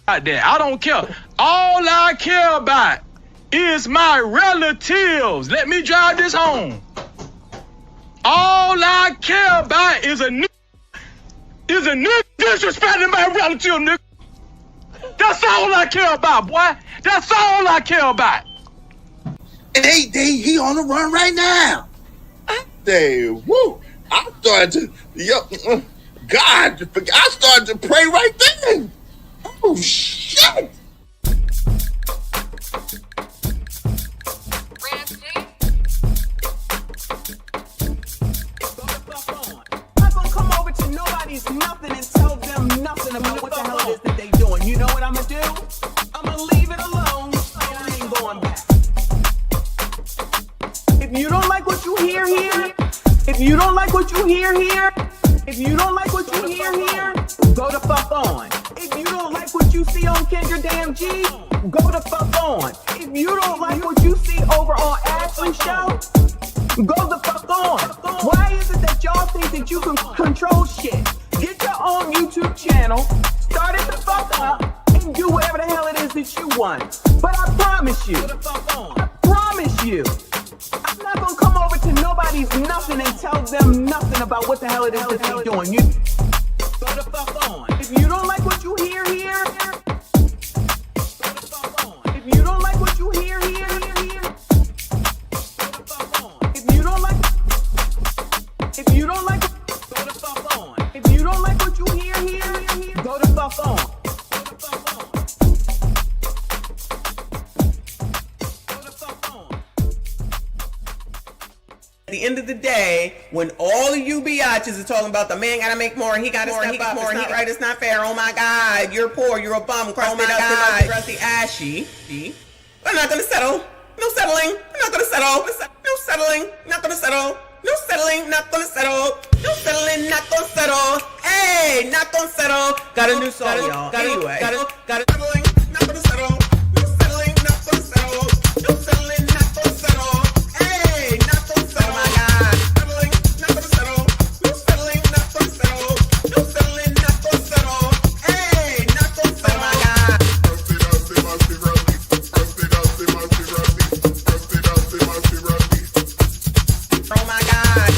about that. I don't care. All I care about is my relatives. Let me drive this home. All I care about is a nigga disrespecting my relative, nigga. That's all I care about, boy. That's all I care about. And he on the run right now. Woo! I started to, God, I started to pray right then. Oh shit! Nothing and tell them nothing about what the hell it is that they doing. You know what I'm gonna do? I'm gonna leave it alone and I ain't going back. If you don't like what you hear here, if you don't like what you hear here, if you don't like what you hear here, go the fuck on. If you don't like what you see on Kendra Damn G, go the fuck on. If you don't like what you see over on Ashley's show, go the fuck on. Why is it that y'all think that you can control shit? Get your own YouTube channel, start it the fuck up, and do whatever the hell it is that you want. But I promise you, I'm not gonna come over to nobody's nothing and tell them nothing about what the hell it is that they're doing. You go the fuck on. If you don't like what you hear here, go the fuck on. If you don't like what you hear here, go the fuck on. If you don't like, go the fuck on. If you don't like what you hear here, go the fuck on. At the end of the day, when all of you biatches are talking about the man gotta make more, he gotta step up, it's not right, it's not fair, oh my God, you're poor, you're a bum, crusty, crusty, ashy. We're not gonna settle. No settling. We're not gonna settle. No settling. Not gonna settle. No settling. Not gonna settle. No settling. Not gonna settle. Hey, not gonna settle. Got a new song, y'all. Anyway, got it. Settling. Not gonna settle. No settling. Not gonna settle. No settling. Not gonna settle. Hey, not gonna settle. Oh my God. Settling. Not gonna settle. No settling. Not gonna settle. No settling. Not gonna settle. Hey, not gonna settle. Oh my God.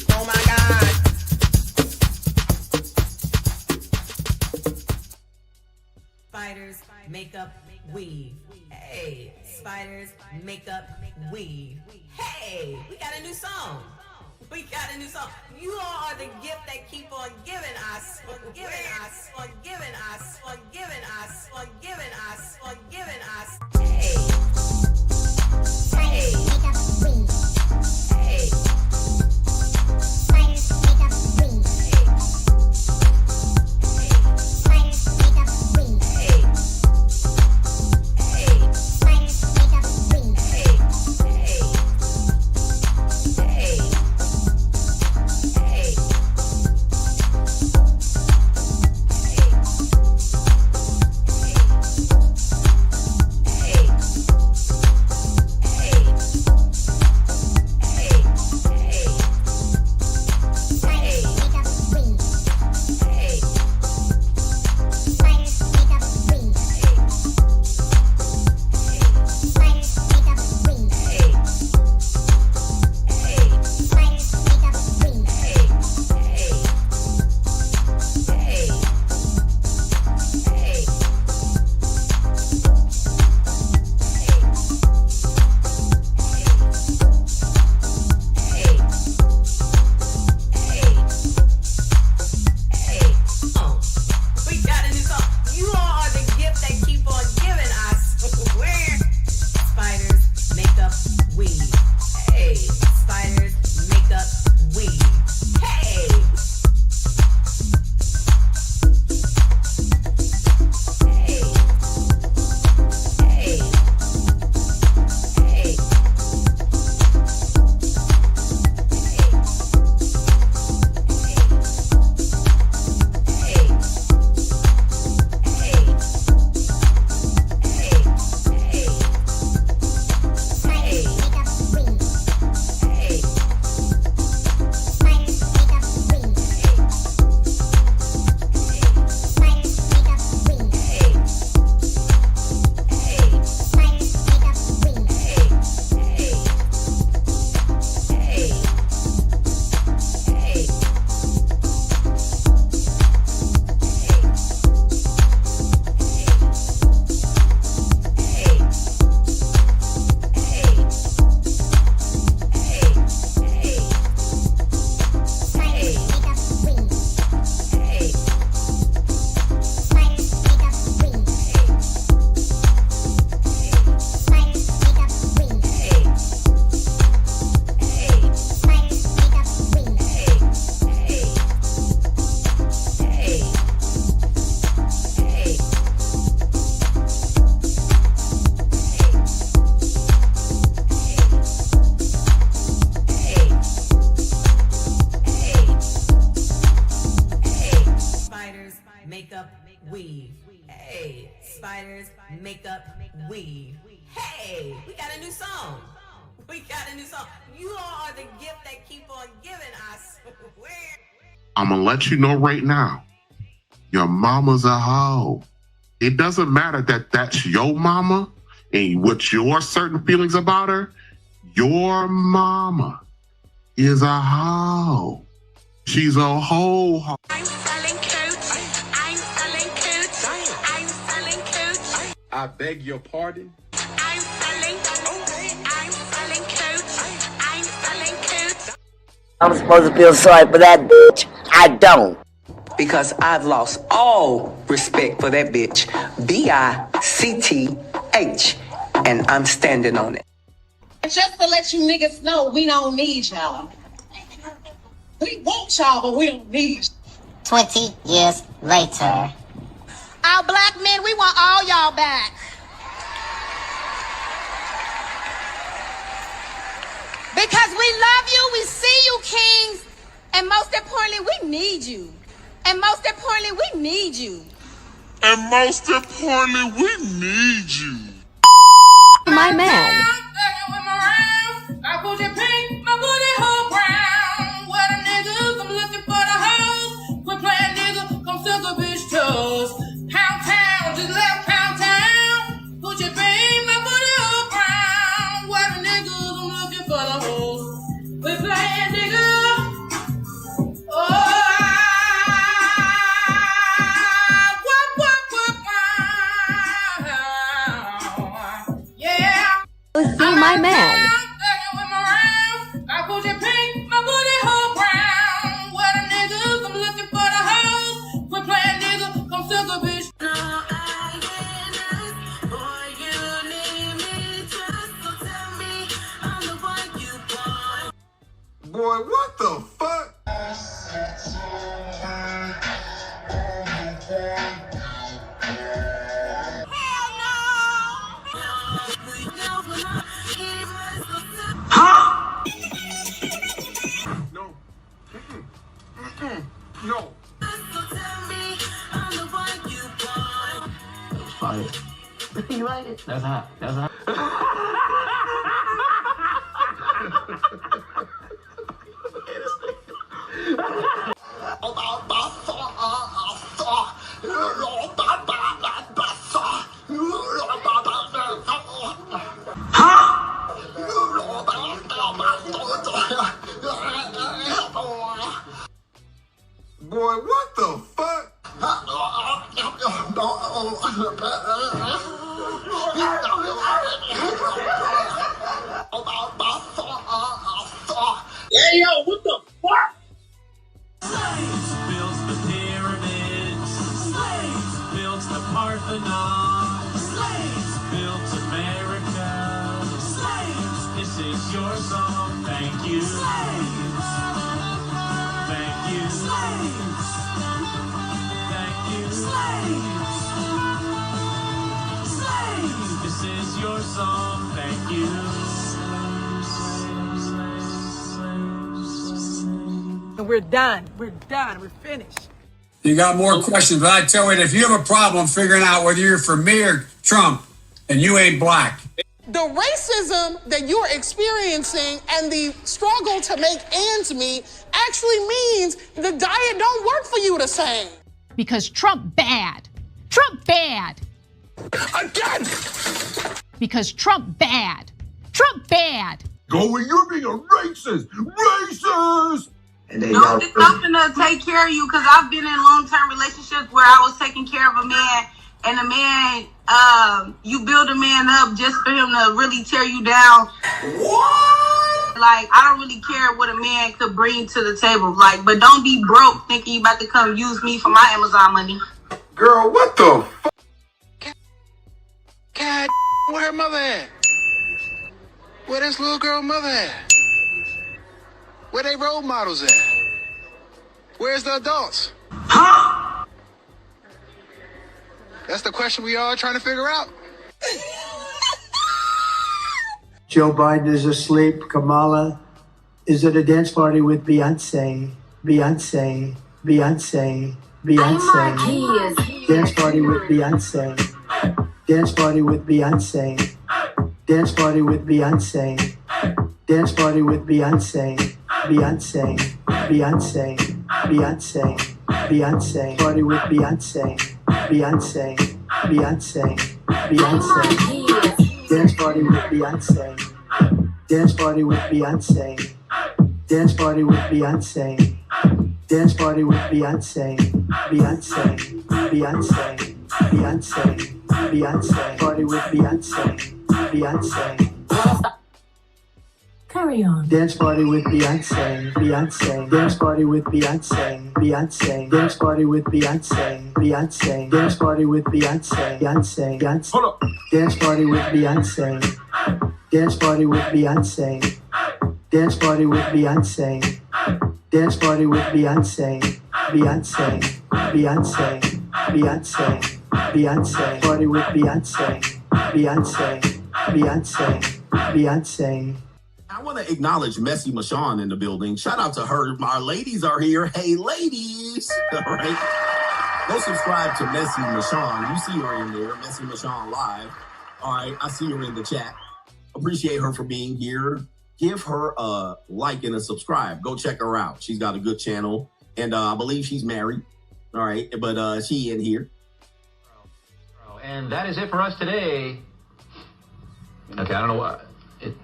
Oh my God. Spiders, makeup, weave. Hey, spiders, makeup, weave. Hey, we got a new song. We got a new song. You all are the gift that keep on giving us, forgiving us, forgiving us, forgiving us, forgiving us, forgiving us. Hey. Hey. Hey. Spiders, makeup, weave. spiders, makeup, weave. Hey, spiders, makeup, weave. Hey, we got a new song. We got a new song. You all are the gift that keep on giving, I swear. I'm gonna let you know right now, your mama's a hoe. It doesn't matter that that's your mama and what your certain feelings about her. Your mama is a hoe. She's a hoe. I'm selling coats. I'm selling coats. I'm selling coats. I beg your pardon? I'm selling coats. I'm selling coats. I'm supposed to feel sorry for that bitch. I don't. Because I've lost all respect for that bitch. B-I-C-T-H. And I'm standing on it. Just to let you niggas know, we don't need y'all. We want y'all, but we don't need you. 20 years later. Our black men, we want all y'all back. Because we love you, we see you, kings, and most importantly, we need you. And most importantly, we need you. And most importantly, we need you. My man. My booty pink, my booty whole brown. What a niggas, I'm looking for the hoes. We're playing nigga, come suck a bitch toes. Pound town, just left pound town. Booty pink, my booty whole brown. What a niggas, I'm looking for the hoes. We're playing nigga. See my man. My booty pink, my booty whole brown. What a niggas, I'm looking for the hoes. We're playing nigga, come suck a bitch. Boy, what the fuck? No. Fire. You like it? That's hot. That's hot. Boy, what the fuck? Hey, yo, what the fuck? Slaves built the pyramids. Slaves built the Parthenon. Slaves built America. Slaves, this is your song. Thank you. Slaves. Thank you. Slaves. Thank you. Slaves. Slaves, this is your song. Thank you. We're done. We're done. We're finished. You got more questions, but I tell you, if you have a problem figuring out whether you're for me or Trump, and you ain't black. The racism that you're experiencing and the struggle to make ends meet actually means the diet don't work for you the same. Because Trump bad. Trump bad. Again! Because Trump bad. Trump bad. Go where you're being a racist! Racist! No, it's something to take care of you, because I've been in long-term relationships where I was taking care of a man, and a man, you build a man up just for him to really tear you down. What? Like, I don't really care what a man could bring to the table. Like, but don't be broke thinking you about to come use me for my Amazon money. Girl, what the fuck? God, where her mother at? Where this little girl mother at? Where they role models at? Where's the adults? Huh? That's the question we all trying to figure out. Joe Biden is asleep. Kamala is at a dance party with Beyonce. Beyonce. Beyonce. Beyonce. Dance party with Beyonce. Dance party with Beyonce. Dance party with Beyonce. Dance party with Beyonce. Beyonce. Beyonce. Beyonce. Beyonce. Party with Beyonce. Beyonce. Beyonce. Beyonce. Dance party with Beyonce. Dance party with Beyonce. Dance party with Beyonce. Dance party with Beyonce. Beyonce. Beyonce. Beyonce. Beyonce. Party with Beyonce. Beyonce. Carry on. Dance party with Beyonce. Beyonce. Dance party with Beyonce. Beyonce. Dance party with Beyonce. Beyonce. Dance party with Beyonce. Beyonce. Beyonce. Hold up. Dance party with Beyonce. Dance party with Beyonce. Dance party with Beyonce. Dance party with Beyonce. Beyonce. Beyonce. Beyonce. Beyonce. Party with Beyonce. Beyonce. Beyonce. Beyonce. I want to acknowledge Messy Michonne in the building. Shout out to her. Our ladies are here. Hey, ladies. All right. Go subscribe to Messy Michonne. You see her in there. Messy Michonne Live. All right. I see her in the chat. Appreciate her for being here. Give her a like and a subscribe. Go check her out. She's got a good channel. And I believe she's married. All right. But she in here. And that is it for us today. Okay, I don't know what.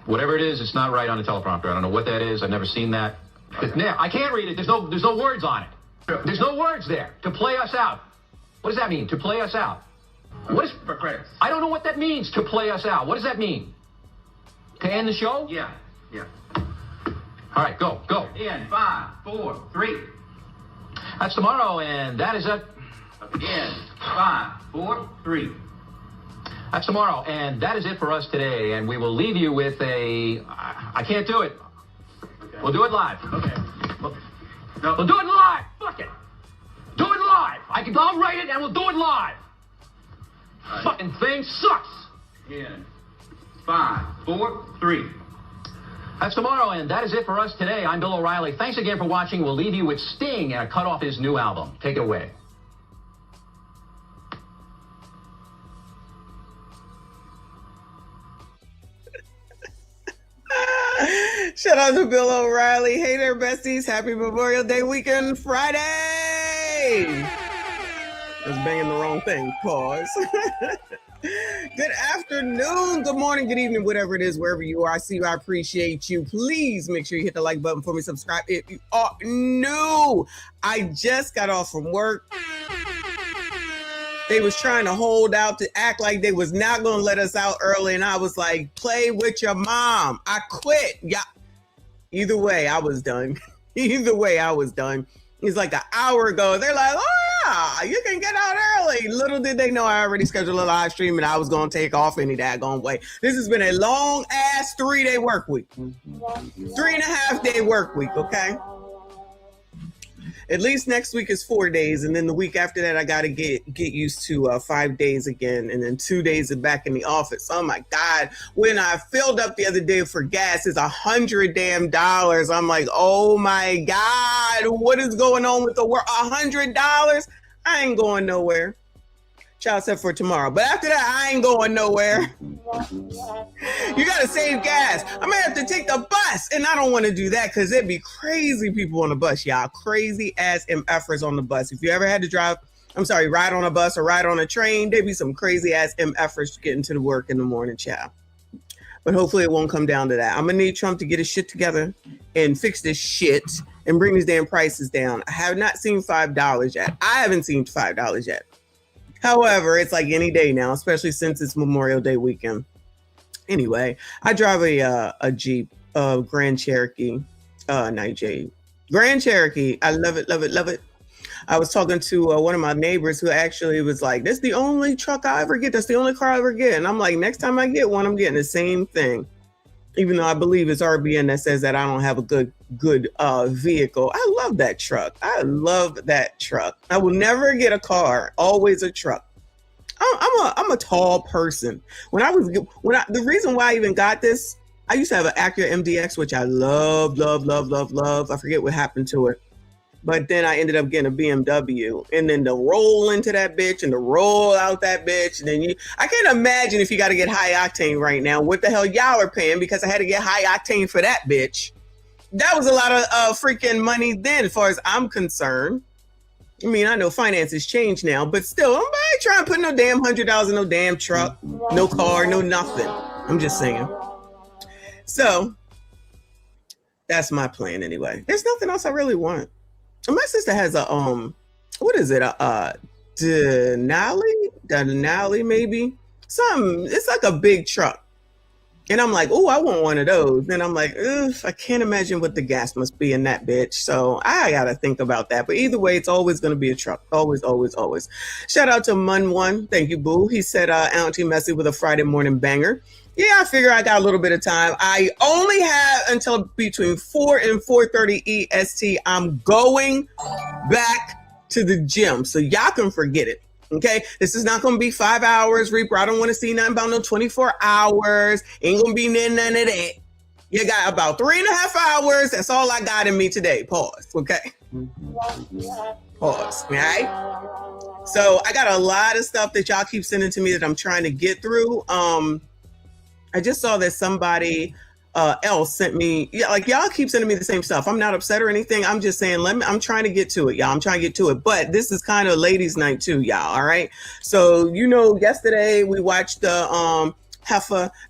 Whatever it is, it's not right on the teleprompter. I don't know what that is. I've never seen that. Now, I can't read it. There's no words on it. There's no words there. To play us out. What does that mean? To play us out. What is for credits? I don't know what that means. To play us out. What does that mean? To end the show? Yeah. All right, go. In 5, 4, 3. That's tomorrow, and that is it. In 5, 4, 3. That's tomorrow, and that is it for us today. And we will leave you with I can't do it. Okay. We'll do it live. Okay. We'll do it live. Fuck it. Do it live. I'll write it, and we'll do it live. Right. Fucking thing sucks. In 5, 4, 3. That's tomorrow, and that is it for us today. I'm Bill O'Reilly. Thanks again for watching. We'll leave you with Sting and a cut off his new album. Take it away. Shout out to Bill O'Reilly. Hey there, besties. Happy Memorial Day weekend Friday. I was banging the wrong thing. Pause. Good afternoon, good morning, good evening, whatever it is, wherever you are. I see you. I appreciate you. Please make sure you hit the like button for me. Subscribe if you are new. I just got off from work. They was trying to hold out to act like they was not going to let us out early. And I was like, play with your mom. I quit. Yeah. Either way, I was done. Either way, I was done. It's like an hour ago. They're like, oh, yeah, you can get out early. Little did they know I already scheduled a live stream and I was going to take off any daggone way. This has been a long-ass 3-day work week. 3.5-day work week, okay? At least next week is 4 days, and then the week after that, I got to get used to 5 days again, and then 2 days back in the office. Oh my God! When I filled up the other day for gas, it's $100 damn. I'm like, oh my God, what is going on with the world? $100? I ain't going nowhere. Child set for tomorrow, but after that, I ain't going nowhere. You gotta save gas. I may have to take the bus, and I don't want to do that because there'd be crazy people on the bus, y'all. Crazy ass MFers on the bus. If you ever had to ride on a bus or ride on a train, there'd be some crazy ass MFers getting to the work in the morning, child. But hopefully it won't come down to that. I'm gonna need Trump to get his shit together and fix this shit and bring these damn prices down. I have not seen $5 yet. I haven't seen $5 yet. However, it's like any day now, especially since it's Memorial Day weekend. Anyway, I drive a Jeep, Grand Cherokee, not Jeep, Grand Cherokee. I love it, love it, love it. I was talking to one of my neighbors who actually was like, "This is the only truck I ever get. That's the only car I ever get." And I'm like, next time I get one, I'm getting the same thing. Even though I believe it's RBN that says that I don't have a good vehicle. I love that truck. I love that truck. I will never get a car, always a truck. I'm a tall person. The reason why I even got this, I used to have an Acura MDX, which I love. I forget what happened to it. But then I ended up getting a BMW, and then to roll into that bitch and to roll out that bitch. And then I can't imagine if you got to get high octane right now, what the hell y'all are paying, because I had to get high octane for that bitch. That was a lot of freaking money then, as far as I'm concerned. I mean, I know finances change now, but still, I'm not trying to put no damn $100 in no damn truck, no car, no nothing. I'm just saying. So that's my plan anyway. There's nothing else I really want. My sister has a what is it? A Denali maybe? It's like a big truck. And I'm like, oh, I want one of those. And I'm like, I can't imagine what the gas must be in that bitch. So I gotta think about that. But either way, it's always gonna be a truck. Always, always, always. Shout out to Mun1. Thank you, boo. He said, Auntie Messy with a Friday morning banger. Yeah, I figure I got a little bit of time. I only have until between 4 and 4:30 EST. I'm going back to the gym, so y'all can forget it. Okay, this is not going to be 5 hours, Reaper. I don't want to see nothing about no 24 hours. Ain't going to be none of that. You got about 3.5 hours. That's all I got in me today. Pause. Okay. Pause. All right. So I got a lot of stuff that y'all keep sending to me that I'm trying to get through. I just saw that somebody else sent me, like y'all keep sending me the same stuff. I'm not upset or anything. I'm just saying, I'm trying to get to it, y'all. I'm trying to get to it. But this is kind of ladies' night too, y'all. All right. So, yesterday we watched the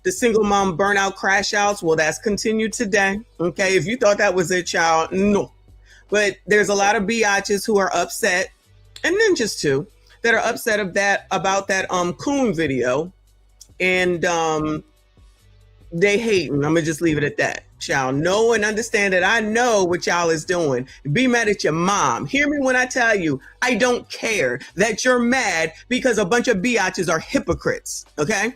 the single mom burnout crash outs. Well, that's continued today. Okay. If you thought that was it, child, no. But there's a lot of biatches who are upset, and then just two that are upset about that coon video. And they hating. I'm gonna just leave it at that. Y'all know and understand that I know what y'all is doing. Be mad at your mom. Hear me when I tell you, I don't care that you're mad because a bunch of biatches are hypocrites. Okay?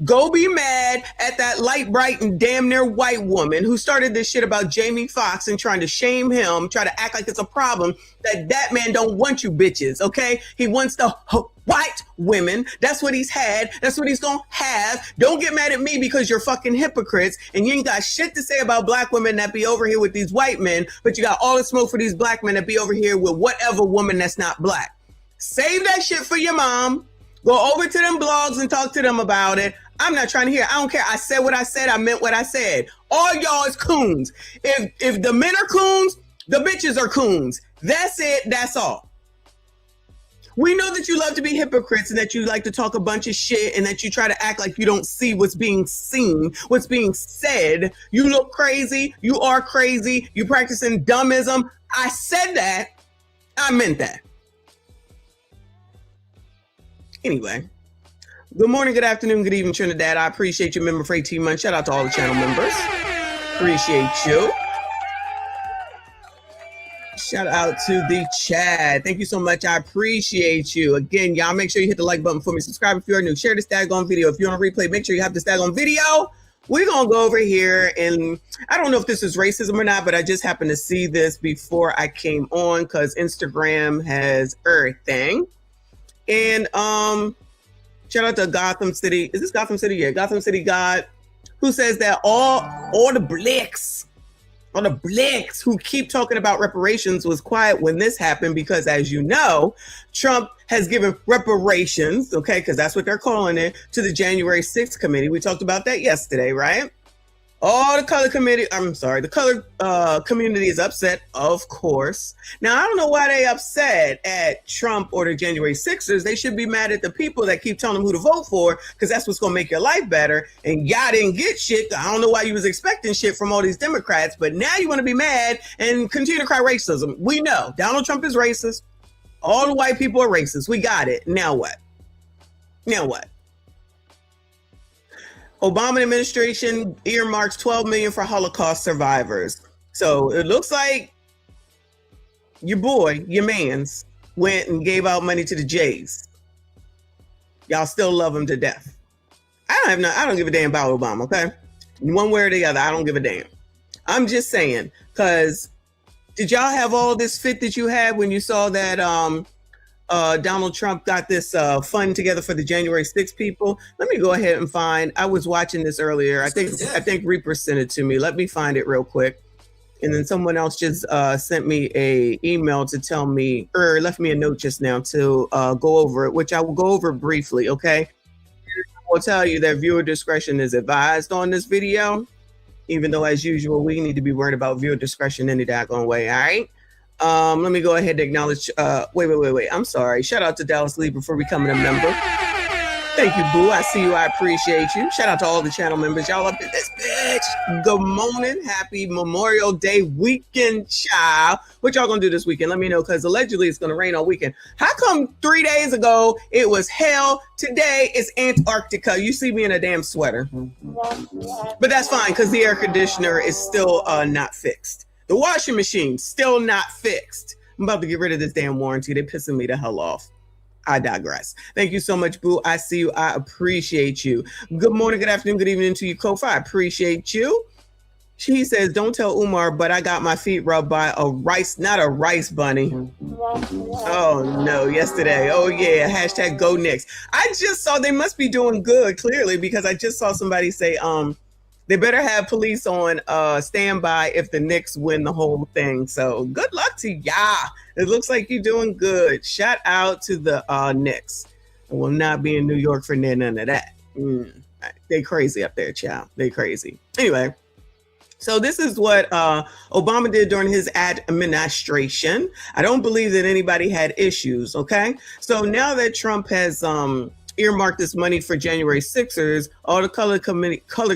Go be mad at that light, bright, and damn near white woman who started this shit about Jamie Foxx and trying to shame him, try to act like it's a problem that man don't want you bitches, okay? He wants the white women. That's what he's had. That's what he's gonna have. Don't get mad at me because you're fucking hypocrites and you ain't got shit to say about black women that be over here with these white men, but you got all the smoke for these black men that be over here with whatever woman that's not black. Save that shit for your mom. Go over to them blogs and talk to them about it. I'm not trying to hear. I don't care. I said what I said. I meant what I said. All y'all is coons. If the men are coons, the bitches are coons. That's it. That's all. We know that you love to be hypocrites and that you like to talk a bunch of shit and that you try to act like you don't see what's being seen, what's being said. You look crazy. You are crazy. You practicing dummism. I said that. I meant that. Anyway. Good morning, good afternoon, good evening, Trinidad. I appreciate you, member for 18 months. Shout out to all the channel members. Appreciate you. Shout out to the chat. Thank you so much. I appreciate you. Again, y'all make sure you hit the like button for me. Subscribe if you are new. Share this daggone video. If you're on a replay, make sure you have this daggone video. We're going to go over here, and I don't know if this is racism or not, but I just happened to see this before I came on because Instagram has everything. And, shout out to Gotham City. Is this Gotham City? Yeah, Gotham City God, who says that all the blacks who keep talking about reparations was quiet when this happened because, as you know, Trump has given reparations, okay, because that's what they're calling it, to the January 6th committee. We talked about that yesterday, right? All the color community is upset, of course. Now, I don't know why they upset at Trump or the January 6ers. They should be mad at the people that keep telling them who to vote for because that's what's going to make your life better. And y'all didn't get shit. I don't know why you was expecting shit from all these Democrats, but now you want to be mad and continue to cry racism. We know Donald Trump is racist. All the white people are racist. We got it. Now what? Now what? Obama administration earmarks $12 million for Holocaust survivors. So it looks like your mans, went and gave out money to the Jays. Y'all still love him to death. I don't give a damn about Obama, okay? One way or the other, I don't give a damn. I'm just saying, because did y'all have all this fit that you had when you saw that Donald Trump got this fund together for the January 6th people? Let me go ahead and find. I was watching this earlier. I think Reaper sent it to me. Let me find it real quick. And then someone else just sent me a email to tell me, or left me a note just now to go over it, which I will go over briefly, okay? I will tell you that viewer discretion is advised on this video, even though, as usual, we need to be worried about viewer discretion any daggone way, all right? Let me go ahead and acknowledge, wait. I'm sorry. Shout out to Dallas Lee for becoming a member. Thank you, boo. I see you. I appreciate you. Shout out to all the channel members. Y'all up in this bitch. Good morning. Happy Memorial Day weekend, child. What y'all gonna do this weekend? Let me know, because allegedly it's gonna rain all weekend. How come 3 days ago it was hell? Today it's Antarctica. You see me in a damn sweater. But that's fine, because the air conditioner is still not fixed. The washing machine still not fixed. I'm about to get rid of this damn warranty. They're pissing me the hell off. I digress. Thank you so much, boo. I see you. I appreciate you. Good morning, good afternoon, good evening to you, Kofi. I appreciate you. He says, don't tell Umar, but I got my feet rubbed by a rice, not a rice bunny. Oh, no, yesterday. Oh, yeah. Hashtag go Knicks. I just saw they must be doing good, clearly, because I just saw somebody say, they better have police on standby if the Knicks win the whole thing. So good luck to y'all. It looks like you're doing good. Shout out to the Knicks. I will not be in New York for none of that. They crazy up there, child. They crazy. Anyway, so this is what Obama did during his administration. I don't believe that anybody had issues, okay? So now that Trump has earmarked this money for January 6ers, all the color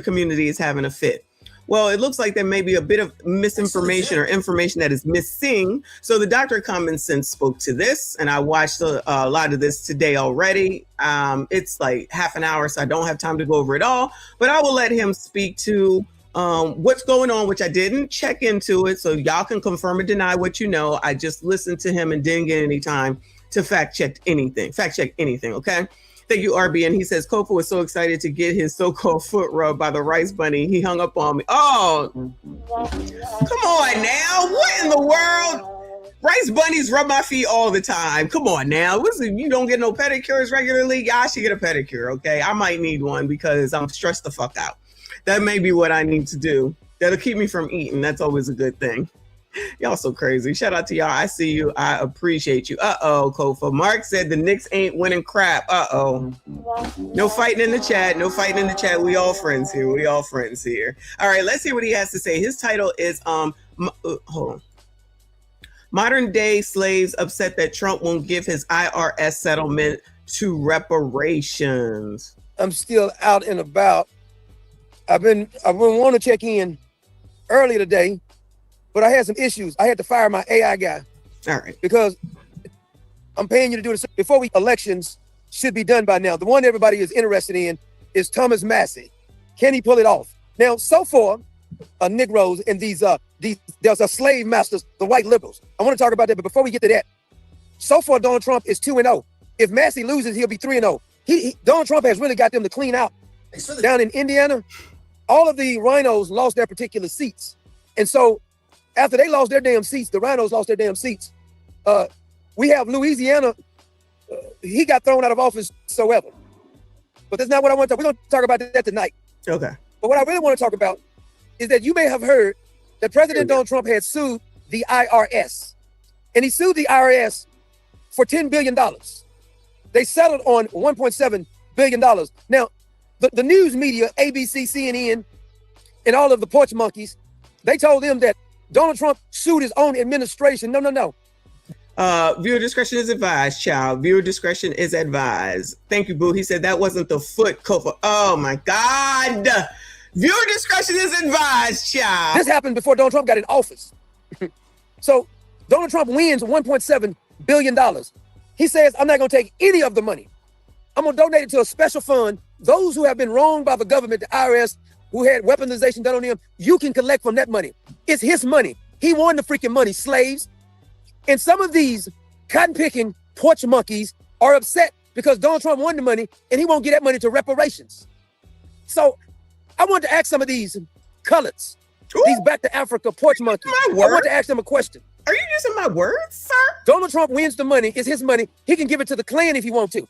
community is having a fit. Well, it looks like there may be a bit of misinformation or information that is missing. So the Dr. Common Sense spoke to this, and I watched a lot of this today already. It's like half an hour, so I don't have time to go over it all, but I will let him speak to what's going on, which I didn't check into it, so y'all can confirm or deny what you know. I just listened to him and didn't get any time to fact check anything, okay? Thank you, RB. And he says, Kofa was so excited to get his so-called foot rubbed by the rice bunny. He hung up on me. Oh, come on now. What in the world? Rice bunnies rub my feet all the time. Come on now. Listen, you don't get no pedicures regularly. Y'all should get a pedicure, okay? I might need one because I'm stressed the fuck out. That may be what I need to do. That'll keep me from eating. That's always a good thing. Y'all so crazy. Shout out to y'all. I see you. I appreciate you. Uh-oh, Kofa. Mark said the Knicks ain't winning crap. Uh-oh. No fighting in the chat. No fighting in the chat. We all friends here. All right, let's hear what he has to say. His title is, hold on. Modern day slaves upset that Trump won't give his IRS settlement to reparations. I'm still out and about. I've been wanting to check in earlier today, but I had some issues. I had to fire my AI guy. All right. Because I'm paying you to do this before elections should be done by now. The one everybody is interested in is Thomas Massey. Can he pull it off? Now, so far, Negroes and these there's a slave masters, the white liberals. I want to talk about that, but before we get to that, so far Donald Trump is 2-0. If Massey loses, he'll be 3-0. Donald Trump has really got them to clean out. Down in Indiana, all of the rhinos lost their particular seats. And so after they lost their damn seats, the rhinos lost their damn seats. We have Louisiana, he got thrown out of office soever. But that's not what I want to talk. We're going to talk about that tonight. Okay. But what I really want to talk about is that you may have heard that President Donald Trump had sued the IRS. And he sued the IRS for $10 billion. They settled on $1.7 billion. Now, the news media, ABC, CNN, and all of the porch monkeys, they told them that Donald Trump sued his own administration. No. Viewer discretion is advised, child. Viewer discretion is advised. Thank you, boo. He said that wasn't the foot, Kofa. Oh, my God. Viewer discretion is advised, child. This happened before Donald Trump got in office. So Donald Trump wins $1.7 billion. He says, I'm not going to take any of the money. I'm going to donate it to a special fund. Those who have been wronged by the government, the IRS, who had weaponization done on them, you can collect from that money. It's his money. He won the freaking money, slaves. And some of these cotton-picking porch monkeys are upset because Donald Trump won the money and he won't get that money to reparations. So I want to ask some of these coloreds, these back to Africa porch monkeys. I want to ask them a question. Are you using my words, sir? Donald Trump wins the money. It's his money. He can give it to the Klan if he wants to.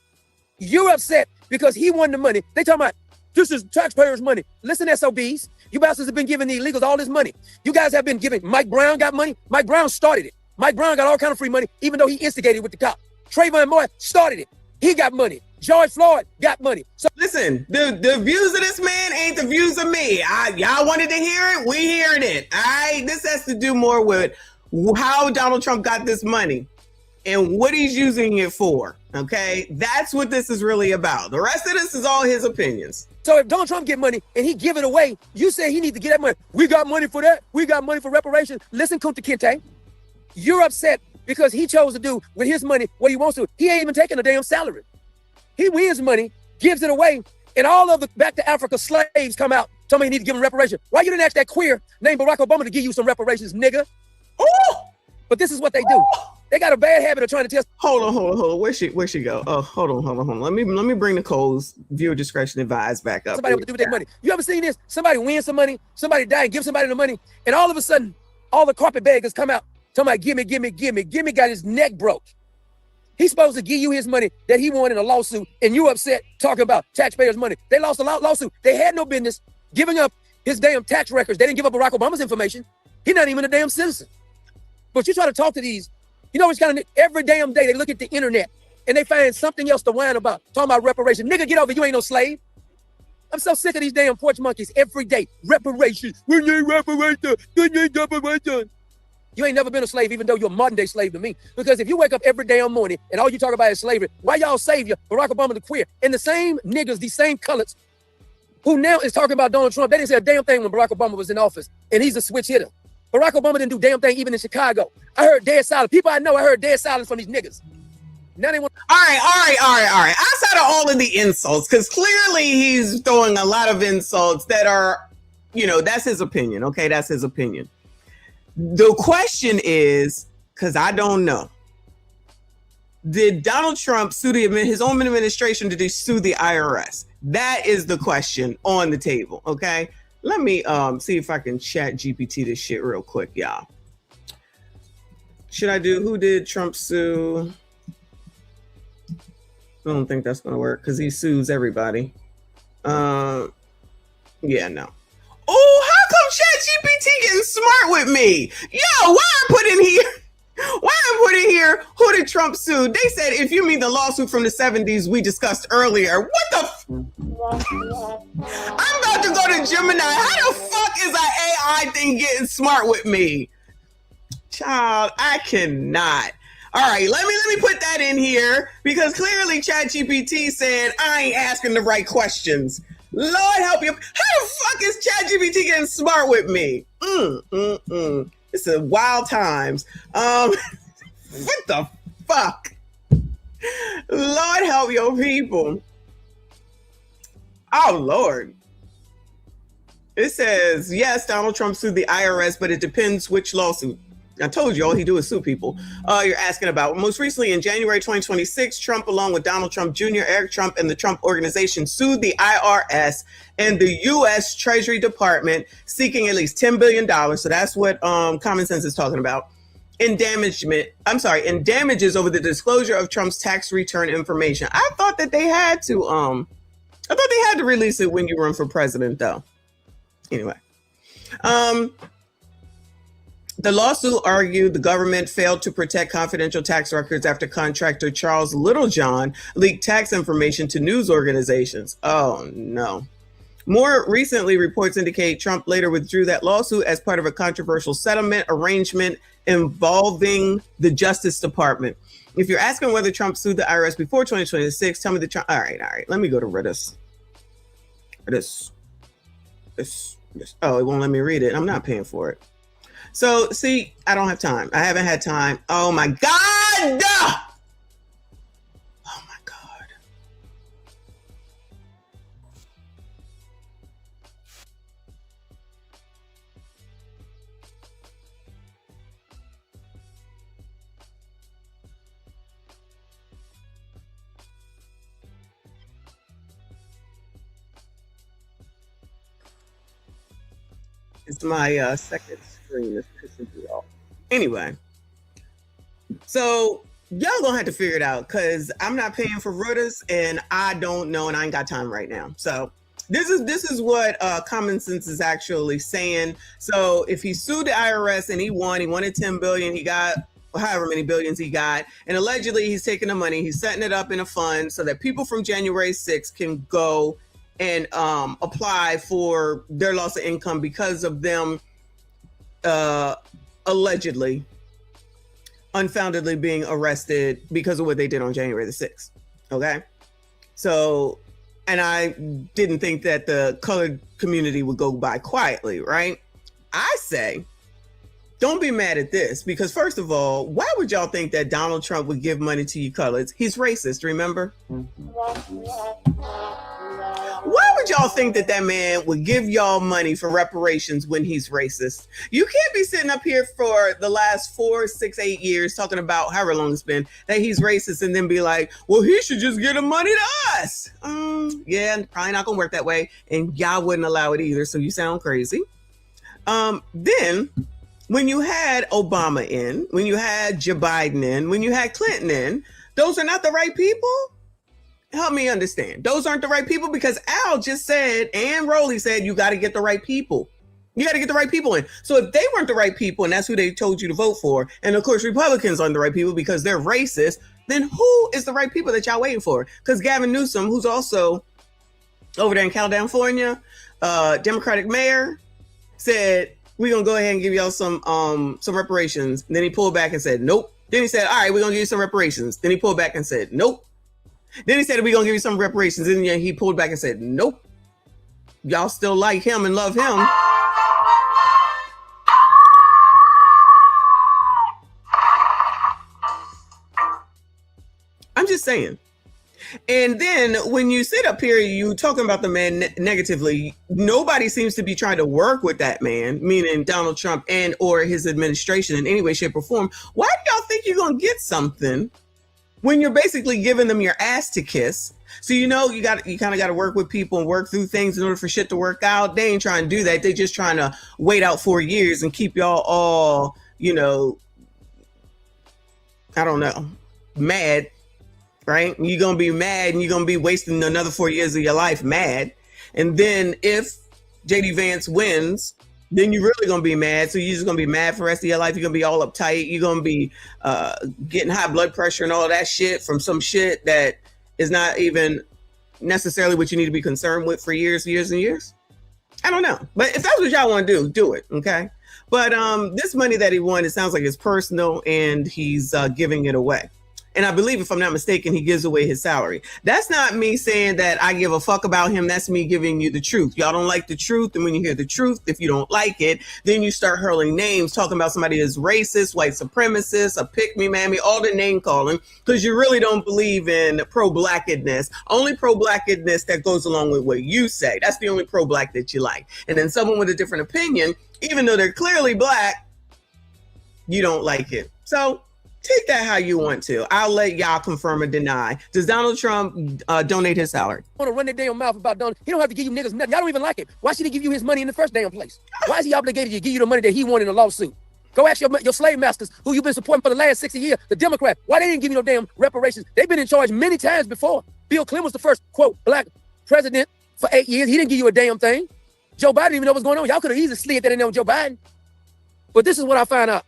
You're upset because he won the money. They talking about This is taxpayers' money. Listen, SOBs, you bastards have been giving the illegals all this money. You guys have been giving. Mike Brown got money. Mike Brown started it. Mike Brown got all kind of free money, even though he instigated with the cop. Trayvon Martin started it. He got money. George Floyd got money. So listen, the views of this man ain't the views of me. Y'all wanted to hear it? We hearing it. All right, this has to do more with how Donald Trump got this money and what he's using it for. Okay, that's what this is really about. The rest of this is all his opinions. So if Donald Trump get money and he give it away, you say he need to get that money. We got money for that. We got money for reparations. Listen, Kunta Kinte, you're upset because he chose to do with his money what he wants to. He ain't even taking a damn salary. He wins money, gives it away, and all of the back to Africa slaves come out, tell me you need to give him reparations. Why you didn't ask that queer named Barack Obama to give you some reparations, nigga? Ooh! But this is what they do. They got a bad habit of trying to test. Hold on. Where she go? Oh, hold on. Let me bring Nicole's viewer discretion advised back up. Somebody able to do with their money. You ever seen this? Somebody wins some money, somebody die and give somebody the money, and all of a sudden, all the carpetbaggers come out, talking about gimme, got his neck broke. He's supposed to give you his money that he won in a lawsuit, and you upset talking about taxpayers' money. They lost a lawsuit. They had no business giving up his damn tax records. They didn't give up Barack Obama's information. He's not even a damn citizen. But you try to talk to these, you know, it's kind of every damn day they look at the internet and they find something else to whine about, talking about reparations. Nigga, get over it. You ain't no slave. I'm so sick of these damn porch monkeys every day. Reparations. We need reparations. We need reparations. You ain't never been a slave, even though you're a modern day slave to me. Because if you wake up every damn morning and all you talk about is slavery, why y'all savior Barack Obama the queer? And the same niggas, these same colors, who now is talking about Donald Trump, they didn't say a damn thing when Barack Obama was in office, and he's a switch hitter. Barack Obama didn't do damn thing even in Chicago. I heard dead silence. People I know, I heard dead silence from these niggas. Now they want. All right. Outside of all of the insults, because clearly he's throwing a lot of insults that are, you know, that's his opinion. Okay, that's his opinion. The question is, because I don't know, did Donald Trump sue his own administration? Did he sue the IRS? That is the question on the table. Okay. Let me see if I can chat GPT this shit real quick, y'all. Should I do who did Trump sue? I don't think that's gonna work because he sues everybody. Yeah, no. Oh, how come ChatGPT getting smart with me? Yo, why I put in here who did Trump sue? They said if you mean the lawsuit from the 70s we discussed earlier. What the I'm about to go to Gemini. How the fuck is an AI thing getting smart with me? Child, I cannot. All right, let me put that in here because clearly ChatGPT said I ain't asking the right questions. Lord help you. How the fuck is ChatGPT getting smart with me? It's a wild times. What the fuck? Lord help your people. Oh, Lord. It says, yes, Donald Trump sued the IRS, but it depends which lawsuit. I told you all he do is sue people. You're asking about. Most recently, in January 2026, Trump, along with Donald Trump Jr., Eric Trump, and the Trump Organization, sued the IRS and the U.S. Treasury Department, seeking at least $10 billion. So that's what Common Sense is talking about. In damages over the disclosure of Trump's tax return information. I thought that they had to release it when you run for president, though. Anyway. The lawsuit argued the government failed to protect confidential tax records after contractor Charles Littlejohn leaked tax information to news organizations. Oh, no. More recently, reports indicate Trump later withdrew that lawsuit as part of a controversial settlement arrangement involving the Justice Department. If you're asking whether Trump sued the IRS before 2026, tell me the Trump. All right. Let me go to Reddit. Oh, it won't let me read it. I'm not paying for it. So, see, I don't have time. I haven't had time. Oh, my God. Oh, my God. It's my second screen is pissing me off. Anyway, so y'all gonna have to figure it out because I'm not paying for Reuters and I don't know and I ain't got time right now. So This is what common sense is actually saying. So if he sued the IRS and he wanted 10 billion, he got however many billions he got, and allegedly he's taking the money, he's setting it up in a fund so that people from January 6th can go and apply for their loss of income because of them allegedly, unfoundedly being arrested because of what they did on January the 6th. Okay, so. And I didn't think that the colored community would go by quietly, right? I say, don't be mad at this, because first of all, why would y'all think that Donald Trump would give money to you coloreds? He's racist, remember? Why would y'all think that that man would give y'all money for reparations when he's racist? You can't be sitting up here for the last 4, 6, 8 years talking about however long it's been that he's racist and then be like, well, he should just give the money to us. Yeah, probably not gonna work that way. And y'all wouldn't allow it either. So you sound crazy. Then when you had Obama in, when you had Joe Biden in, when you had Clinton in, those are not the right people. Help me understand. Those aren't the right people, because Al just said, and Rowley said, you got to get the right people. You got to get the right people in. So if they weren't the right people and that's who they told you to vote for, and of course Republicans aren't the right people because they're racist, then who is the right people that y'all waiting for? Because Gavin Newsom, who's also over there in California, Democratic mayor, said, we're going to go ahead and give y'all some reparations. And then he pulled back and said, nope. Then he said, all right, we're going to give you some reparations. Then he pulled back and said, nope. Then he said, we're going to give you some reparations. And then he pulled back and said, nope. Y'all still like him and love him. I'm just saying. And then when you sit up here, you talking about the man negatively, nobody seems to be trying to work with that man, meaning Donald Trump and or his administration in any way, shape, or form. Why do y'all think you're going to get something when you're basically giving them your ass to kiss? So, you know, you kind of got to work with people and work through things in order for shit to work out. They ain't trying to do that. They just trying to wait out 4 years and keep y'all all, you know, I don't know, mad. Right? You're going to be mad and you're going to be wasting another 4 years of your life mad. And then if JD Vance wins, then you're really going to be mad. So you're just going to be mad for the rest of your life. You're going to be all uptight. You're going to be getting high blood pressure and all that shit from some shit that is not even necessarily what you need to be concerned with for years and years and years. I don't know. But if that's what y'all want to do it. Okay. But this money that he won, it sounds like it's personal and he's giving it away. And I believe, if I'm not mistaken, he gives away his salary. That's not me saying that I give a fuck about him. That's me giving you the truth. Y'all don't like the truth. And when you hear the truth, if you don't like it, then you start hurling names, talking about somebody that's racist, white supremacist, a pick-me mammy, all the name calling, because you really don't believe in pro-blackness. Only pro-blackness that goes along with what you say. That's the only pro-black that you like. And then someone with a different opinion, even though they're clearly black, you don't like it. So take that how you want to. I'll let y'all confirm or deny. Does Donald Trump donate his salary? I want to run their damn mouth about Donald. He don't have to give you niggas nothing. Y'all don't even like him. Why should he give you his money in the first damn place? Why is he obligated to give you the money that he won in a lawsuit? Go ask your slave masters who you've been supporting for the last 60 years, the Democrat. Why they didn't give you no damn reparations? They've been in charge many times before. Bill Clinton was the first, quote, black president for 8 years. He didn't give you a damn thing. Joe Biden didn't even know what's going on. Y'all could have easily slid that in there with Joe Biden. But this is what I find out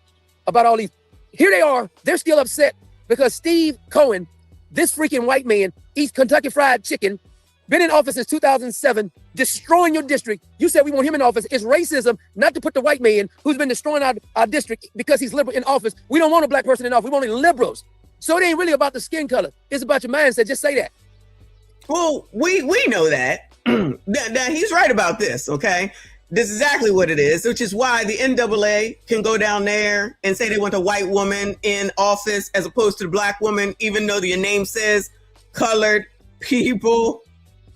about all these. Here they are. They're still upset because Steve Cohen, this freaking white man, eats Kentucky Fried Chicken, been in office since 2007, destroying your district. You said we want him in office. It's racism not to put the white man who's been destroying our district because he's liberal in office. We don't want a black person in office. We want liberals. So it ain't really about the skin color. It's about your mindset. Just say that. Well, we know that. Now, he's right about this, okay? This is exactly what it is, which is why the NAA can go down there and say they want a white woman in office as opposed to the black woman, even though your name says colored people.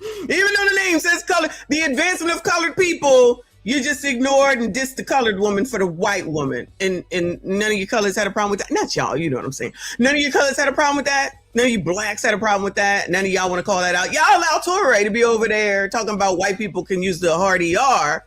Even though the name says colored, the advancement of colored people, you just ignored and dissed the colored woman for the white woman. And none of your colors had a problem with that. Not y'all, you know what I'm saying. None of your colors had a problem with that. None of you blacks had a problem with that. None of y'all want to call that out. Y'all allow Torre to be over there talking about white people can use the hard ER.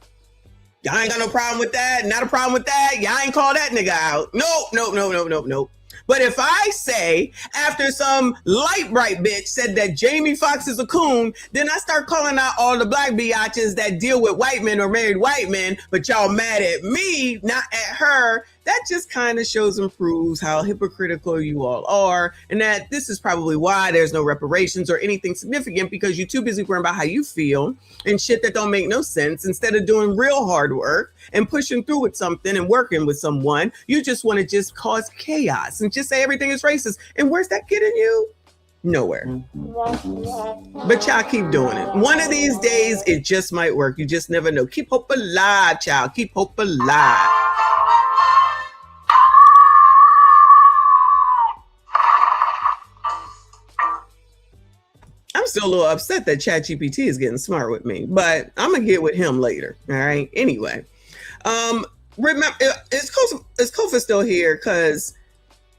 Y'all ain't got no problem with that. Not a problem with that. Y'all ain't call that nigga out. Nope. But if I say, after some light bright bitch said that Jamie Foxx is a coon, then I start calling out all the black biatches that deal with white men or married white men, but y'all mad at me, not at her. That just kind of shows and proves how hypocritical you all are, and that this is probably why there's no reparations or anything significant, because you're too busy worrying about how you feel and shit that don't make no sense. Instead of doing real hard work and pushing through with something and working with someone, you just want to just cause chaos and just say everything is racist. And where's that getting you? Nowhere. But y'all keep doing it. One of these days, it just might work. You just never know. Keep hope alive, child. Keep hope alive. I'm still a little upset that ChatGPT is getting smart with me, but I'm gonna get with him later. All right. Anyway, remember, is Kofa still here? Because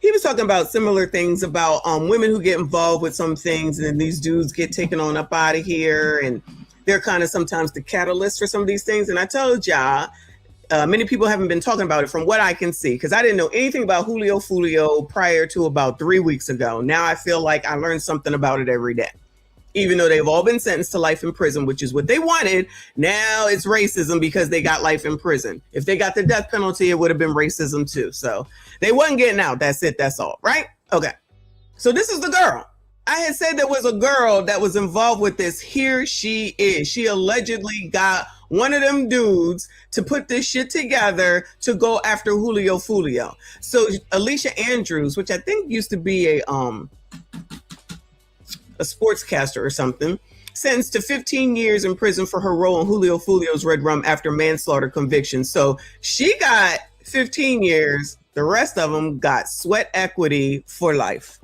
he was talking about similar things about women who get involved with some things, and then these dudes get taken on up out of here, and they're kind of sometimes the catalyst for some of these things. And I told y'all, many people haven't been talking about it from what I can see, because I didn't know anything about Julio Fulio prior to about 3 weeks ago. Now I feel like I learned something about it every day. Even though they've all been sentenced to life in prison, which is what they wanted, now it's racism because they got life in prison. If they got the death penalty, it would have been racism too. So they wasn't getting out. That's it. That's all. Right? Okay. So this is the girl. I had said there was a girl that was involved with this. Here she is. She allegedly got one of them dudes to put this shit together to go after Julio Fulio. So Alicia Andrews, which I think used to be a sportscaster or something, sentenced to 15 years in prison for her role in Julio Fulio's Red Rum after manslaughter conviction. So she got 15 years. The rest of them got sweat equity for life.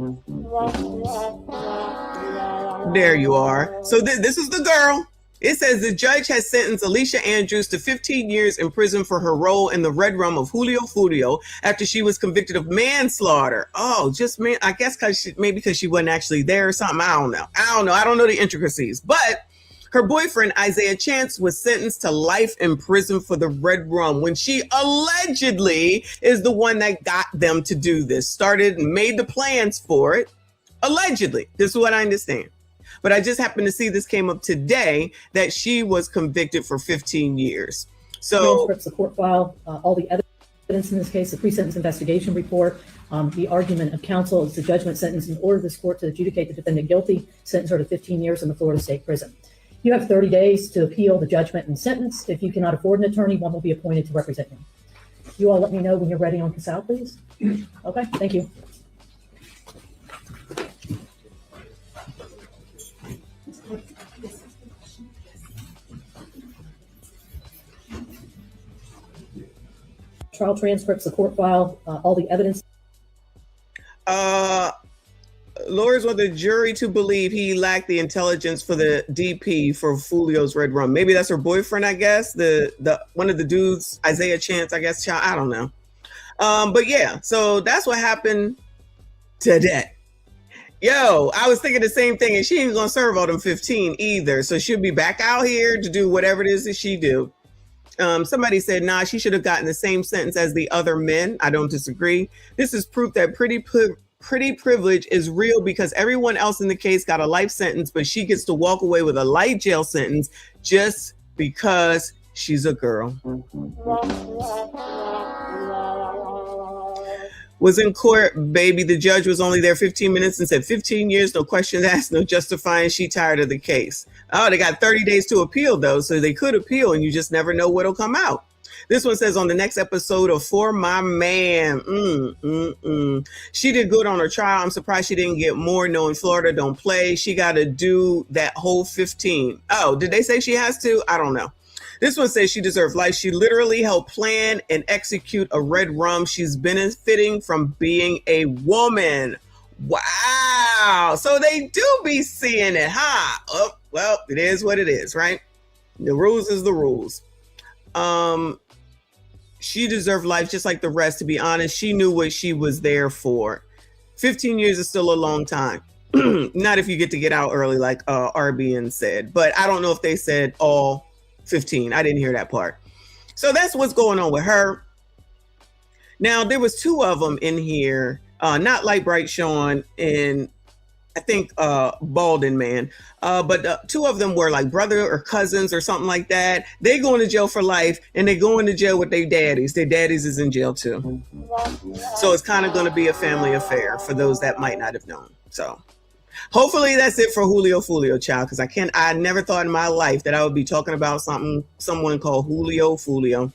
There you are. So this is the girl. It says the judge has sentenced Alicia Andrews to 15 years in prison for her role in the Red Rum of Julio Fulio after she was convicted of manslaughter. Oh, just man, I guess because she wasn't actually there or something. I don't know. I don't know the intricacies. But her boyfriend, Isaiah Chance, was sentenced to life in prison for the Red Rum when she allegedly is the one that got them to do this, started and made the plans for it. Allegedly. This is what I understand. But I just happened to see this came up today that she was convicted for 15 years. So the court file, all the evidence in this case, the pre-sentence investigation report, the argument of counsel is the judgment sentence in order this court to adjudicate the defendant guilty, sentence her to 15 years in the Florida State Prison. You have 30 days to appeal the judgment and sentence. If you cannot afford an attorney, one will be appointed to represent you. You all let me know when you're ready on Casal, please. Okay, thank you. Trial transcripts, the court file, all the evidence. Lawyers want the jury to believe he lacked the intelligence for the DP for Fulio's Red Rum. Maybe that's her boyfriend, I guess. The one of the dudes, Isaiah Chance, I guess. I don't know. But yeah, so that's what happened today. Yo, I was thinking the same thing, and she ain't gonna serve all them 15 either. So she'll be back out here to do whatever it is that she do. Somebody said, nah, she should have gotten the same sentence as the other men. I don't disagree. This is proof that pretty privilege is real, because everyone else in the case got a life sentence, but she gets to walk away with a light jail sentence just because she's a girl. Was in court, baby. The judge was only there 15 minutes and said 15 years, no questions asked, no justifying. She tired of the case. Oh, they got 30 days to appeal, though, so they could appeal, and you just never know what'll come out. This one says on the next episode of For My Man. She did good on her trial. I'm surprised she didn't get more, knowing Florida don't play. She got to do that whole 15. Oh, did they say she has to? I don't know. This one says she deserves life. She literally helped plan and execute a Red Rum. She's benefiting from being a woman. Wow. So they do be seeing it, huh? Oh, well, it is what it is, right? The rules is the rules. She deserved life just like the rest, to be honest. She knew what she was there for. 15 years is still a long time. Not if you get out early, like RBN said. But I don't know if they said all 15. I didn't hear that part. So that's what's going on with her. Now, there was two of them in here Not Light Bright Sean and I think Baldwin Man. But two of them were like brother or cousins or something like that. They going to jail for life, and they going to jail with their daddies. Their daddies is in jail too. So it's kind of going to be a family affair for those that might not have known. So hopefully that's it for Julio Fulio, child, because I never thought in my life that I would be talking about someone called Julio Fulio.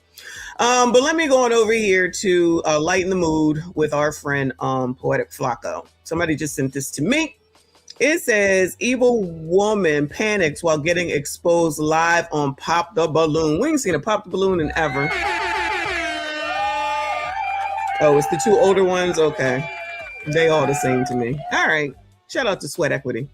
But let me go on over here to lighten the mood with our friend Poetic Flacco. Somebody just sent this to me. It says, evil woman panics while getting exposed live on Pop the Balloon. We ain't seen a Pop the Balloon in ever. Oh, it's the two older ones? Okay. They all the same to me. All right. Shout out to Sweat Equity.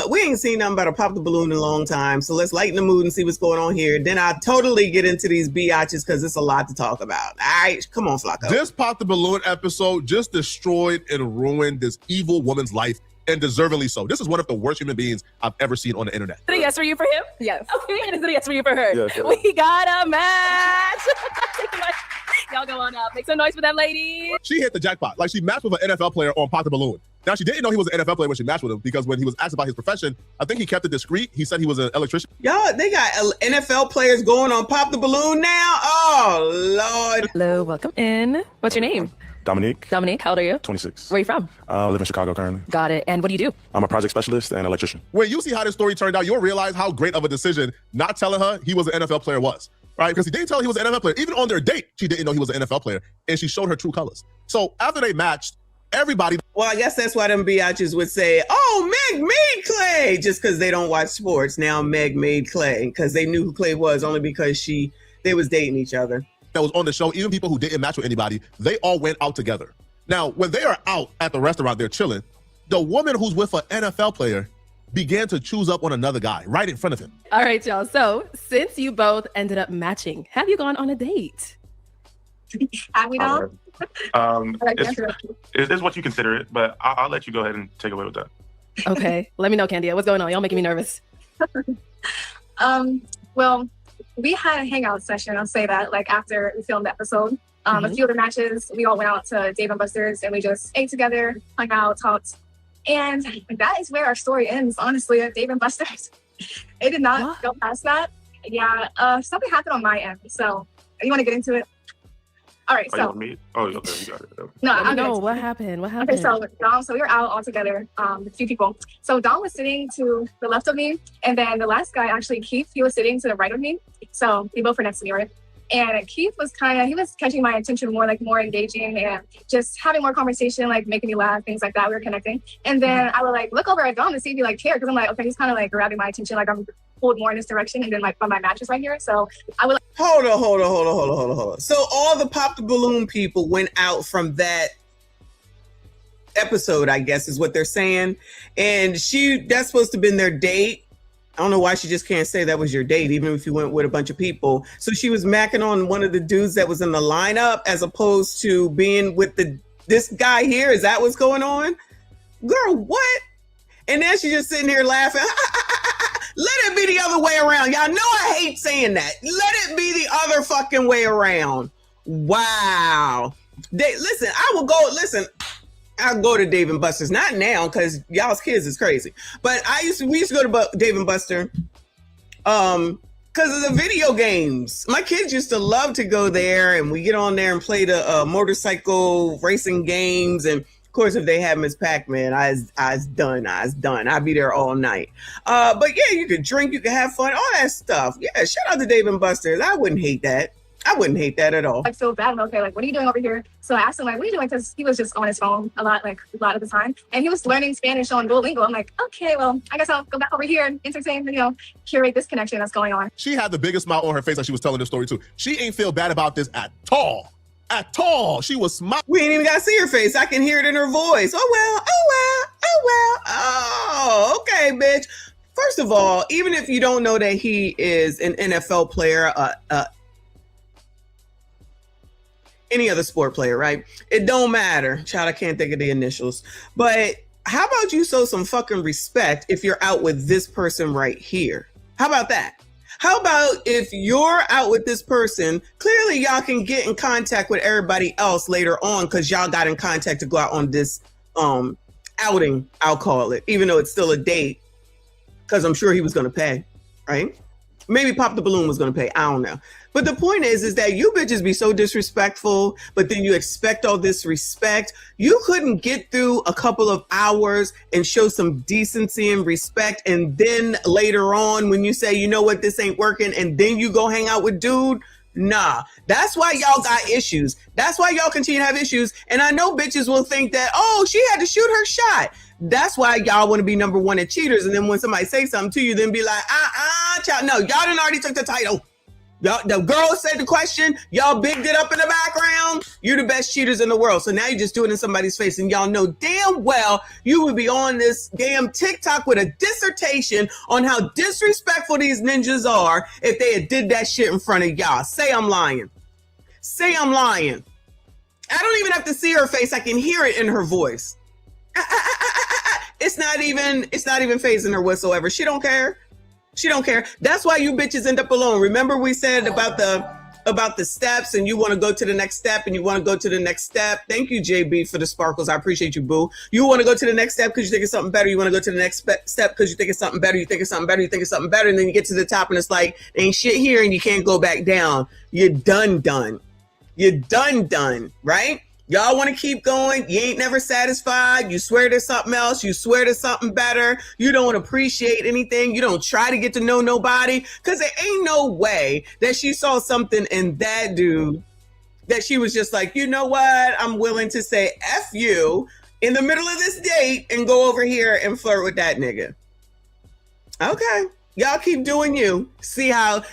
We ain't seen nothing about a Pop the Balloon in a long time. So let's lighten the mood and see what's going on here. Then I'll totally get into these biatches because it's a lot to talk about. All right. Come on, Flacco. This Pop the Balloon episode just destroyed and ruined this evil woman's life. And deservedly so. This is one of the worst human beings I've ever seen on the internet. Is it a yes for you for him? Yes. Okay, and is it a yes for you for her? Yes, yes. We got a match. Y'all go on up. Make some noise for that lady. She hit the jackpot. Like, she matched with an NFL player on Pop the Balloon. Now, she didn't know he was an NFL player when she matched with him because when he was asked about his profession, I think he kept it discreet. He said he was an electrician. Y'all, they got NFL players going on Pop the Balloon now? Oh, Lord. Hello, welcome in. What's your name? Dominique. Dominique, how old are you? 26. Where are you from? I live in Chicago currently. Got it. And what do you do? I'm a project specialist and electrician. When you see how this story turned out, you'll realize how great of a decision not telling her he was an NFL player was, right? Because he didn't tell her he was an NFL player. Even on their date, she didn't know he was an NFL player, and she showed her true colors. So after they matched, everybody... Well, I guess that's why them biatches would say, oh, Meg made Clay, just because they don't watch sports. Now Meg made Clay, because they knew who Clay was only because they was dating each other. That was on the show, even people who didn't match with anybody, they all went out together. Now, when they are out at the restaurant, they're chilling, the woman who's with an NFL player began to choose up on another guy right in front of him. All right, y'all. So since you both ended up matching, have you gone on a date? Have we not? It's what you consider it, but I'll let you go ahead and take away with that. Okay. Let me know, Candia. What's going on? Y'all making me nervous. Well, we had a hangout session, I'll say that, like after we filmed the episode. A few other matches, we all went out to Dave & Buster's and we just ate together, hung out, talked. And that is where our story ends, honestly, at Dave & Buster's. It did not go past that. Yeah, something happened on my end. So, you want to get into it? All right, so. Me? Oh, okay, you got it. No, I know. What happened? What happened? Okay, so Dom, so we were out all together, a few people. So Dom was sitting to the left of me, and then the last guy, actually, Keith, he was sitting to the right of me. So we both were next to me, right? And Keith was he was catching my attention more engaging and just having more conversation, like making me laugh, things like that. We were connecting. And then I would like look over at Dom to see if he like cared, because I'm like, okay, he's kind of like grabbing my attention, like I'm pulled more in this direction. And then like my match is right here. So I would like, Hold on. So all the Pop the Balloon people went out from that episode, I guess is what they're saying. And that's supposed to have been their date. I don't know why she just can't say that was your date, even if you went with a bunch of people. So she was macking on one of the dudes that was in the lineup as opposed to being with this guy here. Is that what's going on? Girl, what? And then she's just sitting here laughing. Let it be the other way around. Y'all know I hate saying that. Let it be the other fucking way around. Wow. I'll go to Dave & Buster's, not now because y'all's kids is crazy. But we used to go to Dave & Buster because of the video games. My kids used to love to go there, and we get on there and play the motorcycle racing games. And of course, if they have Miss Pac-Man, I was done. I'd be there all night. But yeah, you could drink, you could have fun, all that stuff. Yeah, shout out to Dave & Buster's. I wouldn't hate that. I wouldn't hate that at all. I feel bad. I'm okay. Like, what are you doing over here? So I asked him, like, what are you doing? Because he was just on his phone a lot of the time. And he was learning Spanish on Duolingo. I'm like, okay, well, I guess I'll go back over here and entertain, curate this connection that's going on. She had the biggest smile on her face as she was telling this story too. She ain't feel bad about this at all. At all. She was smiling. We ain't even got to see her face. I can hear it in her voice. Oh, okay, bitch. First of all, even if you don't know that he is an NFL player, any other sport player, right? It don't matter. Child, I can't think of the initials. But how about you show some fucking respect if you're out with this person right here? How about that? How about if you're out with this person, clearly y'all can get in contact with everybody else later on because y'all got in contact to go out on this outing, I'll call it, even though it's still a date, because I'm sure he was going to pay, right? Maybe Pop the Balloon was going to pay. I don't know. But the point is that you bitches be so disrespectful, but then you expect all this respect. You couldn't get through a couple of hours and show some decency and respect. And then later on, when you say, you know what, this ain't working, and then you go hang out with dude. Nah, that's why y'all got issues. That's why y'all continue to have issues. And I know bitches will think that, oh, she had to shoot her shot. That's why y'all want to be number one at cheaters. And then when somebody say something to you, then be like, child. No, y'all done already took the title. Y'all, the girl said the question. Y'all bigged it up in the background. You're the best cheaters in the world. So now you just do it in somebody's face. And y'all know damn well you would be on this damn TikTok with a dissertation on how disrespectful these ninjas are if they had did that shit in front of y'all. Say I'm lying. Say I'm lying. I don't even have to see her face. I can hear it in her voice. It's not even phasing her whatsoever. She don't care. She don't care. That's why you bitches end up alone. Remember we said about the steps, and you want to go to the next step, and you want to go to the next step. Thank you, JB, for the sparkles. I appreciate you, boo. You want to go to the next step because you think it's something better. You want to go to the next step because you think it's something better. You think it's something better. You think it's something better. And then you get to the top and it's like, ain't shit here and you can't go back down. You're done. You're done, right? Y'all want to keep going. You ain't never satisfied. You swear to something else. You swear to something better. You don't appreciate anything. You don't try to get to know nobody because there ain't no way that she saw something in that dude that she was just like, you know what? I'm willing to say F you in the middle of this date and go over here and flirt with that nigga. Okay. Y'all keep doing you. See, child,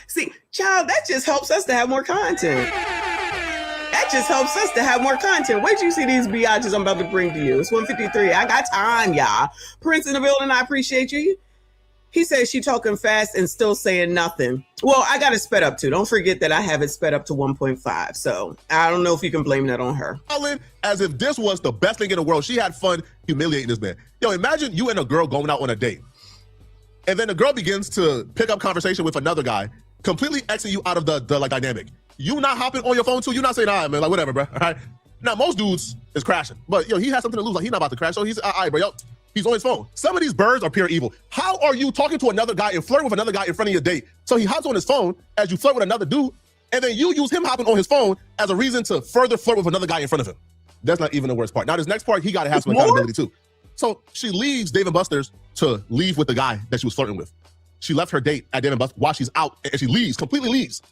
that just helps us to have more content. That just helps us to have more content. Wait till you see these biatches I'm about to bring to you. It's 1:53. I got time, y'all. Prince in the building, I appreciate you. He says she talking fast and still saying nothing. Well, I got it sped up too. Don't forget that I have it sped up to 1.5. So I don't know if you can blame that on her. As if this was the best thing in the world. She had fun humiliating this man. Yo, imagine you and a girl going out on a date. And then the girl begins to pick up conversation with another guy, completely Xing you out of the like dynamic. You not hopping on your phone too? You not saying, all right, man, like whatever, bro. All right. Now, most dudes is crashing, but yo, he has something to lose. Like, he's not about to crash. So he's, all right, bro, yo, he's on his phone. Some of these birds are pure evil. How are you talking to another guy and flirting with another guy in front of your date? So he hops on his phone as you flirt with another dude, and then you use him hopping on his phone as a reason to further flirt with another guy in front of him. That's not even the worst part. Now, this next part, he got to have some accountability too. So she leaves Dave & Buster's to leave with the guy that she was flirting with. She left her date at Dave & Buster's while she's out, and she leaves, completely leaves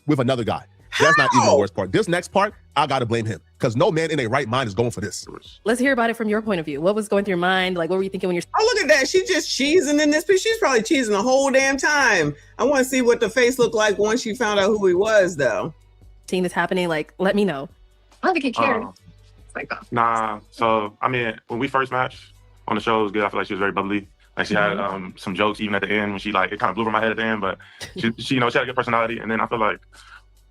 with another guy. That's not even the worst part. This next part, I gotta blame him because no man in a right mind is going for this. Let's hear about it from your point of view. What was going through your mind? Like, what were you thinking when you're... Oh, look at that. She just cheesing in this piece. She's probably cheesing the whole damn time. I want to see what the face looked like once she found out who he was, though. Seeing this happening, like, let me know. I don't think he cared. It's like, Nah. So, I mean, when we first matched on the show, it was good. I feel like she was very bubbly. Like, she had some jokes even at the end when she, like, it kind of blew over my head at the end, but she, you know, she had a good personality. And then I feel like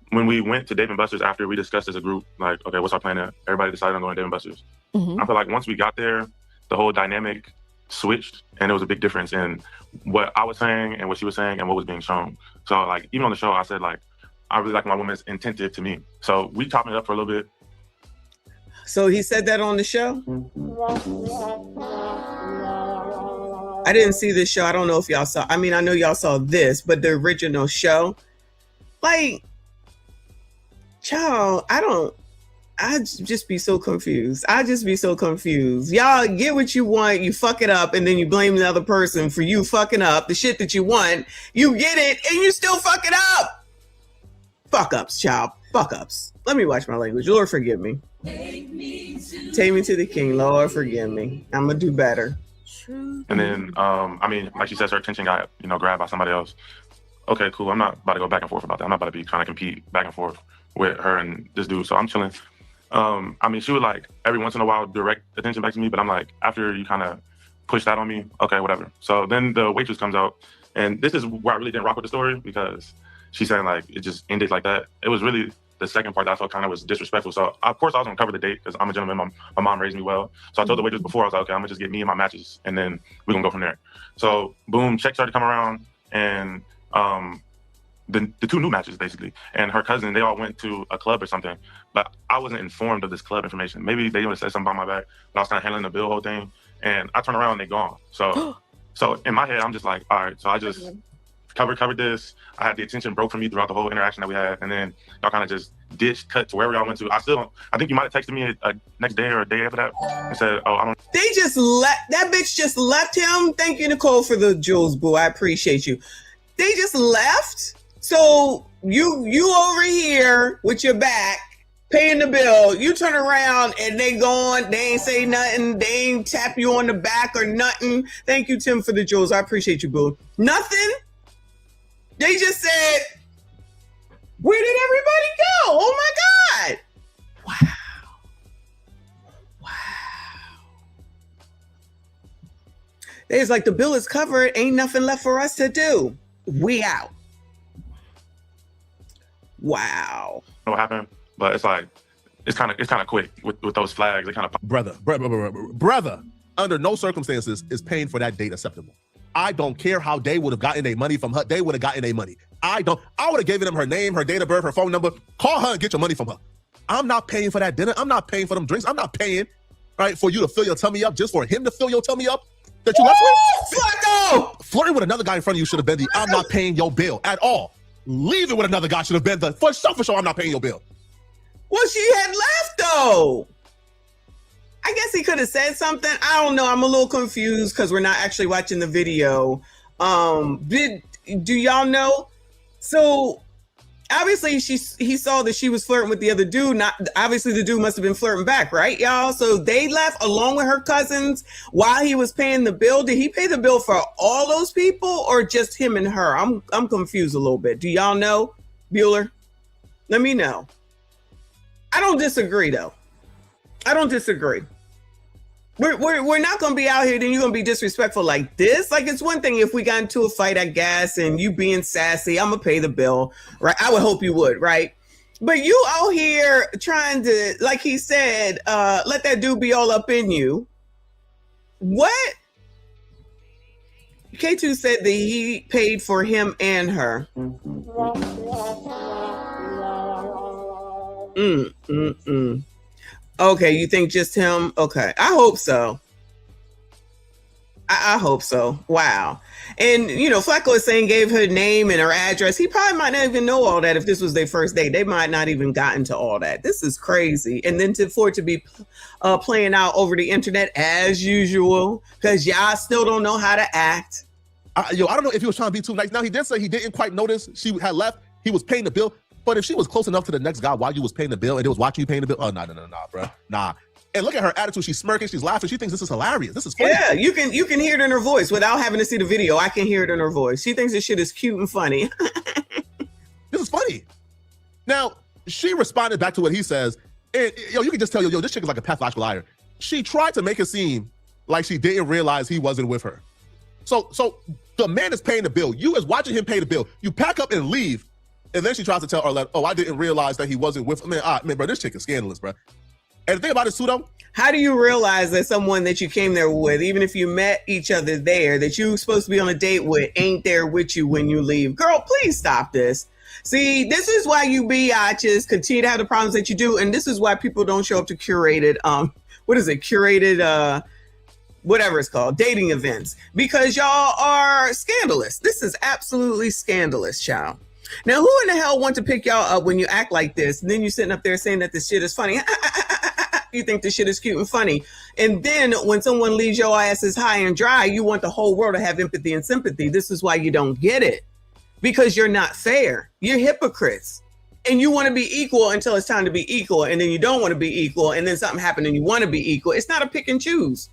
when we went to Dave & Buster's after we discussed as a group, like, okay, what's our plan? Everybody decided on going to Dave & Buster's. I feel like once we got there, the whole dynamic switched, and there was a big difference in what I was saying and what she was saying and what was being shown. So, like, even on the show, I said, like, I really like my woman's attentive to me. So we topping it up for a little bit. So he said that on the show? I didn't see this show. I don't know if y'all saw. I mean, I know y'all saw this, but the original show, like, child, I just be so confused. Y'all get what you want, you fuck it up, and then you blame the other person for you fucking up the shit that you want. You get it, and you still fuck it up. Fuck ups, child. Fuck ups. Let me watch my language. Lord, forgive me. Take me to the King. Lord, forgive me. I'm gonna do better. And then, I mean, like she says, her attention got, you know, grabbed by somebody else. Okay, cool. I'm not about to go back and forth about that. I'm not about to be trying to compete back and forth with her and this dude. So I'm chilling. I mean, she would, like, every once in a while direct attention back to me, but I'm like, after you kind of push that on me, okay, whatever. So then the waitress comes out, and this is where I really didn't rock with the story because she's saying, like, it just ended like that. It was really the second part that I felt kind of was disrespectful. So, of course, I was going to cover the date because I'm a gentleman. My mom raised me well. So I told the waitress before, I was like, okay, I'm going to just get me and my matches, and then we're going to go from there. So, boom, check started to come around, and the two new matches basically, and her cousin, they all went to a club or something, but I wasn't informed of this club information. Maybe they would have said something behind my back, but I was kind of handling the bill whole thing, and I turn around and they gone. So in my head, I'm just like, all right, so I just covered this. I had the attention broke from me throughout the whole interaction that we had, and then y'all kind of just ditched, cut to wherever y'all went to. I think you might have texted me a next day or a day after that and said, oh, I don't. They just that bitch just left him. Thank you, Nicole, for the jewels, boo. I appreciate you. They just left. So you over here with your back paying the bill. You turn around and they gone. They ain't say nothing. They ain't tap you on the back or nothing. Thank you, Tim, for the jewels. I appreciate you, boo. Nothing. They just said, where did everybody go? Oh my God. Wow. It's like the bill is covered. Ain't nothing left for us to do. We out. Wow. What happened? But it's like, it's kind of quick with those flags. They kind of brother, under no circumstances is paying for that date acceptable. I don't care how they would have gotten their money from her. They would have gotten their money. I would have given them her name, her date of birth, her phone number. Call her and get your money from her. I'm not paying for that dinner. I'm not paying for them drinks. I'm not paying, right, for you to fill your tummy up just for him to fill your tummy up that you left with. Flacco! Flirting with another guy in front of you should have been the I'm not paying your bill at all. Leaving with another guy should have been the for sure I'm not paying your bill. Well, she had left though. I guess he could have said something. I don't know. I'm a little confused because we're not actually watching the video. Do y'all know? So obviously he saw that she was flirting with the other dude. Not obviously the dude must have been flirting back, right, y'all? So they left along with her cousins while he was paying the bill. Did he pay the bill for all those people or just him and her? I'm confused a little bit. Do y'all know, Bueller? Let me know. I don't disagree though. I don't disagree. We're not gonna be out here, then you're gonna be disrespectful like this. Like, it's one thing if we got into a fight, I guess, and you being sassy, I'm gonna pay the bill, right? I would hope you would, right? But you out here trying to, like he said, let that dude be all up in you. What? K2 said that he paid for him and her. Okay, you think just him? Okay, I hope so. I hope so. Wow. And, you know, Flacco is saying gave her name and her address. He probably might not even know all that if this was their first date. They might not even gotten to all that. This is crazy. And then for it to be playing out over the internet as usual, because y'all still don't know how to act. I don't know if he was trying to be too nice. Now, he did say he didn't quite notice she had left. He was paying the bill. But if she was close enough to the next guy while you was paying the bill and it was watching you paying the bill, oh, nah, bro. Nah. And look at her attitude. She's smirking. She's laughing. She thinks this is hilarious. This is funny. Yeah, you can hear it in her voice without having to see the video. I can hear it in her voice. She thinks this shit is cute and funny. This is funny. Now, she responded back to what he says. And, you can just tell, this chick is like a pathological liar. She tried to make it seem like she didn't realize he wasn't with her. So the man is paying the bill. You is watching him pay the bill. You pack up and leave. And then she tries to tell Arlette, oh, I didn't realize that he wasn't with me. Man, bro, this chick is scandalous, bro. And the thing about it, too, though. How do you realize that someone that you came there with, even if you met each other there, that you were supposed to be on a date with, ain't there with you when you leave? Girl, please stop this. See, this is why you biatches continue to have the problems that you do. And this is why people don't show up to curated, whatever it's called, dating events. Because y'all are scandalous. This is absolutely scandalous, child. Now, who in the hell want to pick y'all up when you act like this? And then you're sitting up there saying that this shit is funny. You think this shit is cute and funny. And then when someone leaves your asses high and dry, you want the whole world to have empathy and sympathy. This is why you don't get it. Because you're not fair. You're hypocrites. And you want to be equal until it's time to be equal. And then you don't want to be equal. And then something happened and you want to be equal. It's not a pick and choose.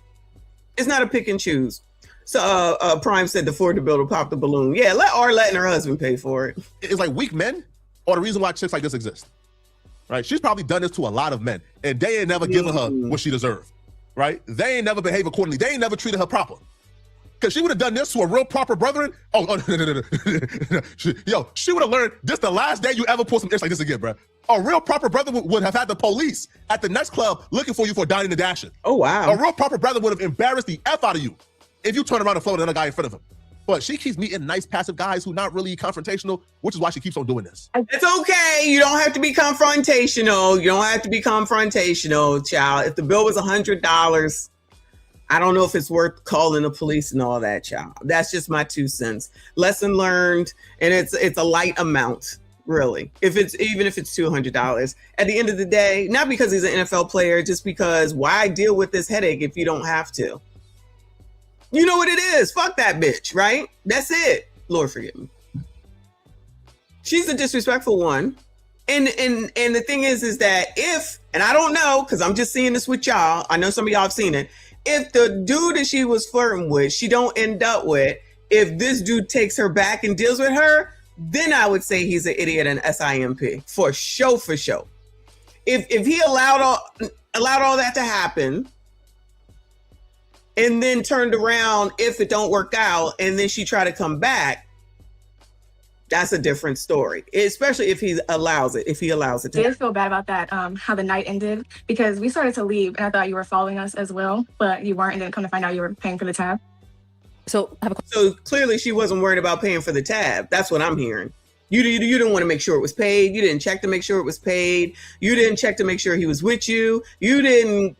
It's not a pick and choose. So Prime said the Ford to build will pop the balloon. Yeah, let Arlette and her husband pay for it. It's like weak men or the reason why chicks like this exist. Right? She's probably done this to a lot of men and they ain't never given her what she deserved. Right? They ain't never behaved accordingly. They ain't never treated her proper. Because she would have done this to a real proper brethren. No. She would have learned this the last day you ever pull some ish like this again, bro. A real proper brother would have had the police at the next club looking for you for dining and dashing. Oh, wow. A real proper brother would have embarrassed the F out of you if you turn around and float another guy in front of him. But she keeps meeting nice, passive guys who not really confrontational, which is why she keeps on doing this. It's okay. You don't have to be confrontational. You don't have to be confrontational, child. If the bill was $100, I don't know if it's worth calling the police and all that, child. That's just my 2 cents. Lesson learned, and it's a light amount, really. Even if it's $200. At the end of the day, not because he's an NFL player, just because why deal with this headache if you don't have to? You know what it is. Fuck that bitch, right? That's it. Lord forgive me. She's a disrespectful one. And the thing is that if, and I don't know, because I'm just seeing this with y'all. I know some of y'all have seen it. If the dude that she was flirting with, she don't end up with, if this dude takes her back and deals with her, then I would say he's an idiot and SIMP. For sure, for sure. If he allowed all that to happen, and then turned around if it don't work out, and then she try to come back, that's a different story. Especially if he allows it. I did feel bad about that, how the night ended, because we started to leave, and I thought you were following us as well, but you weren't, and then come to find out you were paying for the tab. So clearly she wasn't worried about paying for the tab. That's what I'm hearing. You didn't want to make sure it was paid. You didn't check to make sure it was paid. You didn't check to make sure he was with you. You didn't,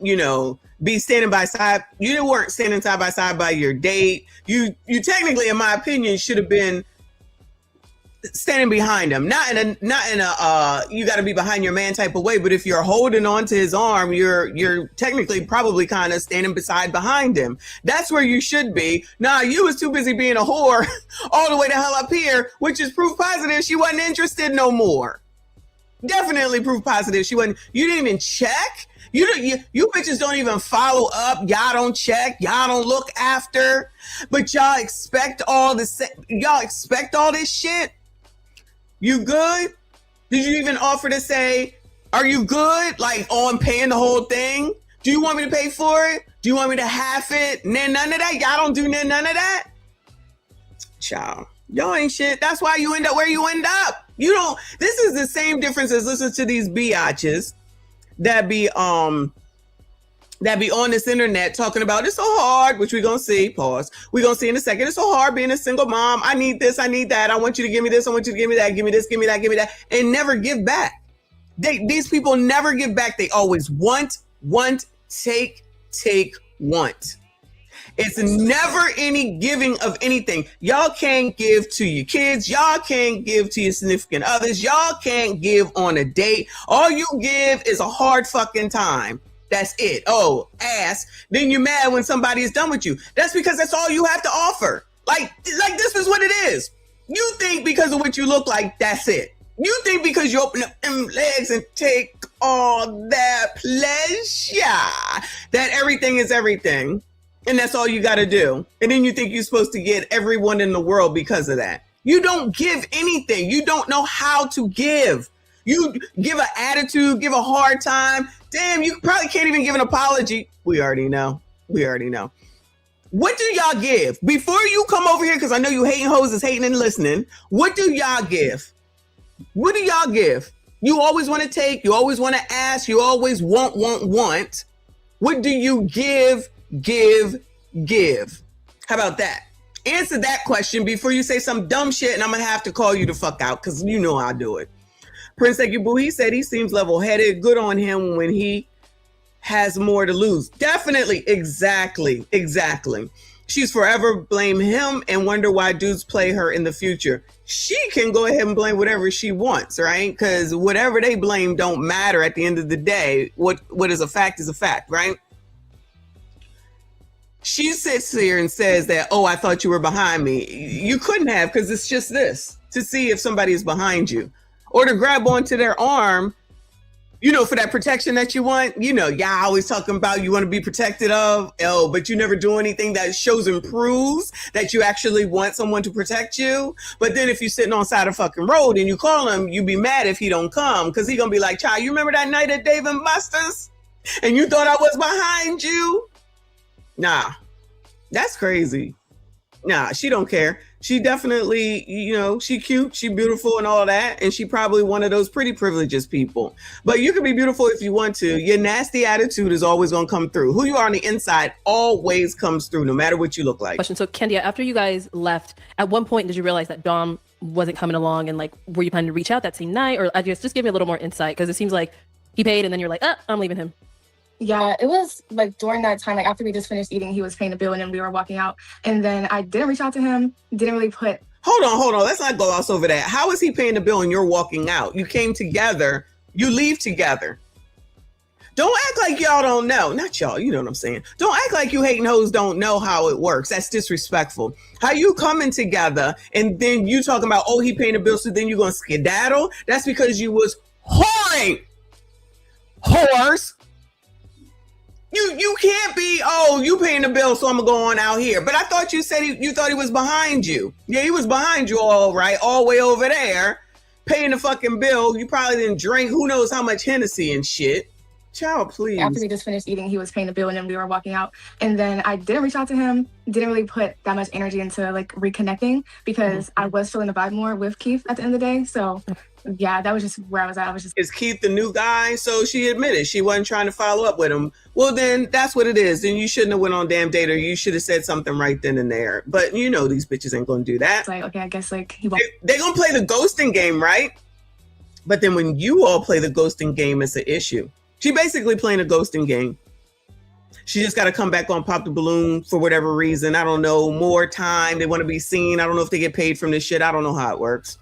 be standing by side. You weren't standing side by side by your date. You technically, in my opinion, should have been standing behind him, not in a you got to be behind your man type of way. But if you're holding on to his arm, you're technically probably kind of standing behind him. That's where you should be. Nah, you was too busy being a whore all the way the hell up here, which is proof positive she wasn't interested no more. Definitely proof positive she wasn't. You didn't even check. You bitches don't even follow up. Y'all don't check. Y'all don't look after. But y'all expect all this. Y'all expect all this shit. You good? Did you even offer to say, are you good? Like on paying the whole thing? Do you want me to pay for it? Do you want me to half it? None of that? Y'all don't do none of that? Child, y'all ain't shit. That's why you end up where you end up. You don't. This is the same difference as listen to these biatches that be on this internet talking about it's so hard, which we're gonna see. Pause. We're gonna see in a second. It's so hard being a single mom. I need this, I need that. I want you to give me this, I want you to give me that, give me this, give me that, give me that, and never give back. These people never give back. They always want, take, want. It's never any giving of anything. Y'all can't give to your kids. Y'all can't give to your significant others. Y'all can't give on a date. All you give is a hard fucking time. That's it. Oh, ass. Then you're mad when somebody is done with you. That's because that's all you have to offer. Like this is what it is. You think because of what you look like, that's it. You think because you open up them legs and take all that pleasure, that everything is everything. And that's all you got to do. And then you think you're supposed to get everyone in the world because of that. You don't give anything. You don't know how to give. You give an attitude, give a hard time. Damn, you probably can't even give an apology. We already know. What do y'all give? Before you come over here, because I know you hating hoes is hating and listening. What do y'all give? What do y'all give? You always want to take. You always want to ask. You always want. What do you give? How about that? Answer that question before you say some dumb shit, and I'm gonna have to call you the fuck out because you know I'll do it. Prince Ekibu, he said he seems level-headed. Good on him when he has more to lose. Definitely. Exactly. She's forever blame him and wonder why dudes play her in the future. She can go ahead and blame whatever she wants, right? Because whatever they blame don't matter at the end of the day. What is a fact, right? She sits here and says that, oh, I thought you were behind me. You couldn't have, because it's just this, to see if somebody is behind you. Or to grab onto their arm, for that protection that you want. Y'all always talking about you want to be protected of, but you never do anything that shows and proves that you actually want someone to protect you. But then if you're sitting on side of fucking road and you call him, you be mad if he don't come, because he gonna be like, child, you remember that night at Dave & Buster's? And you thought I was behind you? Nah, that's crazy. Nah, she don't care. She definitely, you know, she cute, she beautiful and all that. And she probably one of those pretty privileged people. But you can be beautiful if you want to. Your nasty attitude is always going to come through. Who you are on the inside always comes through, no matter what you look like. Question. So Candia, after you guys left, at one point, did you realize that Dom wasn't coming along, and like, were you planning to reach out that same night? Or I guess just give me a little more insight, because it seems like he paid and then you're like, I'm leaving him. Yeah, it was like during that time, like after we just finished eating, he was paying the bill and then we were walking out. And then I didn't reach out to him, didn't really put. Hold on. Let's not gloss over that. How is he paying the bill and you're walking out? You came together, you leave together. Don't act like y'all don't know. Not y'all, you know what I'm saying. Don't act like you hating hoes don't know how it works. That's disrespectful. How you coming together and then you talking about, oh, he paying the bill, so then you're going to skedaddle? That's because you was whoring. Whores. You can't be, oh, you paying the bill, so I'm gonna go on out here. But I thought you said you thought he was behind you. Yeah, he was behind you, all right, all the way over there, paying the fucking bill. You probably didn't drink who knows how much Hennessy and shit. Child, please. After we just finished eating, he was paying the bill and then we were walking out. And then I didn't reach out to him, didn't really put that much energy into like reconnecting, because I was feeling the vibe more with Keith at the end of the day. So yeah, that was just where I was at. Is Keith the new guy? So she admitted she wasn't trying to follow up with him. Well, then that's what it is. Then you shouldn't have went on damn date, or you should have said something right then and there. But you know these bitches ain't gonna do that. It's like, okay, I guess like he won't. They're gonna play the ghosting game, right? But then when you all play the ghosting game, it's an issue. She basically playing a ghosting game. She just got to come back on Pop the Balloon for whatever reason. I don't know, more time. They want to be seen. I don't know if they get paid from this shit. I don't know how it works.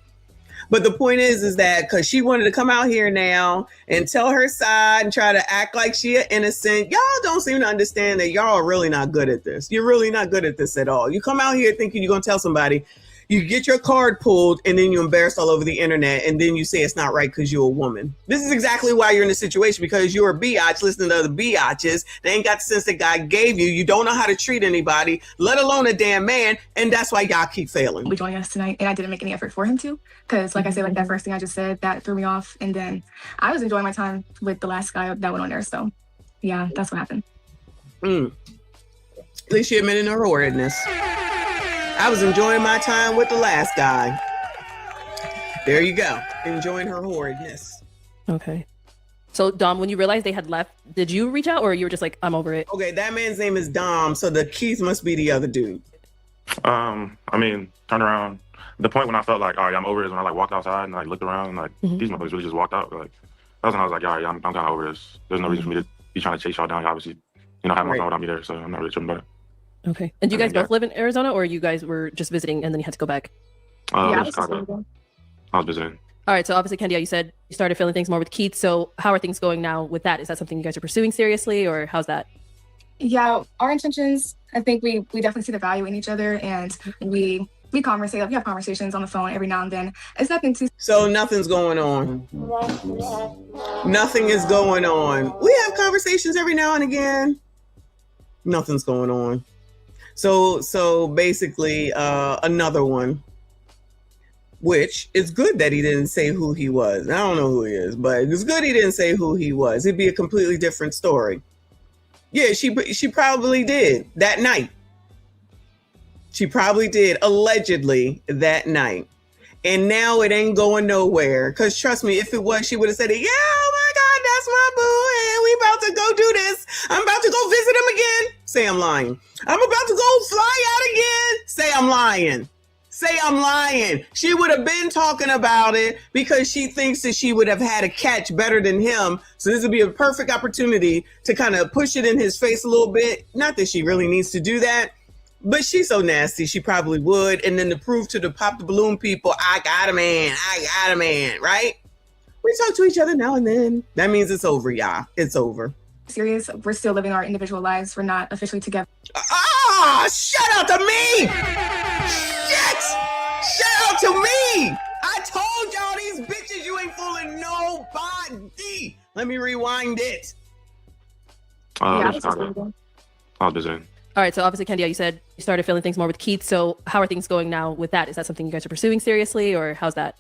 But the point is that because she wanted to come out here now and tell her side and try to act like she innocent, y'all don't seem to understand that y'all are really not good at this. You're really not good at this at all. You come out here thinking you're going to tell somebody, you get your card pulled, and then you're embarrassed all over the internet, and then you say it's not right because you're a woman. This is exactly why you're in this situation, because you're a biatch listening to other biatches. They ain't got the sense that God gave you. You don't know how to treat anybody, let alone a damn man, and that's why y'all keep failing. We joined us tonight, and I didn't make any effort for him to, because like I said, like that first thing I just said, that threw me off, and then I was enjoying my time with the last guy that went on there, so yeah, that's what happened. At least she admitted her horridness. I was enjoying my time with the last guy. There you go. Enjoying her horridness. Okay. So Dom, when you realized they had left, did you reach out, or you were just like, I'm over it? Okay, that man's name is Dom, so the Keith must be the other dude. I mean, turn around. The point when I felt like, all right, I'm over it, is when I like walked outside and like looked around and like these motherfuckers really just walked out. Like that's when I was like, all right, I'm kind of over this. There's no reason for me to be trying to chase y'all down. You obviously, have my phone without me there, so I'm not really tripping about it. Okay. And do you guys both live in Arizona, or you guys were just visiting and then you had to go back? I was visiting. All right. So obviously, Candia, you said you started feeling things more with Keith. So how are things going now with that? Is that something you guys are pursuing seriously, or how's that? Yeah, our intentions, I think we definitely see the value in each other, and we conversate. We have conversations on the phone every now and then. It's nothing too. So nothing's going on. Nothing is going on. We have conversations every now and again. Nothing's going on. So basically, another one, which is good that he didn't say who he was. I don't know who he is, but it's good he didn't say who he was. It'd be a completely different story. Yeah, she probably did that night. She probably did, allegedly, that night. And now it ain't going nowhere. Because trust me, if it was, she would have said, yeah, oh my God, that's my boo. And we about to go do this. I'm about to go visit him again. Say I'm lying. I'm about to go fly out again. Say I'm lying. Say I'm lying. She would have been talking about it because she thinks that she would have had a catch better than him. So this would be a perfect opportunity to kind of push it in his face a little bit. Not that she really needs to do that, but she's so nasty, she probably would. And then to prove to the Pop the Balloon people, I got a man, right? We talk to each other now and then. That means it's over, y'all. It's over. Serious, we're still living our individual lives. We're not officially together. Shut out to me! Shit! Shout out to me! I told y'all these bitches, you ain't fooling nobody. Let me rewind it. I was visiting. All right. So obviously, Candia, you said you started feeling things more with Keith. So how are things going now with that? Is that something you guys are pursuing seriously, or how's that?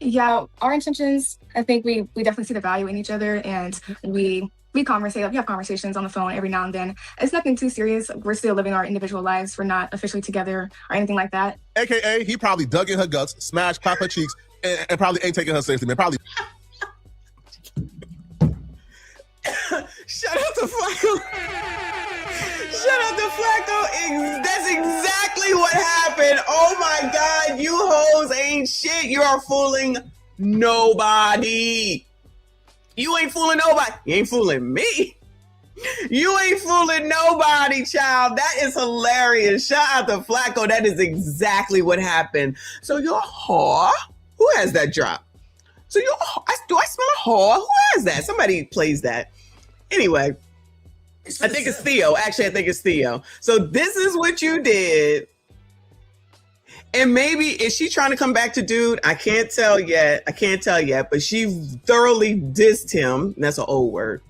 Yeah, our intentions, I think we definitely see the value in each other, and we we have conversations on the phone every now and then. It's nothing too serious. We're still living our individual lives. We're not officially together or anything like that. AKA, he probably dug in her guts, smashed, clapped her cheeks, and probably ain't taking her seriously, man. Probably. Shout out to Flacco. Shout out to Flacco. That's exactly what happened. Oh my God, you hoes ain't shit. You are fooling nobody. You ain't fooling nobody. You ain't fooling me. You ain't fooling nobody, child. That is hilarious. Shout out to Flacco. That is exactly what happened. So you're a whore. Who has that drop? So do I smell a whore? Who has that? Somebody plays that. Anyway, I think it's Theo. Actually, I think it's Theo. So this is what you did. And maybe, is she trying to come back to dude? I can't tell yet. But she thoroughly dissed him. That's an old word.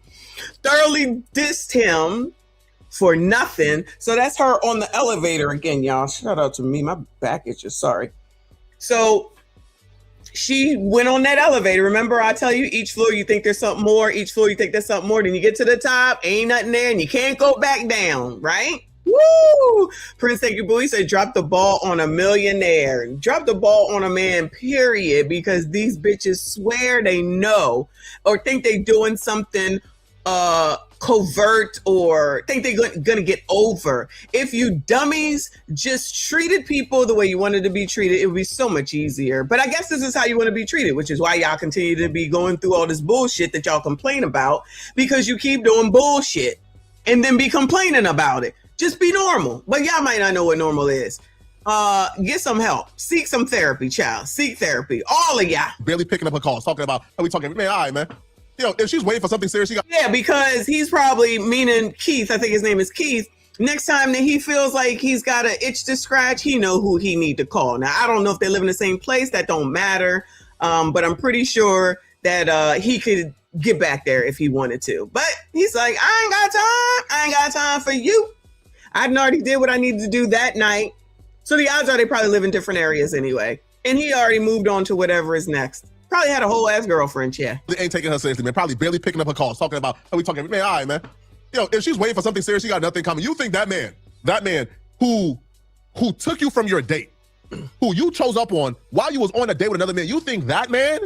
Thoroughly dissed him for nothing. So that's her on the elevator again, y'all. Shout out to me. My back itches. Sorry. So she went on that elevator. Remember, I tell you, each floor you think there's something more. Each floor you think there's something more. Then you get to the top, ain't nothing there, and you can't go back down, right? Woo! Prince, thank you, boo. He said, drop the ball on a millionaire. Drop the ball on a man, period, because these bitches swear they know or think they doing something covert or think they're gonna get over. If you dummies just treated people the way you wanted to be treated, it would be so much easier. But I guess this is how you want to be treated, which is why y'all continue to be going through all this bullshit that y'all complain about, because you keep doing bullshit and then be complaining about it. Just be normal. But y'all might not know what normal is. Get some help. Seek some therapy, child. Seek therapy. All of y'all. Barely picking up her calls, talking about how we talking. Man, all right, man. You know, if she's waiting for something serious, yeah, because he's probably meaning Keith. I think his name is Keith. Next time that he feels like he's got an itch to scratch, he know who he need to call. Now, I don't know if they live in the same place. That don't matter. But I'm pretty sure that he could get back there if he wanted to. But he's like, I ain't got time for you. I already did what I needed to do that night. So the odds are they probably live in different areas anyway. And he already moved on to whatever is next. Probably had a whole ass girlfriend, yeah. They ain't taking her seriously, man. Probably barely picking up her calls, talking about how we talking. Man, all right, man. You know, if she's waiting for something serious, she got nothing coming. You think that man who took you from your date, who you chose up on while you was on a date with another man, you think that man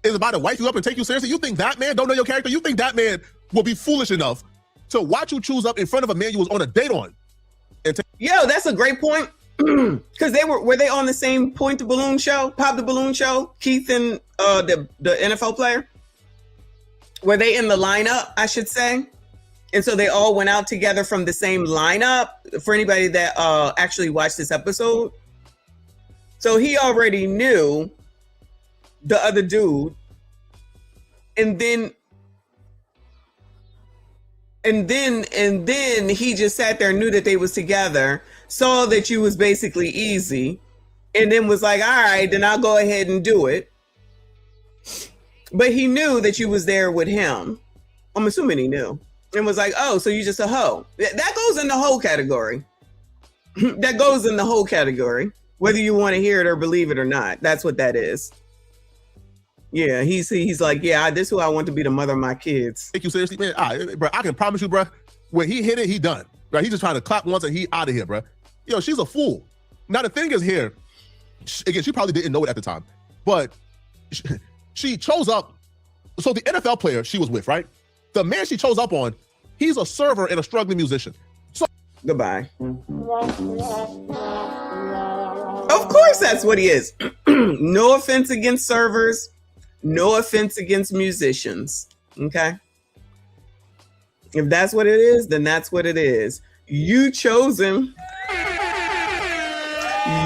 is about to wipe you up and take you seriously? You think that man don't know your character? You think that man will be foolish enough to watch you choose up in front of a man you was on a date on? Yo, that's a great point. Because were they on the same Pop the Balloon show? Keith and the NFL player? Were they in the lineup, I should say? And so they all went out together from the same lineup, for anybody that actually watched this episode. So he already knew the other dude. And then he just sat there and knew that they was together, saw that you was basically easy, and then was like, all right, then I'll go ahead and do it. But he knew that you was there with him. I'm assuming he knew. And was like, oh, so you just a hoe. That goes in the hoe category. That goes in the hoe category. Whether you want to hear it or believe it or not. That's what that is. Yeah, he's like, yeah, this is who I want to be the mother of my kids. Take you seriously, man? All right, bro, I can promise you, bro, when he hit it, he done. Right? He's just trying to clap once and he out of here, bro. Yo, she's a fool. Now, the thing is here, again, she probably didn't know it at the time, but she chose up. So the NFL player she was with, right? The man she chose up on, he's a server and a struggling musician. So goodbye. Of course that's what he is. No offense against servers. No offense against musicians. Okay? If that's what it is, then that's what it is. You chose him.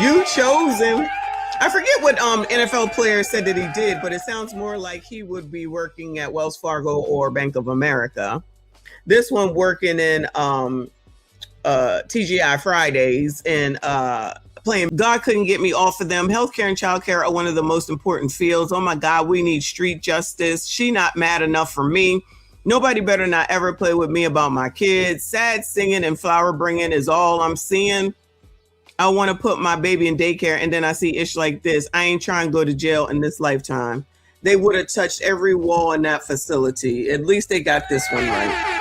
You chose him. I forget what NFL player said that he did, but it sounds more like he would be working at Wells Fargo or Bank of America. This one working in TGI Fridays and playing God Couldn't Get Me Off of Them. Healthcare and childcare are one of the most important fields. Oh my God, we need street justice. She not mad enough for me. Nobody better not ever play with me about my kids. Sad singing and flower bringing is all I'm seeing. I want to put my baby in daycare and then I see ish like this. I ain't trying to go to jail in this lifetime. they would have touched every wall in that facility. At least they got this one right.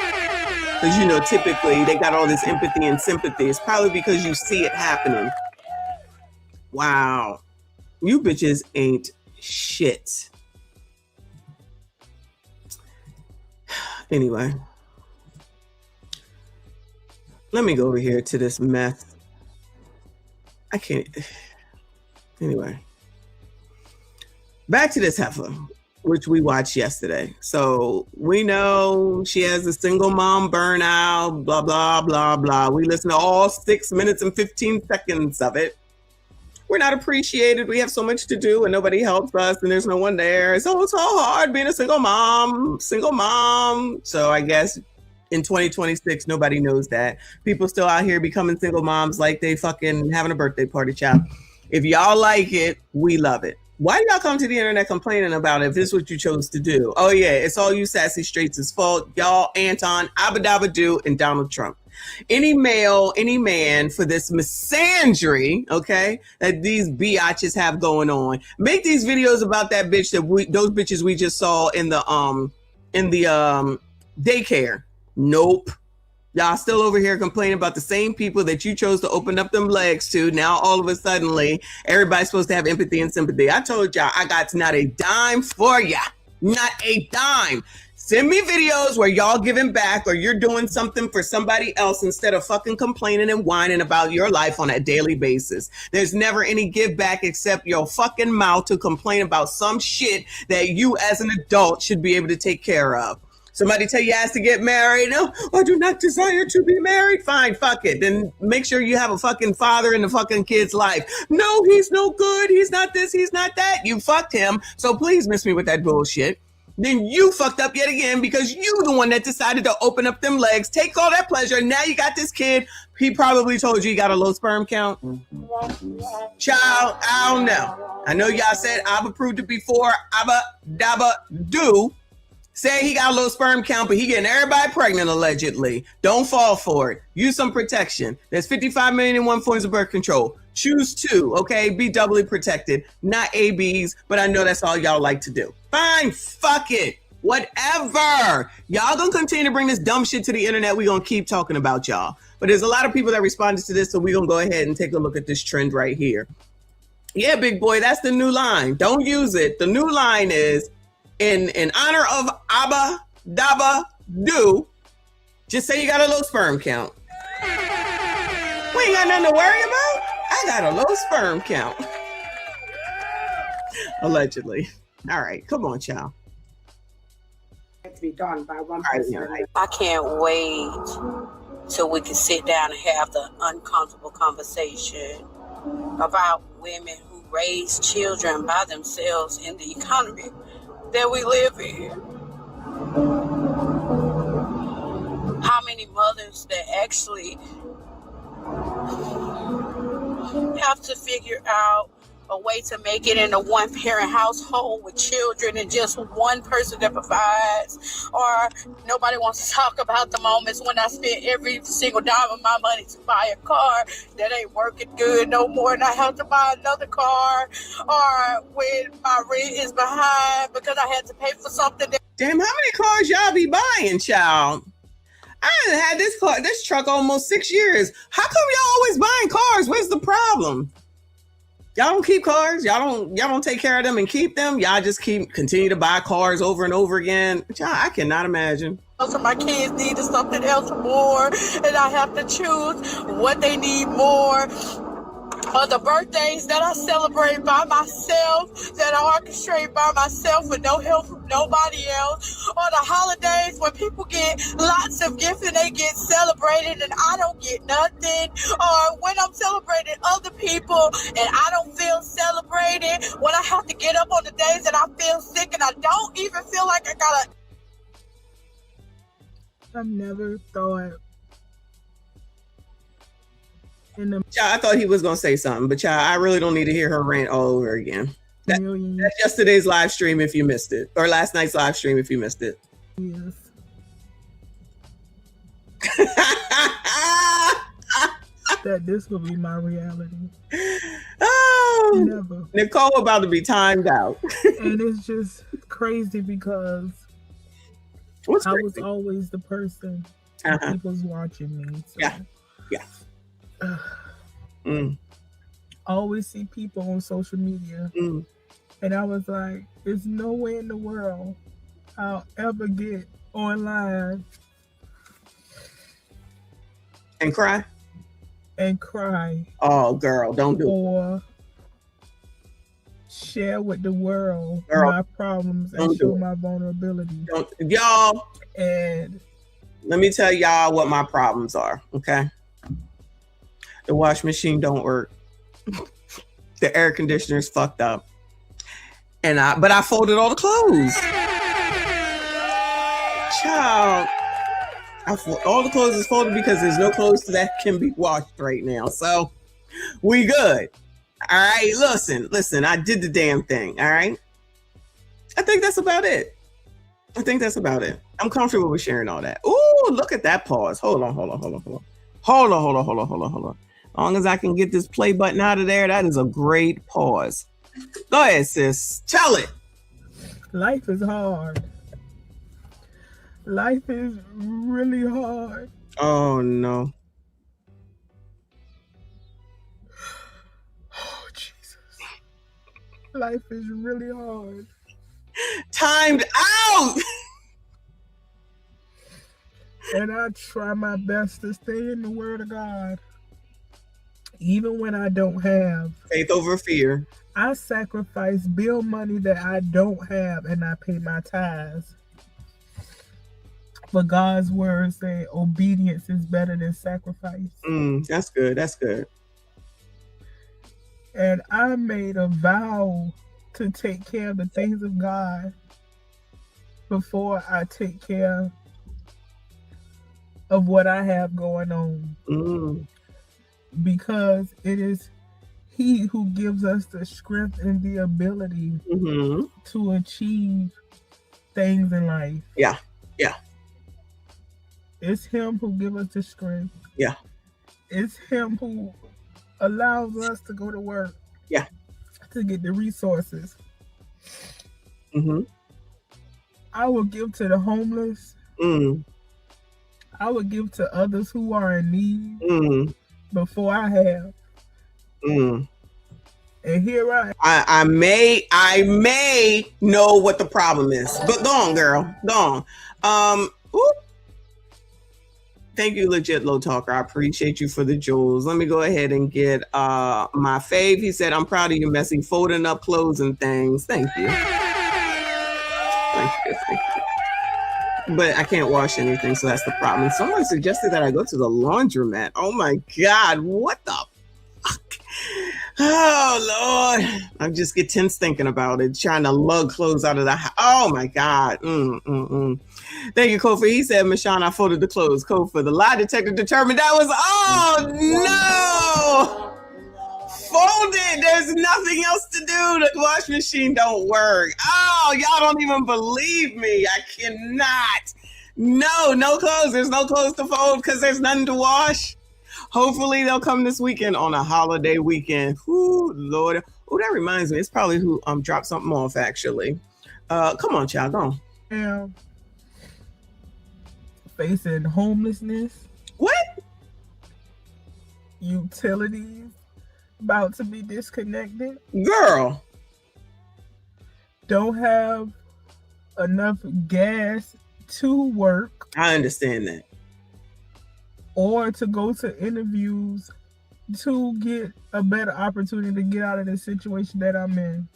Because, you know, typically they got all this empathy and sympathy. It's probably because you see it happening. Wow. You bitches ain't shit. Anyway. Let me go over here to this mess. I can't. Anyway. Back to this heifer, which we watched yesterday. So we know she has a single mom burnout, blah, blah, blah, blah. We listened to all 6 minutes and 15 seconds of it. We're not appreciated. We have so much to do and nobody helps us and there's no one there. So it's all hard being a single mom. So I guess in 2026, nobody knows that. People still out here becoming single moms like they fucking having a birthday party, child. If y'all like it, we love it. Why do y'all come to the internet complaining about it if this is what you chose to do? Oh yeah, it's all you sassy straights' fault. Y'all, Anton, Abadabadu, and Donald Trump. Any male, any man for this misandry, okay, that these biatches have going on. Make these videos about that bitch those bitches we just saw in the daycare. Nope. Y'all still over here complaining about the same people that you chose to open up them legs to. Now, all of a sudden, everybody's supposed to have empathy and sympathy. I told y'all I got not a dime for ya. Not a dime. Send me videos where y'all giving back or you're doing something for somebody else instead of fucking complaining and whining about your life on a daily basis. There's never any give back except your fucking mouth to complain about some shit that you as an adult should be able to take care of. Somebody tell you ask to get married. No, I do not desire to be married. Fine, fuck it. Then make sure you have a fucking father in the fucking kid's life. No, he's no good. He's not this. He's not that. You fucked him. So please miss me with that bullshit. Then you fucked up yet again because you the one that decided to open up them legs, take all that pleasure. Now you got this kid. He probably told you he got a low sperm count. Child, I don't know. I know y'all said I've approved it before. Abba, dabba, do. Say he got a low sperm count, but he getting everybody pregnant allegedly. Don't fall for it. Use some protection. There's 55 million and one forms of birth control. Choose two, okay? Be doubly protected. Not ABs, but I know that's all y'all like to do. Fine, fuck it. Whatever. Y'all gonna continue to bring this dumb shit to the internet. We gonna keep talking about y'all. But there's a lot of people that responded to this, so we gonna go ahead and take a look at this trend right here. Yeah, big boy, that's the new line. Don't use it. The new line is, in honor of Abba Dabba Do, just say you got a low sperm count. We ain't got nothing to worry about. I got a low sperm count. Allegedly. All right, come on, child. To be done by one person. I can't wait till we can sit down and have the uncomfortable conversation about women who raise children by themselves in the economy that we live in. How many mothers that actually have to figure out a way to make it in a one-parent household with children and just one person that provides, or nobody wants to talk about the moments when I spent every single dime of my money to buy a car that ain't working good no more and I have to buy another car, or when my rent is behind because I had to pay for something that— Damn, how many cars y'all be buying, child? I done had this truck almost 6 years. How come y'all always buying cars? Where's the problem? Y'all don't keep cars. Y'all don't take care of them and keep them. Y'all just continue to buy cars over and over again. Y'all, I cannot imagine. So my kids needed something else more, and I have to choose what they need more. Or the birthdays that I celebrate by myself, that I orchestrate by myself with no help from nobody else. Or the holidays when people get lots of gifts and they get celebrated and I don't get nothing. Or when I'm celebrating other people and I don't feel celebrated. When I have to get up on the days that I feel sick and I don't even feel like I gotta— I've never thought Child, I thought he was gonna say something, but child, I really don't need to hear her rant all over again. That's yesterday's live stream if you missed it, or last night's live stream if you missed it. Yes. That this will be my reality. Oh Never. Nicole about to be timed out. And it's just crazy because I was always the person people's watching me. So. Yeah. I always see people on social media, and I was like, there's no way in the world I'll ever get online and cry. Oh, girl, don't do it. Or share with the world my problems and show my vulnerability. Y'all, and let me tell y'all what my problems are, okay? The wash machine don't work. The air conditioner's fucked up. But I folded all the clothes. Child. All the clothes is folded because there's no clothes that can be washed right now. So we good. All right. Listen, I did the damn thing. All right. I think that's about it. I'm comfortable with sharing all that. Ooh, look at that pause. Hold on. As long as I can get this play button out of there, that is a great pause. Go ahead, sis. Tell it. Life is hard. Life is really hard. Oh, no. Oh, Jesus. Life is really hard. Timed out. And I try my best to stay in the Word of God. Even when I don't have. Faith over fear. I sacrifice bill money that I don't have, and I pay my tithes. But God's word say obedience is better than sacrifice. That's good. And I made a vow to take care of the things of God before I take care of what I have going on. Because it is He who gives us the strength and the ability to achieve things in life. Yeah. It's Him who gives us the strength. Yeah. It's Him who allows us to go to work. Yeah. To get the resources. I will give to the homeless. I will give to others who are in need before I have. And here I may know what the problem is, but go on, girl. Go on. Thank you, Legit Low Talker. I appreciate you for the jewels. Let me go ahead and get my fave. He said, I'm proud of you, Messy, folding up clothes and things. Thank you. Thank you. But I can't wash anything, so that's the problem. Someone suggested that I go to the laundromat. Oh my God, what the fuck? Oh Lord, I just get tense thinking about it, trying to lug clothes out of the house. Oh my God. Thank you, Kofi. He said, Michonne, I folded the clothes. Kofi, the lie detector determined that was, oh no! Folded. There's nothing else to do. The wash machine don't work. Oh, y'all don't even believe me. I cannot. No clothes. There's no clothes to fold because there's nothing to wash. Hopefully they'll come this weekend on a holiday weekend. Ooh, Lord. Oh, that reminds me. It's probably who dropped something off, actually. Come on, child. Go on. Yeah. Facing homelessness. What? Utilities about to be disconnected. Girl. Don't have enough gas to work. I understand that. Or to go to interviews to get a better opportunity to get out of the situation that I'm in.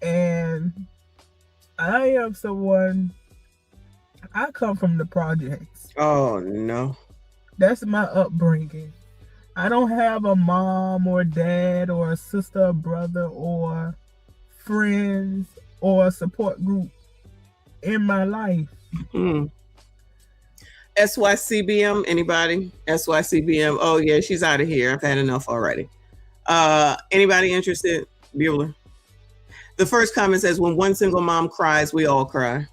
And I am someone, I come from the projects. Oh, no. That's my upbringing. I don't have a mom or dad or a sister or brother or friends or a support group in my life. SYCBM, anybody? SYCBM. Oh yeah, she's out of here. I've had enough already. Anybody interested? Bueller. The first comment says, when one single mom cries, we all cry.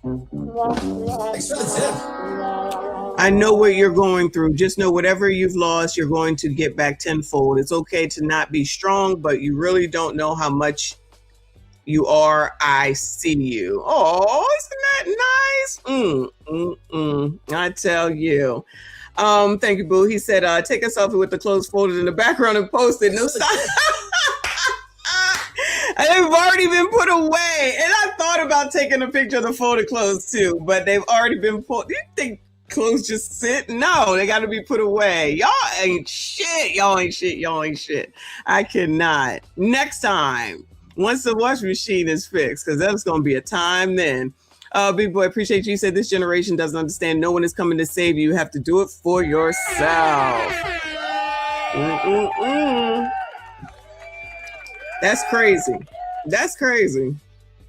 I know what you're going through. Just know whatever you've lost, you're going to get back tenfold. It's okay to not be strong, but you really don't know how much you are. I see you. Oh, isn't that nice? I tell you. Thank you, Boo. He said, take a selfie with the clothes folded in the background and posted. No stop. They've already been put away. And I thought about taking a picture of the folded clothes too, but they've already been put. You think clothes just sit? No, they got to be put away. Y'all ain't shit. Y'all ain't shit. Y'all ain't shit. I cannot. Next time, once the washing machine is fixed, because that's going to be a time then. Big boy, appreciate you. You said this generation doesn't understand. No one is coming to save you. You have to do it for yourself. That's crazy. That's crazy.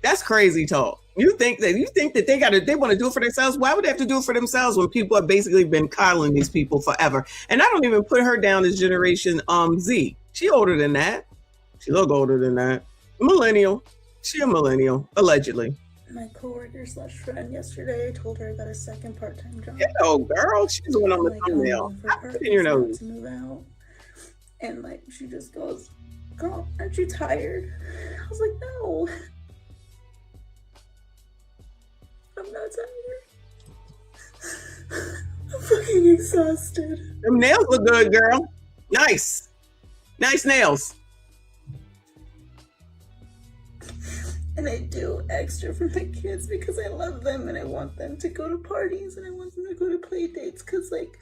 That's crazy talk. You think that they want to do it for themselves? Why would they have to do it for themselves when people have basically been coddling these people forever? And I don't even put her down as Generation Z. She older than that. She look older than that. Millennial. She a millennial, allegedly. My coworker / friend yesterday told her I got a second part-time job. Hello, girl. She's the one on the thumbnail. Put in your nose. To move out, and like she just goes, "Girl, aren't you tired?" I was like, "No, I'm not tired. I'm fucking exhausted." Them nails look good, girl. Nice nails. And I do extra for my kids because I love them and I want them to go to parties and I want them to go to play dates because, like,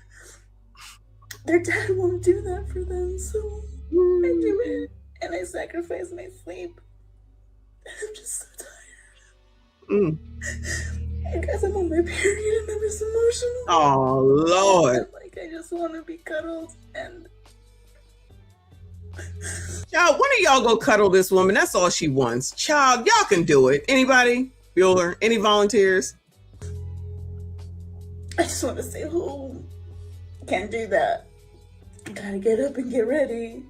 their dad won't do that for them. So I do it and I sacrifice my sleep. And I'm just so tired. I guess I'm on my period and I'm just emotional. Oh, Lord. And, like, I just want to be cuddled and... Y'all, one of y'all go cuddle this woman. That's all she wants. Child, y'all can do it. Anybody? Bueller? Any volunteers? I just want to stay home. Can't do that. Gotta get up and get ready.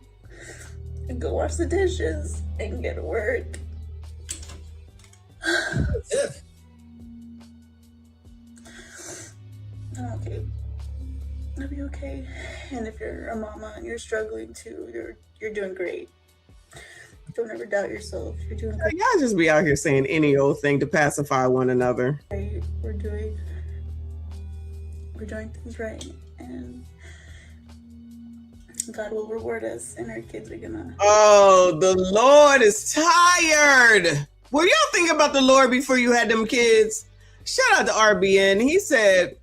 And go wash the dishes and get to work. I'm okay. I'll be okay. And if you're a mama and you're struggling too, you're doing great. Don't ever doubt yourself. You're doing great. Y'all just be out here saying any old thing to pacify one another. We're doing things right, and God will reward us, and our kids are gonna. Oh, the Lord is tired. Were y'all thinking about the Lord before you had them kids? Shout out to RBN. He said,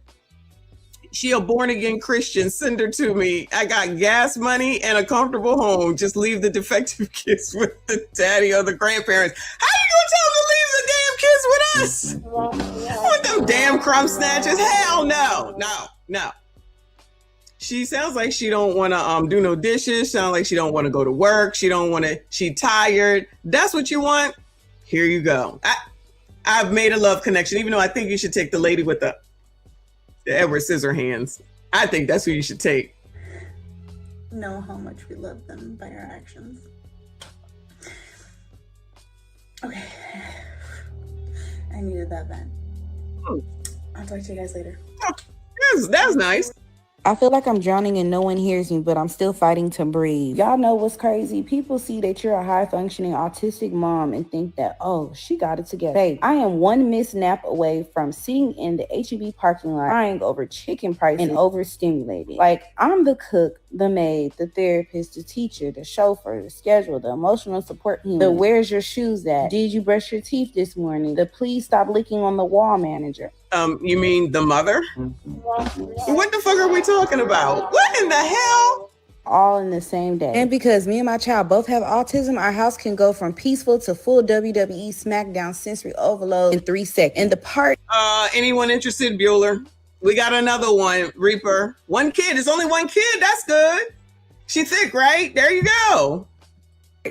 she a born-again Christian. Send her to me. I got gas money and a comfortable home. Just leave the defective kids with the daddy or the grandparents. How you gonna tell them to leave the damn kids with us? With them damn crumb snatchers? Hell no. No. She sounds like she don't want to do no dishes. Sounds like she don't want to go to work. She tired. That's what you want? Here you go. I've made a love connection, even though I think you should take the lady with the Edward Scissorhands. I think that's who you should take. Know how much we love them by our actions. Okay. I needed that vent. I'll talk to you guys later. That's nice. I feel like I'm drowning and no one hears me, but I'm still fighting to breathe. Y'all know what's crazy? People see that you're a high-functioning autistic mom and think that, oh, she got it together. Babe, I am one missed nap away from sitting in the H-E-B parking lot crying over chicken prices and overstimulated. Like, I'm the cook, the maid, the therapist, the teacher, the chauffeur, the scheduler, the emotional support human, the where's your shoes at? Did you brush your teeth this morning? The please stop licking on the wall manager. You mean the mother? What the fuck are we talking about? What in the hell? All in the same day. And because me and my child both have autism, our house can go from peaceful to full WWE SmackDown sensory overload in 3 seconds. And the part... anyone interested, Bueller? We got another one, Reaper. One kid. It's only one kid. That's good. She thick, right? There you go.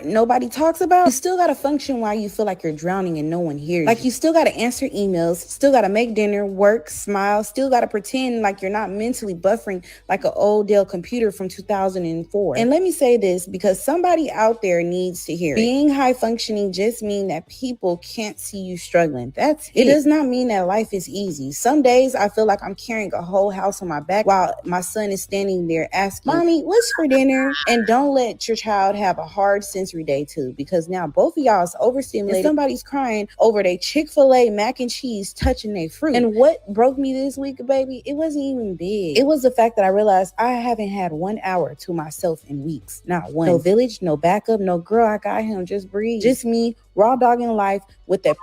nobody talks about, you still gotta function while you feel like you're drowning and no one hears you. Like, you still gotta answer emails, still gotta make dinner, work, smile, still gotta pretend like you're not mentally buffering like an old Dell computer from 2004. And let me say this, because somebody out there needs to hear it. Being high functioning just means that people can't see you struggling. That's it. It does not mean that life is easy. Some days I feel like I'm carrying a whole house on my back while my son is standing there asking, "Mommy, what's for dinner?" And don't let your child have a hard sensory day too, because now both of y'all is overstimulated. Somebody's crying over their Chick-fil-A mac and cheese touching their fruit. And what broke me this week, baby, it wasn't even big. It was the fact that I realized I haven't had 1 hour to myself in weeks. Not one. No village, no backup, no girl, I got him, just breathe. Just me, raw dogging life with that.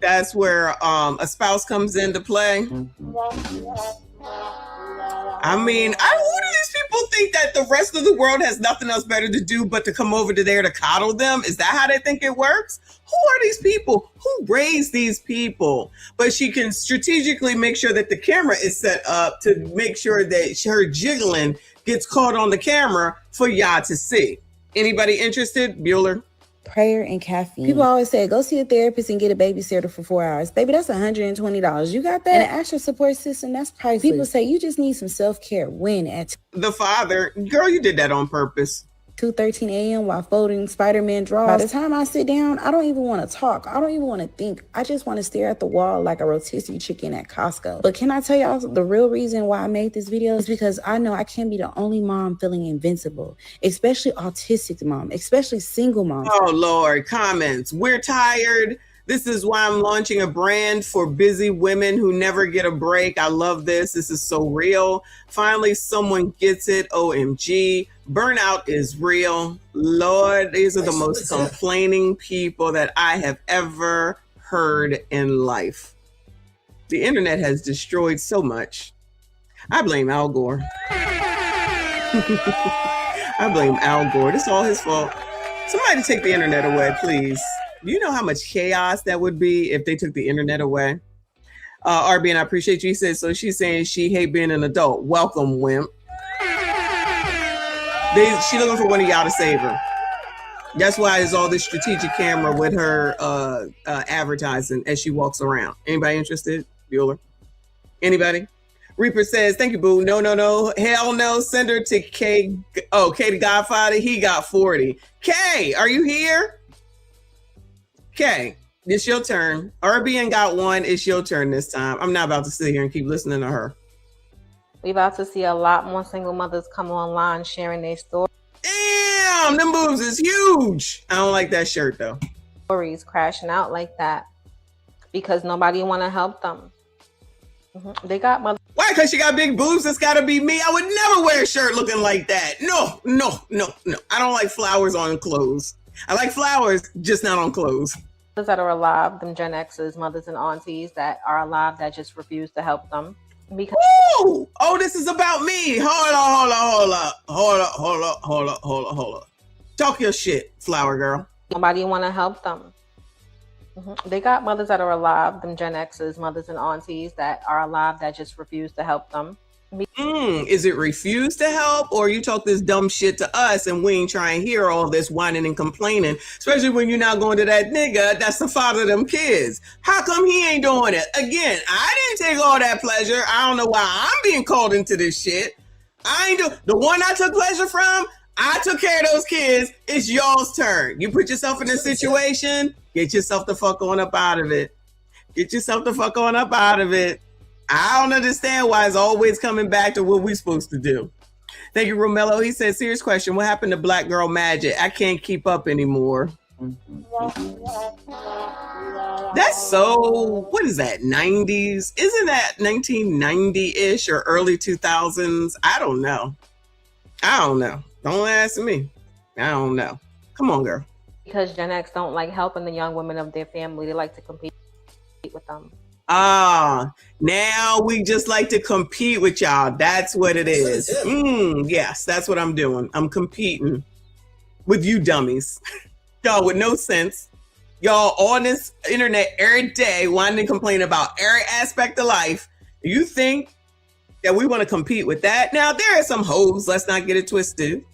That's where a spouse comes into play. I mean, who do these people think that the rest of the world has nothing else better to do but to come over to there to coddle them? Is that how they think it works? Who are these people? Who raised these people? But she can strategically make sure that the camera is set up to make sure that her jiggling gets caught on the camera for y'all to see. Anybody interested? Bueller? Prayer and caffeine. People always say, go see a therapist and get a babysitter for 4 hours. Baby, that's $120. You got that? And an extra support system, that's priceless. People say you just need some self-care. When at the father, girl, you did that on purpose. 2:13 a.m. while folding Spider-Man drawers. By the time I sit down, I don't even want to talk. I don't even want to think. I just want to stare at the wall like a rotisserie chicken at Costco. But can I tell y'all the real reason why I made this video is because I know I can't be the only mom feeling invincible, especially autistic mom, especially single moms. Oh Lord, comments. We're tired. This is why I'm launching a brand for busy women who never get a break. I love this. This is so real. Finally, someone gets it. OMG. Burnout is real. Lord, these are the most complaining people that I have ever heard in life. The internet has destroyed so much. I blame Al Gore. I blame Al Gore. It's all his fault. Somebody take the internet away, please. You know how much chaos that would be if they took the internet away? RB, and I appreciate you. He said, so she's saying she hate being an adult. Welcome, wimp. She looking for one of y'all to save her. That's why there's all this strategic camera with her advertising as she walks around. Anybody interested? Bueller? Anybody? Reaper says, thank you, boo. No, no, no. Hell no. Send her to K. Oh, K the Godfather. He got 40. K, are you here? Okay, it's your turn. RBN got one. It's your turn this time. I'm not about to sit here and keep listening to her. We about to see a lot more single mothers come online sharing their stories. Damn, them boobs is huge. I don't like that shirt though. Stories crashing out like that because nobody want to help them. They got mother. Why? Because she got big boobs. It's got to be me. I would never wear a shirt looking like that. No, no, no, no. I don't like flowers on clothes. I like flowers, just not on clothes. Mothers that are alive, them Gen X's, mothers and aunties that are alive that just refuse to help them. Because oh, this is about me. Hold up. Talk your shit, flower girl. Nobody want to help them. They got mothers that are alive, them Gen X's, mothers and aunties that are alive that just refuse to help them. Is it refuse to help, or you talk this dumb shit to us and we ain't trying to hear all this whining and complaining, especially when you're not going to that nigga that's the father of them kids? How come he ain't doing it? Again, I didn't take all that pleasure. I don't know why I'm being called into this shit. I ain't do the one I took pleasure from. I took care of those kids. It's y'all's turn. You put yourself in this situation, get yourself the fuck on up out of it. Get yourself the fuck on up out of it. I don't understand why it's always coming back to what we're supposed to do. Thank you, Romello. He said, serious question. What happened to Black Girl Magic? I can't keep up anymore. That's so, what is that, 90s? Isn't that 1990-ish or early 2000s? I don't know. Don't ask me. I don't know. Come on, girl. Because Gen X don't like helping the young women of their family. They like to compete with them. Now we just like to compete with y'all. That's what it is. Yes, that's what I'm doing. I'm competing with you dummies. Y'all with no sense. Y'all on this internet every day wanting to complain about every aspect of life. You think that we want to compete with that? Now, there are some hoes, let's not get it twisted.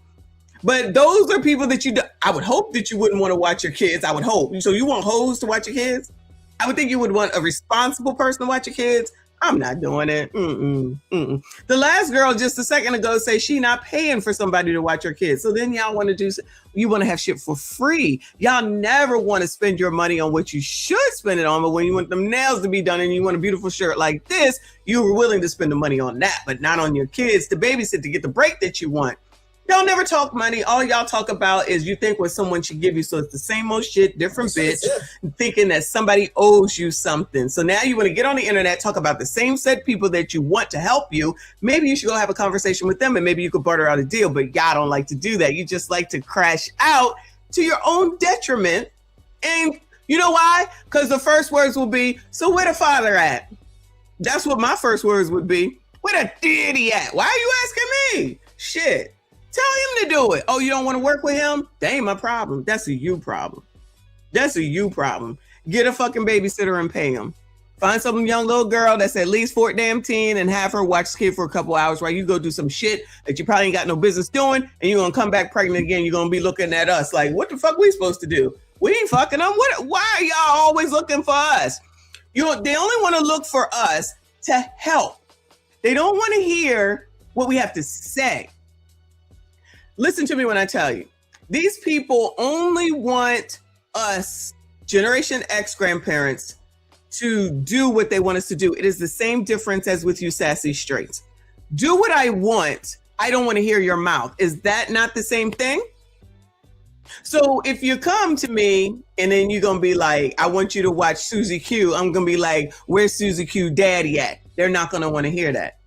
But those are people that I would hope that you wouldn't want to watch your kids. I would hope. So you want hoes to watch your kids? I would think you would want a responsible person to watch your kids. I'm not doing it. The last girl just a second ago say she not paying for somebody to watch her kids. So then y'all want to have shit for free. Y'all never want to spend your money on what you should spend it on. But when you want them nails to be done and you want a beautiful shirt like this, you were willing to spend the money on that, but not on your kids to babysit to get the break that you want. Y'all never talk money. All y'all talk about is you think what someone should give you. So it's the same old shit, different bitch, thinking that somebody owes you something. So now you want to get on the internet, talk about the same set people that you want to help you. Maybe you should go have a conversation with them and maybe you could barter out a deal, but y'all don't like to do that. You just like to crash out to your own detriment. And you know why? Because the first words will be, so where the father at? That's what my first words would be. Where the daddy at? Why are you asking me? Shit. Tell him to do it. Oh, you don't want to work with him? That ain't my problem. That's a you problem. That's a you problem. Get a fucking babysitter and pay him. Find some young little girl that's at least 14 and have her watch the kid for a couple hours while you go do some shit that you probably ain't got no business doing, and you're gonna come back pregnant again. You're gonna be looking at us like, what the fuck we supposed to do? We ain't fucking them. Why are y'all always looking for us? They only want to look for us to help. They don't want to hear what we have to say. Listen to me when I tell you, these people only want us, Generation X grandparents, to do what they want us to do. It is the same difference as with you sassy straights. Do what I want. I don't want to hear your mouth. Is that not the same thing? So if you come to me and then you're going to be like, I want you to watch Susie Q, I'm going to be like, where's Susie Q daddy at? They're not going to want to hear that.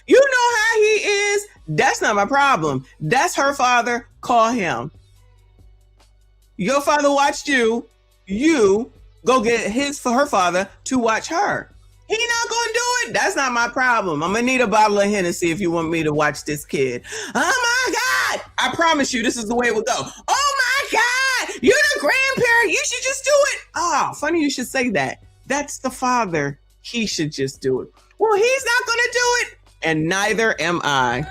You know how he is? That's not my problem. That's her father. Call him. Your father watched you. You go get her father to watch her. He not gonna do it. That's not my problem. I'm gonna need a bottle of Hennessy if you want me to watch this kid. Oh my God. I promise you this is the way it would go. Oh my God. You're the grandparent. You should just do it. Oh, funny you should say that. That's the father. He should just do it. Well, he's not gonna do it. And neither am I.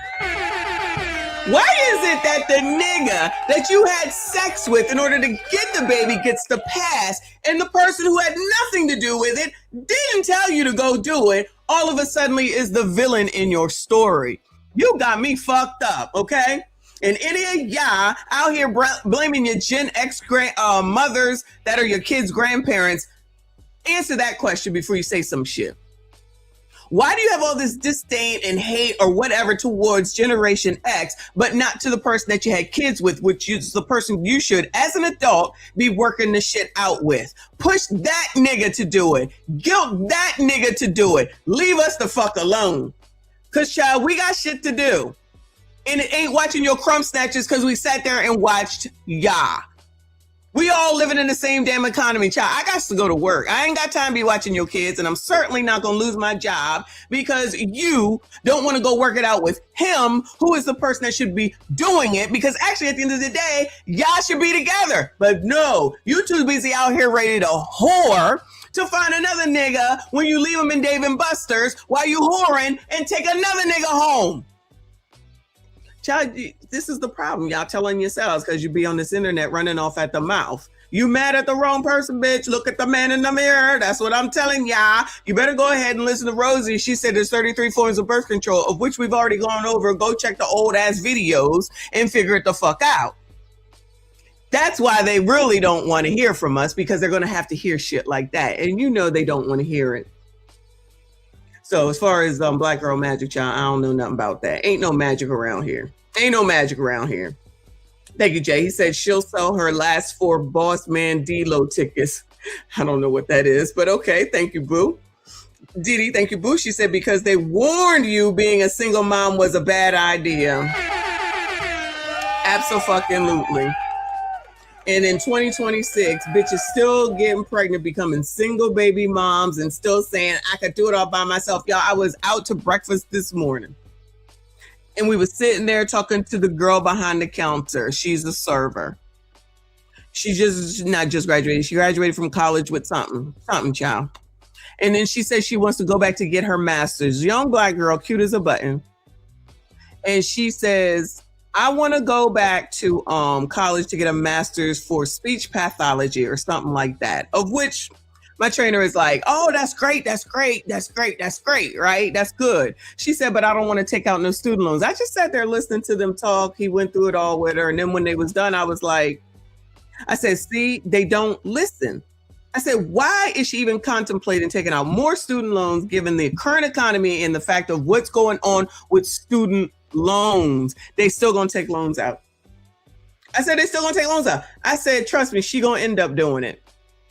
Why is it that the nigga that you had sex with in order to get the baby gets the pass, and the person who had nothing to do with it didn't tell you to go do it, all of a sudden is the villain in your story? You got me fucked up, okay? And any of y'all out here blaming your Gen X mothers that are your kids' grandparents, answer that question before you say some shit. Why do you have all this disdain and hate or whatever towards Generation X, but not to the person that you had kids with, which is the person you should, as an adult, be working the shit out with? Push that nigga to do it. Guilt that nigga to do it. Leave us the fuck alone. Because, child, we got shit to do. And it ain't watching your crumb snatchers because we sat there and watched y'all. We all living in the same damn economy, child. I got to go to work. I ain't got time to be watching your kids, and I'm certainly not going to lose my job because you don't want to go work it out with him, who is the person that should be doing it, because actually at the end of the day, y'all should be together. But no, you too busy out here ready to whore to find another nigga when you leave him in Dave & Buster's while you whoring and take another nigga home. Child, this is the problem. Y'all telling yourselves because you be on this internet running off at the mouth. You mad at the wrong person, bitch. Look at the man in the mirror. That's what I'm telling y'all. You better go ahead and listen to Rosie. She said there's 33 forms of birth control, of which we've already gone over. Go check the old ass videos and figure it the fuck out. That's why they really don't want to hear from us, because they're going to have to hear shit like that. And you know they don't want to hear it. So as far as Black Girl Magic, child, I don't know nothing about that. Ain't no magic around here. Ain't no magic around here. Thank you, Jay. He said she'll sell her last 4 Boss Man D-Lo tickets. I don't know what that is, but okay. Thank you, Boo. Didi, thank you, Boo. She said because they warned you being a single mom was a bad idea. Abso-fucking-lutely. And in 2026, bitches still getting pregnant, becoming single baby moms, and still saying, I could do it all by myself. Y'all, I was out to breakfast this morning. And we were sitting there talking to the girl behind the counter. She's a server. She just not just graduated. She graduated from college with something, child. And then she says she wants to go back to get her master's. Young Black girl, cute as a button. And she says, I want to go back to college to get a master's for speech pathology or something like that, of which my trainer is like, oh, that's great, right? That's good. She said, but I don't want to take out no student loans. I just sat there listening to them talk. He went through it all with her. And then when they was done, I was like, I said, see, they don't listen. I said, why is she even contemplating taking out more student loans given the current economy and the fact of what's going on with student loans? They still gonna take loans out. I said, they still gonna take loans out. I said, trust me, she gonna end up doing it.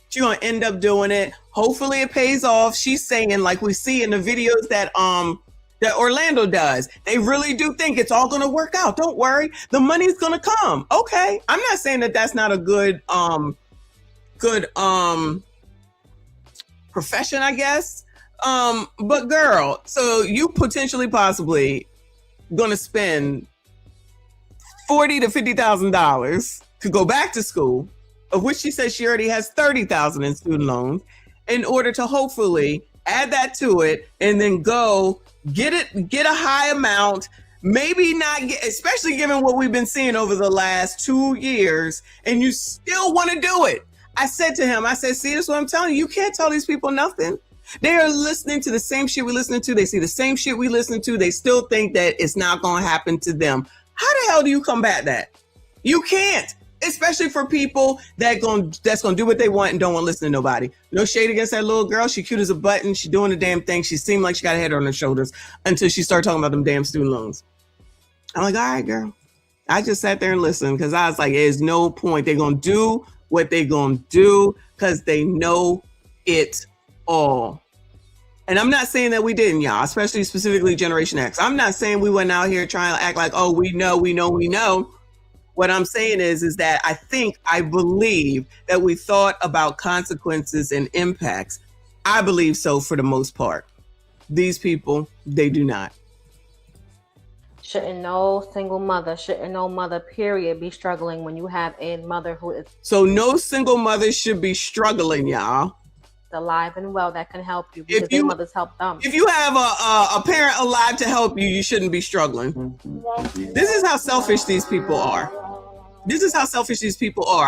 She gonna end up doing it. Hopefully it pays off. She's saying, like we see in the videos that Orlando does, they really do think it's all gonna work out. Don't worry, the money's gonna come. Okay, I'm not saying that that's not a good profession, I guess. But girl, so you potentially possibly gonna spend $40,000 to $50,000 to go back to school, of which she says she already has $30,000 in student loans, in order to hopefully add that to it and then go get a high amount, maybe not get, especially given what we've been seeing over the last 2 years, and you still want to do it. I said to him, I said, see, this is what I'm telling you. You can't tell these people nothing. They are listening to the same shit we're listening to. They see the same shit we listen to. They still think that it's not going to happen to them. How the hell do you combat that? You can't, especially for people that's going to do what they want and don't want to listen to nobody. No shade against that little girl. She cute as a button. She doing the damn thing. She seemed like she got a head on her shoulders until she started talking about them damn student loans. I'm like, all right, girl. I just sat there and listened because I was like, there's no point. They're going to do what they're going to do because they know it all. And I'm not saying that we didn't, y'all, especially specifically Generation X. I'm not saying we went out here trying to act like, oh, we know. What I'm saying is that I believe that we thought about consequences and impacts. I believe so for the most part. These people, they do not. Shouldn't no single mother, period, be struggling when you have a mother who is so no single mother should be struggling, y'all. alive and well that can help you because their mothers help them. If you have a parent alive to help you, you shouldn't be struggling. This is how selfish these people are.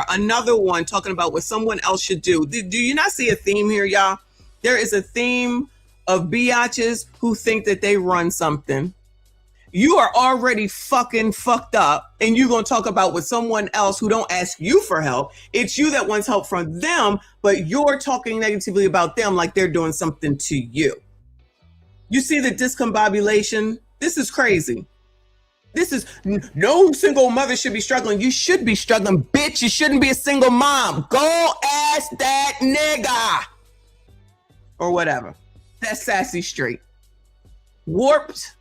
Another one talking about what someone else should do. Do you not see a theme here, y'all? There is a theme of biatches who think that they run something. You are already fucking fucked up, and you're going to talk about with someone else who don't ask you for help. It's you that wants help from them, but you're talking negatively about them like they're doing something to you. You see the discombobulation? This is crazy. This is no single mother should be struggling. You should be struggling, bitch. You shouldn't be a single mom. Go ask that nigga. Or whatever. That's sassy straight. Warped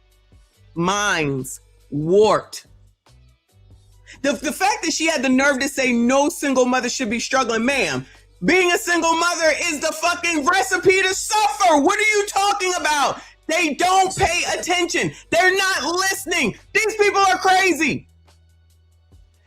minds. Warped. The fact that she had the nerve to say no single mother should be struggling, ma'am. Being a single mother is the fucking recipe to suffer. What are you talking about? They don't pay attention. They're not listening. These people are crazy.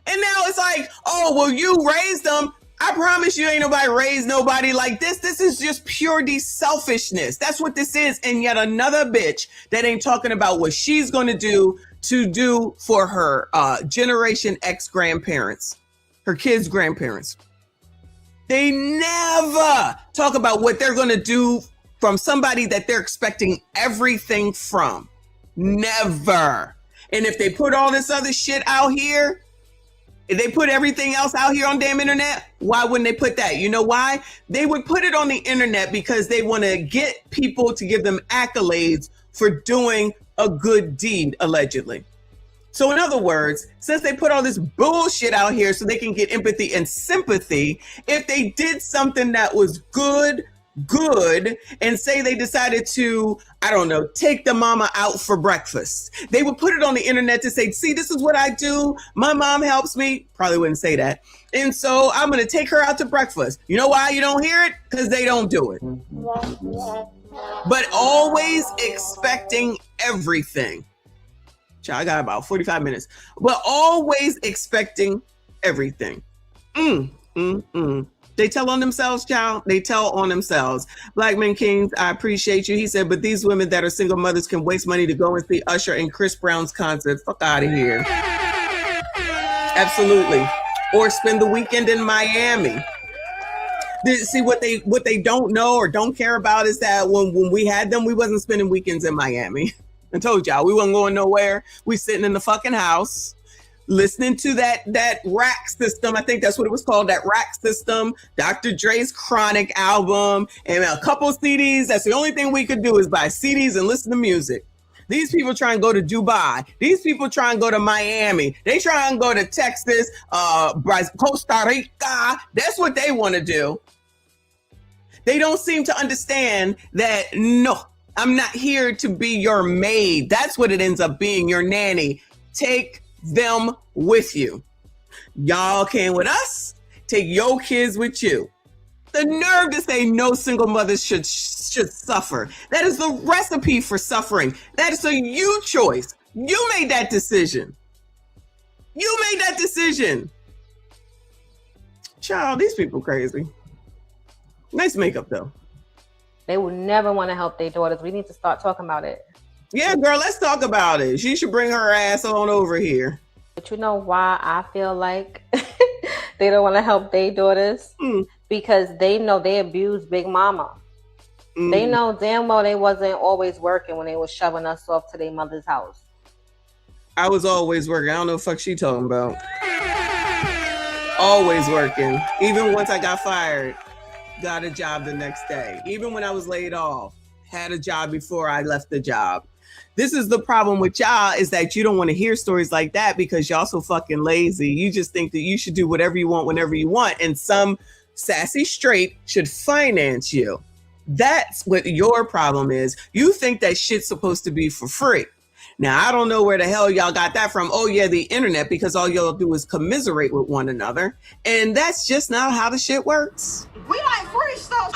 And now it's like, oh, well, you raised them. I promise you ain't nobody raised nobody like this. This is just pure selfishness. That's what this is. And yet another bitch that ain't talking about what she's going to do for her Generation X grandparents, her kids' grandparents. They never talk about what they're going to do from somebody that they're expecting everything from. Never. And if they put all this other shit out here, if they put everything else out here on damn internet, why wouldn't they put that? You know why? They would put it on the internet because they want to get people to give them accolades for doing a good deed, allegedly. So in other words, since they put all this bullshit out here so they can get empathy and sympathy, if they did something that was good, and say they decided to, I don't know, take the mama out for breakfast, they would put it on the internet to say, see, this is what I do. My mom helps me. Probably wouldn't say that. And so I'm going to take her out to breakfast. You know why you don't hear it? Because they don't do it. But always expecting everything. I got about 45 minutes. But always expecting everything. They tell on themselves, child. They tell on themselves. Black Men Kings, I appreciate you. He said, but these women that are single mothers can waste money to go and see Usher and Chris Brown's concert. Fuck out of here. Absolutely. Or spend the weekend in Miami. See, what they don't know or don't care about is that when we had them, we wasn't spending weekends in Miami. I told y'all we wasn't going nowhere. We sitting in the fucking house, listening to that rack system. I think that's what it was called, that rack system. Dr. Dre's Chronic album and a couple CDs. That's the only thing we could do is buy CDs and listen to music. These people try and go to Dubai. These people try and go to Miami. They try and go to Texas, Costa Rica. That's what they want to do. They don't seem to understand that, no, I'm not here to be your maid. That's what it ends up being, your nanny. Take them with you. Y'all came with us. Take your kids with you. The nerve to say no single mothers should suffer. That is the recipe for suffering. That is a you choice. You made that decision. You made that decision. Child, these people crazy. Nice makeup though. They would never want to help their daughters. We need to start talking about it. Yeah, girl, let's talk about it. She should bring her ass on over here. But you know why I feel like they don't want to help their daughters? Because they know they abused Big Mama. They know damn well they wasn't always working when they was shoving us off to their mother's house. I was always working. I don't know what the fuck she talking about. Always working. Even once I got fired, got a job the next day. Even when I was laid off, had a job before I left the job. This is the problem with y'all, is that you don't want to hear stories like that because y'all so fucking lazy. You just think that you should do whatever you want whenever you want, and some sassy straight should finance you. That's what your problem is. You think that shit's supposed to be for free. Now, I don't know where the hell y'all got that from. Oh yeah, the internet, because all y'all do is commiserate with one another. And that's just not how the shit works. We like free stuff.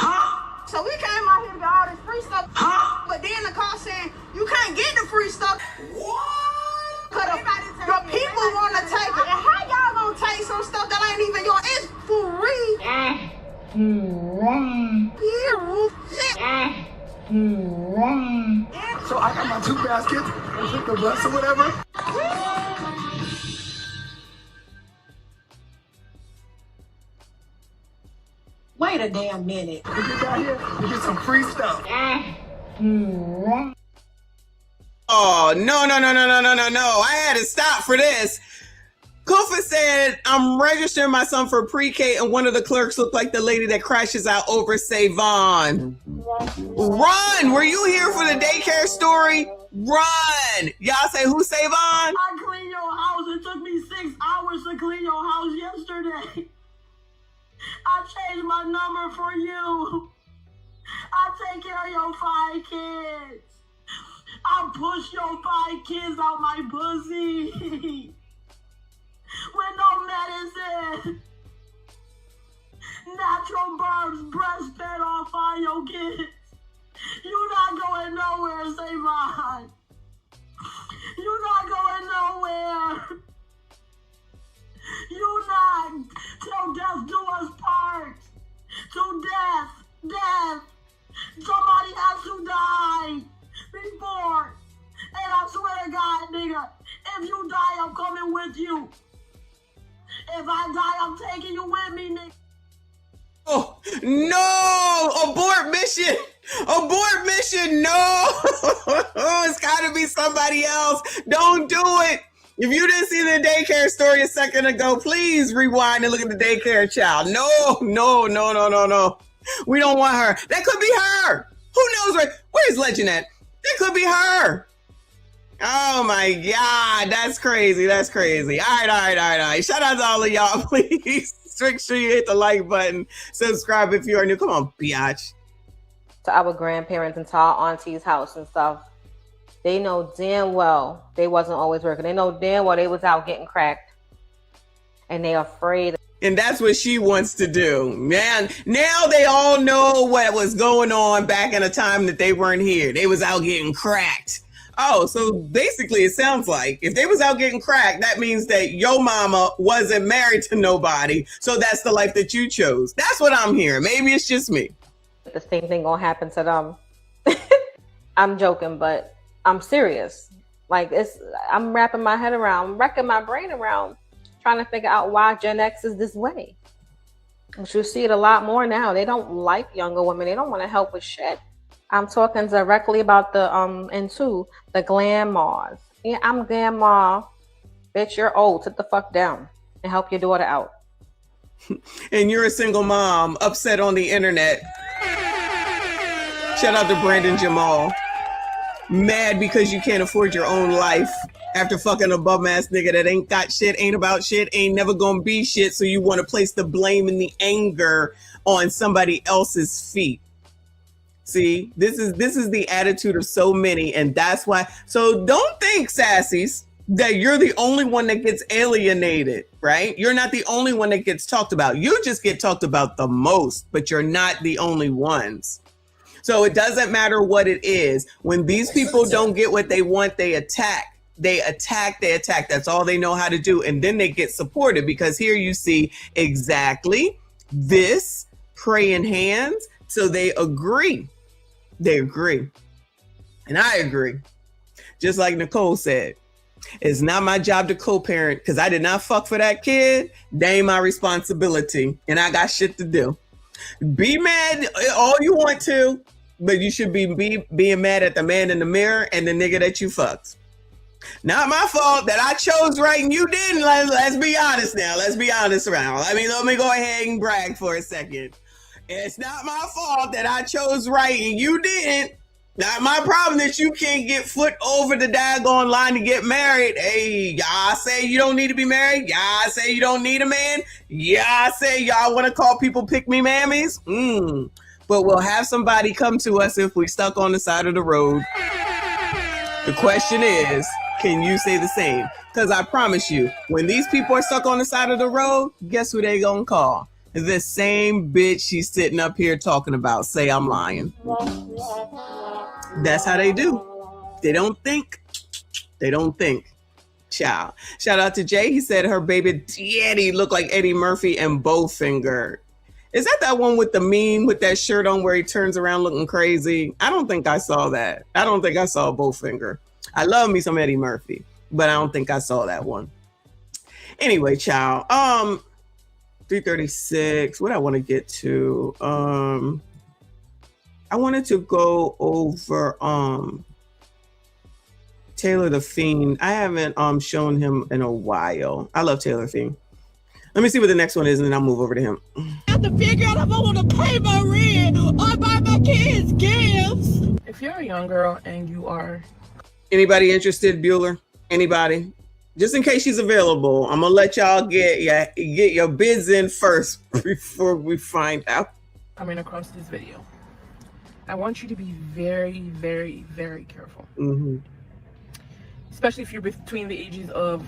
So we came out here to get all this free stuff. But then the car saying, you can't get the free stuff. What? Because the people want to take it. And how y'all going to take some stuff that ain't even yours? It's free. So I got my 2 baskets and took the bus or whatever. Wait a damn minute. We get down here, we get some free stuff. Oh, no. I had to stop for this. Kufa said, I'm registering my son for pre-K, and one of the clerks looked like the lady that crashes out over Savon. Run! Were you here for the daycare story? Run! Y'all say, who Savon? I cleaned your house. It took me 6 hours to clean your house yesterday. I changed my number for you. I take care of your 5 kids. I push your 5 kids out my pussy. With no medicine. Natural births, breastfed off all your kids. You're not going nowhere, Savon. You're not going nowhere. You're not. Till death do us part. Till death. Somebody has to die before. And I swear to God, nigga, if you die, I'm coming with you. If I die, I'm taking you with me, nigga. Oh, no! Abort mission! No! It's gotta be somebody else. Don't do it. If you didn't see the daycare story a second ago, please rewind and look at the daycare child. No. We don't want her. That could be her. Who knows where's Legend at? That could be her. Oh my God, that's crazy. All right. Shout out to all of y'all. Please make sure you hit the like button. Subscribe if you are new. Come on, biatch. To our grandparents and to our auntie's house and stuff. They know damn well they wasn't always working. They know damn well they was out getting cracked. And they afraid. And that's what she wants to do. Man, now they all know what was going on back in a time that they weren't here. They was out getting cracked. Oh, so basically it sounds like if they was out getting cracked, that means that your mama wasn't married to nobody. So that's the life that you chose. That's what I'm hearing. Maybe it's just me. The same thing gonna happen to them. I'm joking, but I'm serious. Like I'm wrapping my head around, wrecking my brain around trying to figure out why Gen X is this way. But you see it a lot more now. They don't like younger women. They don't want to help with shit. I'm talking directly about the the grandmas. Yeah, I'm grandma. Bitch, you're old. Sit the fuck down and help your daughter out. And you're a single mom upset on the internet. Shout out to Brandon Jamal. Mad because you can't afford your own life after fucking a bum ass nigga that ain't got shit, ain't about shit, ain't never gonna be shit. So you want to place the blame and the anger on somebody else's feet. See, this is the attitude of so many, and that's why. So don't think, sassies, that you're the only one that gets alienated, right? You're not the only one that gets talked about. You just get talked about the most, but you're not the only ones. So it doesn't matter what it is. When these people don't get what they want, they attack. They attack. That's all they know how to do. And then they get supported, because here you see exactly this praying hands. So they agree. They agree. And I agree. Just like Nicole said, it's not my job to co-parent, because I did not fuck for that kid. That ain't my responsibility. And I got shit to do. Be mad all you want to, but you should be being mad at the man in the mirror and the nigga that you fucked. Not my fault that I chose right and you didn't. Let's be honest now. Let's be honest around. Let me go ahead and brag for a second. It's not my fault that I chose right and you didn't. Not my problem that you can't get foot over the daggone line to get married. Hey, y'all say you don't need to be married. Y'all say you don't need a man. Y'all say y'all want to call people pick-me mammies. But we'll have somebody come to us if we stuck on the side of the road. The question is, can you say the same? Because I promise you, when these people are stuck on the side of the road, guess who they gonna call? The same bitch she's sitting up here talking about. Say I'm lying. That's how they do. They don't think. They don't think. Ciao. Shout out to Jay. He said her baby daddy looked like Eddie Murphy and Bowfinger. Is that one with the meme with that shirt on where he turns around looking crazy? I don't think I saw that. I don't think I saw Bowfinger. I love me some Eddie Murphy, but I don't think I saw that one. Anyway, child. 336. What I want to get to? I wanted to go over Taylor the Fiend. I haven't shown him in a while. I love Taylor Fiend. Let me see what the next one is, and then I'll move over to him. I have to figure out if I want to pay my rent or buy my kids gifts. If you're a young girl and you are... Anybody interested, Bueller? Anybody? Just in case she's available, I'm gonna let y'all get your bids in first before we find out. Coming across this video, I want you to be very, very, very careful. Especially if you're between the ages of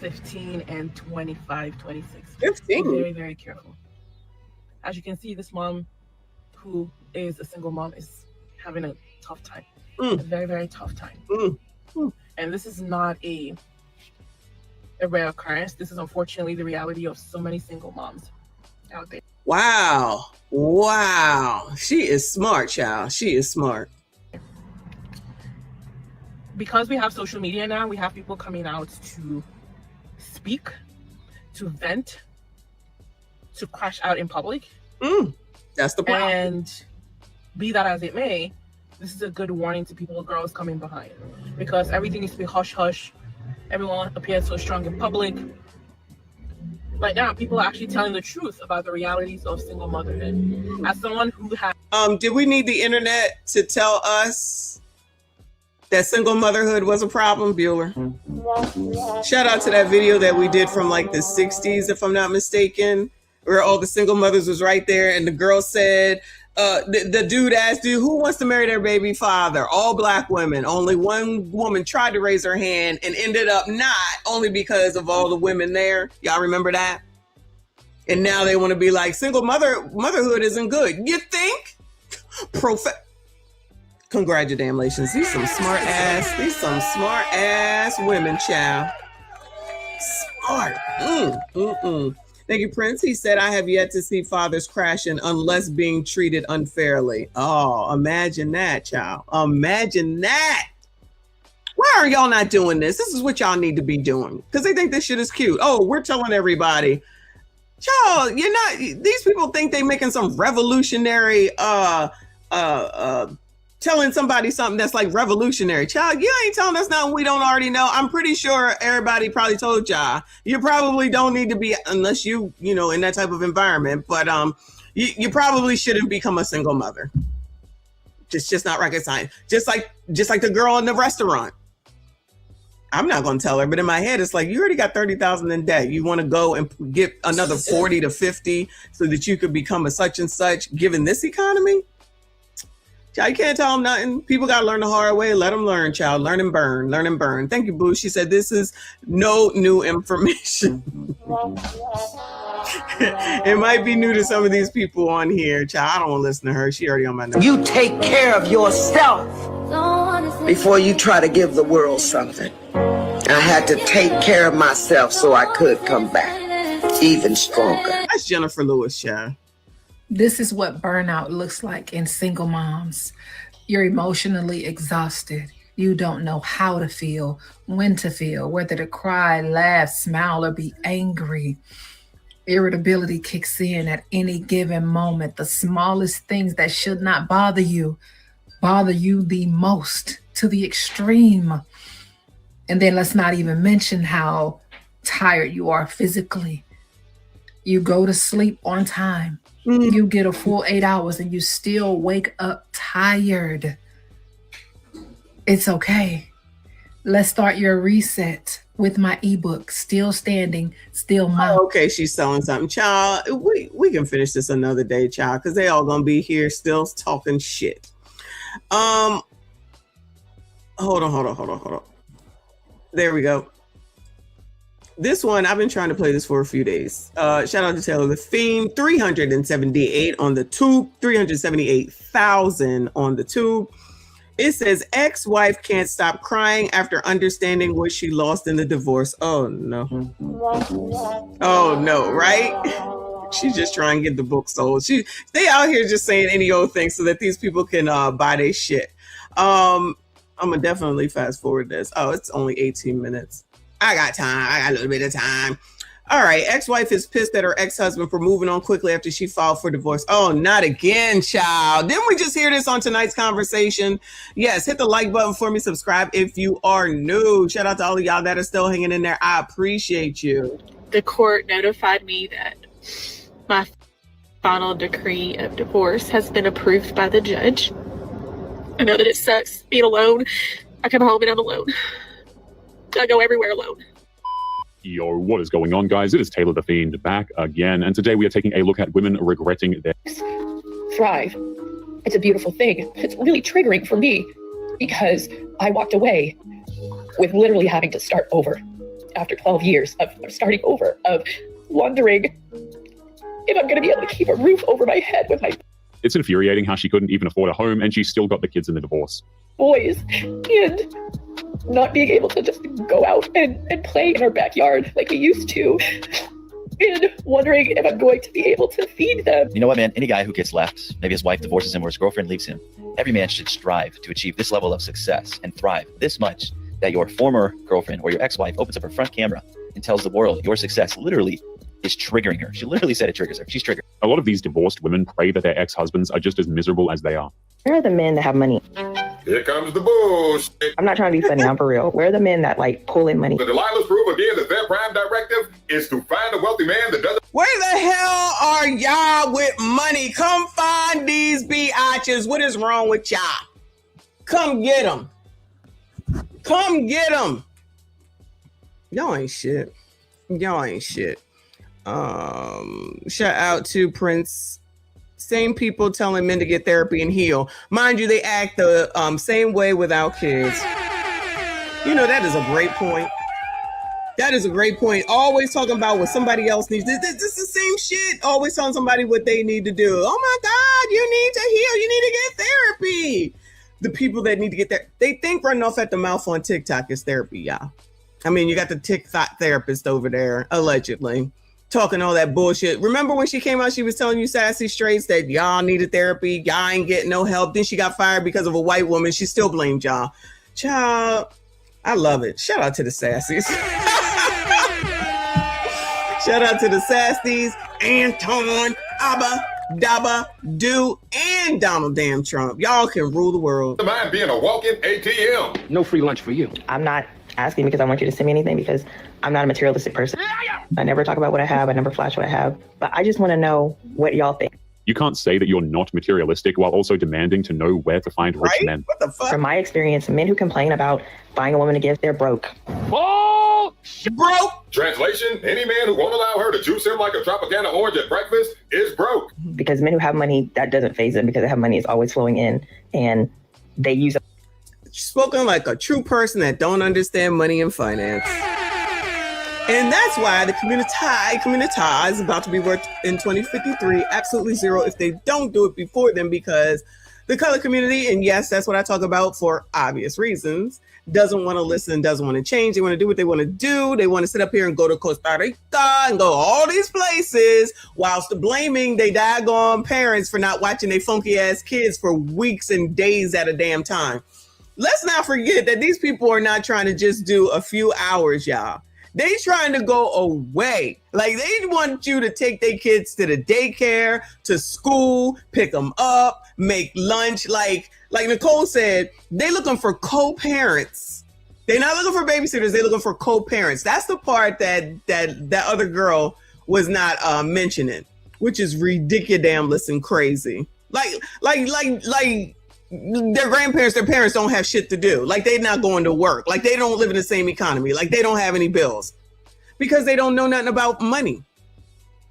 15 and 25, 26. 15? Be very, very careful. As you can see, this mom, who is a single mom, is having a tough time. A very, very tough time. And this is not a rare occurrence. This is unfortunately the reality of so many single moms out there. Wow. She is smart, child. She is smart. Because we have social media now, we have people coming out to speak, to vent, to crash out in public. That's the problem. And be that as it may, this is a good warning to people, girls coming behind, because everything needs to be hush hush. Everyone appears so strong in public. Right now, people are actually telling the truth about the realities of single motherhood. As someone who has... Did we need the internet to tell us that single motherhood was a problem, Bueller? Shout out to that video that we did from like the 60s, if I'm not mistaken, where all the single mothers was right there, and the girl said, the dude asked, who wants to marry their baby father? All black women. Only one woman tried to raise her hand and ended up not, only because of all the women there. Y'all remember that? And now they want to be like, single motherhood isn't good. You think? Congratulations. These some smart ass women, child. Smart. Thank you, Prince. He said, I have yet to see fathers crashing unless being treated unfairly. Oh, imagine that, child. Imagine that. Why are y'all not doing this? This is what y'all need to be doing. Because they think this shit is cute. Oh, we're telling everybody. Y'all, you're not, these people think they making some revolutionary, telling somebody something that's like revolutionary. Child, you ain't telling us nothing we don't already know. I'm pretty sure everybody probably told y'all. You probably don't need to be, unless you know, in that type of environment. But you probably shouldn't become a single mother. Just not rocket science. Just like the girl in the restaurant. I'm not going to tell her, but in my head, it's like, you already got 30,000 in debt. You want to go and get another 40 to 50 so that you could become a such and such, given this economy? Child, you can't tell them nothing. People got to learn the hard way. Let them learn, child. Learn and burn. Learn and burn. Thank you, Boo. She said, this is no new information. It might be new to some of these people on here. Child, I don't want to listen to her. She already on my nerves. You take care of yourself before you try to give the world something. I had to take care of myself so I could come back even stronger. That's Jennifer Lewis, child. This is what burnout looks like in single moms. You're emotionally exhausted. You don't know how to feel, when to feel, whether to cry, laugh, smile, or be angry. Irritability kicks in at any given moment. The smallest things that should not bother you the most, to the extreme. And then let's not even mention how tired you are physically. You go to sleep on time. You get a full 8 hours and you still wake up tired. It's okay. Let's start your reset with my ebook, Still Standing, Still Mom. Oh, okay, she's selling something. Child, we can finish this another day, child, because they all going to be here still talking shit. Hold on. There we go. This one, I've been trying to play this for a few days. Shout out to Taylor the Fiend, 378 on the tube, 378,000 on the tube. It says, ex-wife can't stop crying after understanding what she lost in the divorce. Oh, no. Oh, no, right? She's just trying to get the book sold. They out here just saying any old thing so that these people can buy their shit. I'm going to definitely fast forward this. Oh, it's only 18 minutes. I got time. I got a little bit of time. All right. Ex-wife is pissed at her ex-husband for moving on quickly after she filed for divorce. Oh, not again, child. Didn't we just hear this on tonight's conversation? Yes. Hit the like button for me. Subscribe if you are new. Shout out to all of y'all that are still hanging in there. I appreciate you. The court notified me that my final decree of divorce has been approved by the judge. I know that it sucks being alone. I come home and I'm alone. I go everywhere alone. Yo, what is going on, guys? It is Taylor the Fiend back again, and today we are taking a look at women regretting their thrive. It's a beautiful thing. It's really triggering for me because I walked away with literally having to start over after 12 years of starting over, of wondering if I'm going to be able to keep a roof over my head with my It's infuriating how she couldn't even afford a home and she still got the kids in the divorce. boys and not being able to just go out and play in our backyard like we used to, and wondering if I'm going to be able to feed them. You know what, man? Any guy who gets left, maybe his wife divorces him or his girlfriend leaves him, every man should strive to achieve this level of success and thrive this much that your former girlfriend or your ex-wife opens up her front camera and tells the world your success literally is triggering her. She literally said it triggers her. She's triggered. A lot of these divorced women pray that their ex-husbands are just as miserable as they are. Where are the men that have money? Here comes the bullshit. I'm not trying to be funny, I'm for real. Where are the men that like pull in money? The Delilah's proof again that their prime directive is to find a wealthy man that doesn't. Where the hell are y'all with money? Come find these biatches. What is wrong with y'all? Come get them. Come get them. Y'all ain't shit. Y'all ain't shit. Shout out to Prince. Same people telling men to get therapy and heal. Mind you, they act the same way without kids. You know, that is a great point. That is a great point. Always talking about what somebody else needs. This is the same shit. Always telling somebody what they need to do. Oh my God, you need to heal. You need to get therapy. The people that need to get there, they think running off at the mouth on TikTok is therapy, y'all. I mean, you got the TikTok therapist over there, allegedly, talking all that bullshit. Remember when she came out, she was telling you sassy straights that y'all needed therapy, y'all ain't getting no help. Then she got fired because of a white woman. She still blamed y'all. Child, I love it. Shout out to the sassies. Shout out to the sassies, Anton, Abba, Daba, Do, and Donald damn Trump. Y'all can rule the world. Mind being a walking ATM. No free lunch for you. I'm not asking because I want you to send me anything because I'm not a materialistic person. I never talk about what I have. I never flash what I have. But I just want to know what y'all think. You can't say that you're not materialistic while also demanding to know where to find rich men. What the fuck? From my experience, men who complain about buying a woman a gift, they're broke. Oh, broke. Translation, any man who won't allow her to juice him like a Tropicana orange at breakfast is broke. Because men who have money, that doesn't faze them because they have money is always flowing in and they use it. Spoken like a true person that don't understand money and finance. And that's why the community is about to be worth in 2053 absolutely zero if they don't do it before then, because the color community, and yes, that's what I talk about for obvious reasons, doesn't want to listen, doesn't want to change. They want to do what they want to do. They want to sit up here and go to Costa Rica and go all these places whilst blaming they daggone parents for not watching their funky ass kids for weeks and days at a damn time. Let's not forget that these people are not trying to just do a few hours, y'all. They trying to go away. Like, they want you to take their kids to the daycare, to school, pick them up, make lunch. Like Nicole said, they looking for co-parents. They're not looking for babysitters. They're looking for co-parents. That's the part that other girl was not mentioning, which is ridiculous and crazy. Like their grandparents, their parents don't have shit to do. Like, they're not going to work. Like, they don't live in the same economy. Like, they don't have any bills because they don't know nothing about money.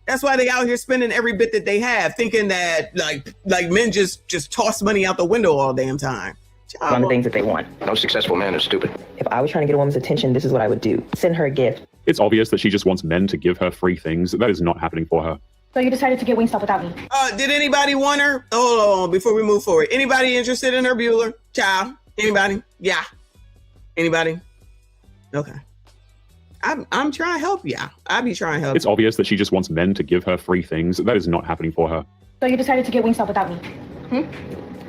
That's why they out here spending every bit that they have, thinking that like men just toss money out the window all damn time. One of the things that they want. No successful man is stupid. If I was trying to get a woman's attention, this is what I would do. Send her a gift. It's obvious that she just wants men to give her free things. That is not happening for her. So you decided to get Wingstop without me? Did anybody want her? Hold on, before we move forward. Anybody interested in her, Bueller? Child? Anybody? Yeah. Anybody? Okay. I'm trying to help y'all. I be trying to help. It's obvious that she just wants men to give her free things. That is not happening for her. So you decided to get Wingstop without me?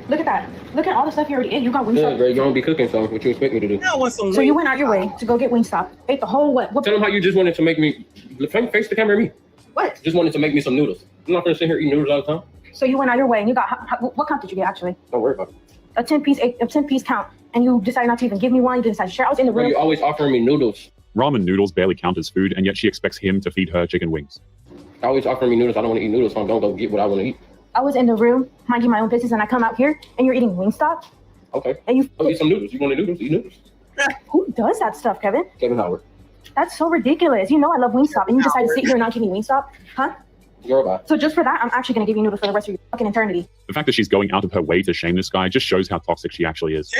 Look at that. Look at all the stuff you already ate. You got Wingstop. Yeah, girl, you don't be cooking, so what you expect me to do? I want some. So you went out your way to go get Wingstop. Ate the whole what? Tell them how you just wanted to make me face the camera at me. What? Just wanted to make me some noodles. I'm not gonna sit here eating noodles all the time. So you went out your way and you got what count did you get actually? Don't worry about it. A 10-piece count, and you decided not to even give me one. You decided to share. I was in the room. You always offering me noodles. Ramen noodles barely count as food, and yet she expects him to feed her chicken wings. Always offering me noodles. I don't want to eat noodles, so I don't go get what I want to eat. I was in the room minding my own business, and I come out here and you're eating Wingstop. Okay. And you I'll eat some noodles. You want noodles? Eat noodles. Who does that stuff, Kevin? Kevin Howard. That's so ridiculous. You know I love Wingstop, and you decide to sit here and not give me Wingstop, huh? Girl, bye. So just for that, I'm actually going to give you noodles for the rest of your fucking eternity. The fact that she's going out of her way to shame this guy just shows how toxic she actually is.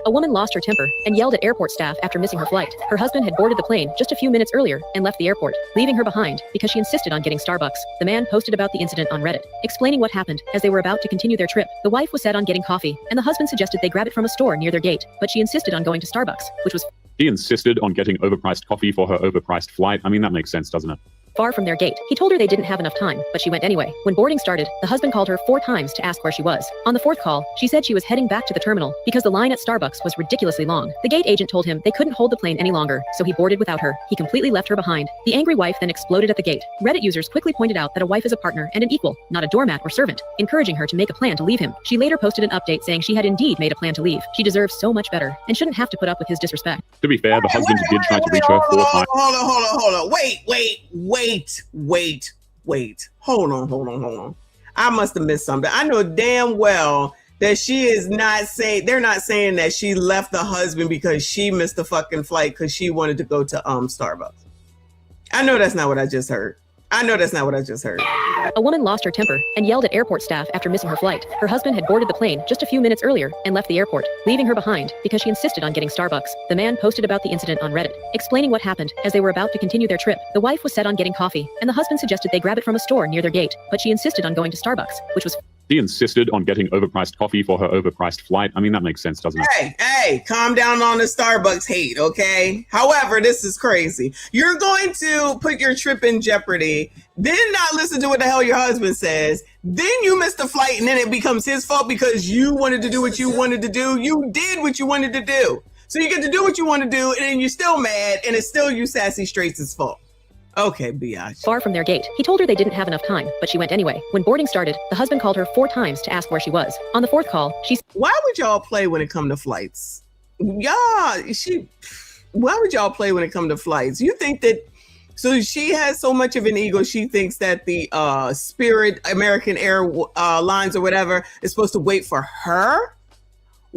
A woman lost her temper and yelled at airport staff after missing her flight. Her husband had boarded the plane just a few minutes earlier and left the airport, leaving her behind because she insisted on getting Starbucks. The man posted about the incident on Reddit, explaining what happened as they were about to continue their trip. The wife was set on getting coffee, and the husband suggested they grab it from a store near their gate, but she insisted on going to Starbucks, which was He insisted on getting overpriced coffee for her overpriced flight. I mean, that makes sense, doesn't it? far from their gate. He told her they didn't have enough time, but she went anyway. When boarding started, the husband called her 4 times to ask where she was. On the 4th call, she said she was heading back to the terminal because the line at Starbucks was ridiculously long. The gate agent told him they couldn't hold the plane any longer, so he boarded without her. He completely left her behind. The angry wife then exploded at the gate. Reddit users quickly pointed out that a wife is a partner and an equal, not a doormat or servant, encouraging her to make a plan to leave him. She later posted an update saying she had indeed made a plan to leave. She deserves so much better and shouldn't have to put up with his disrespect. To be fair, the husband did try to reach her 4 times. Hold on. Wait. Hold on. I must have missed something. I know damn well that she is not saying, they're not saying that she left the husband because she missed the fucking flight because she wanted to go to Starbucks. I know that's not what I just heard. A woman lost her temper and yelled at airport staff after missing her flight. Her husband had boarded the plane just a few minutes earlier and left the airport, leaving her behind because she insisted on getting Starbucks. The man posted about the incident on Reddit, explaining what happened as they were about to continue their trip. The wife was set on getting coffee, and the husband suggested they grab it from a store near their gate, but she insisted on going to Starbucks, which was She insisted on getting overpriced coffee for her overpriced flight. I mean, that makes sense, doesn't it? Hey, calm down on the Starbucks hate, okay? However, this is crazy. You're going to put your trip in jeopardy, then not listen to what the hell your husband says. Then you miss the flight, and then it becomes his fault because you wanted to do what you wanted to do. You did what you wanted to do. So you get to do what you want to do, and then you're still mad, and it's still you Sassy Straight's fault. Okay, biatch. Far from their gate. He told her they didn't have enough time, but she went anyway. When boarding started, the husband called her 4 times to ask where she was. On the 4th call, she... Why would y'all play when it come to flights? Why would y'all play when it come to flights? You think that... So she has so much of an ego, she thinks that the Spirit, American Airlines or whatever is supposed to wait for her?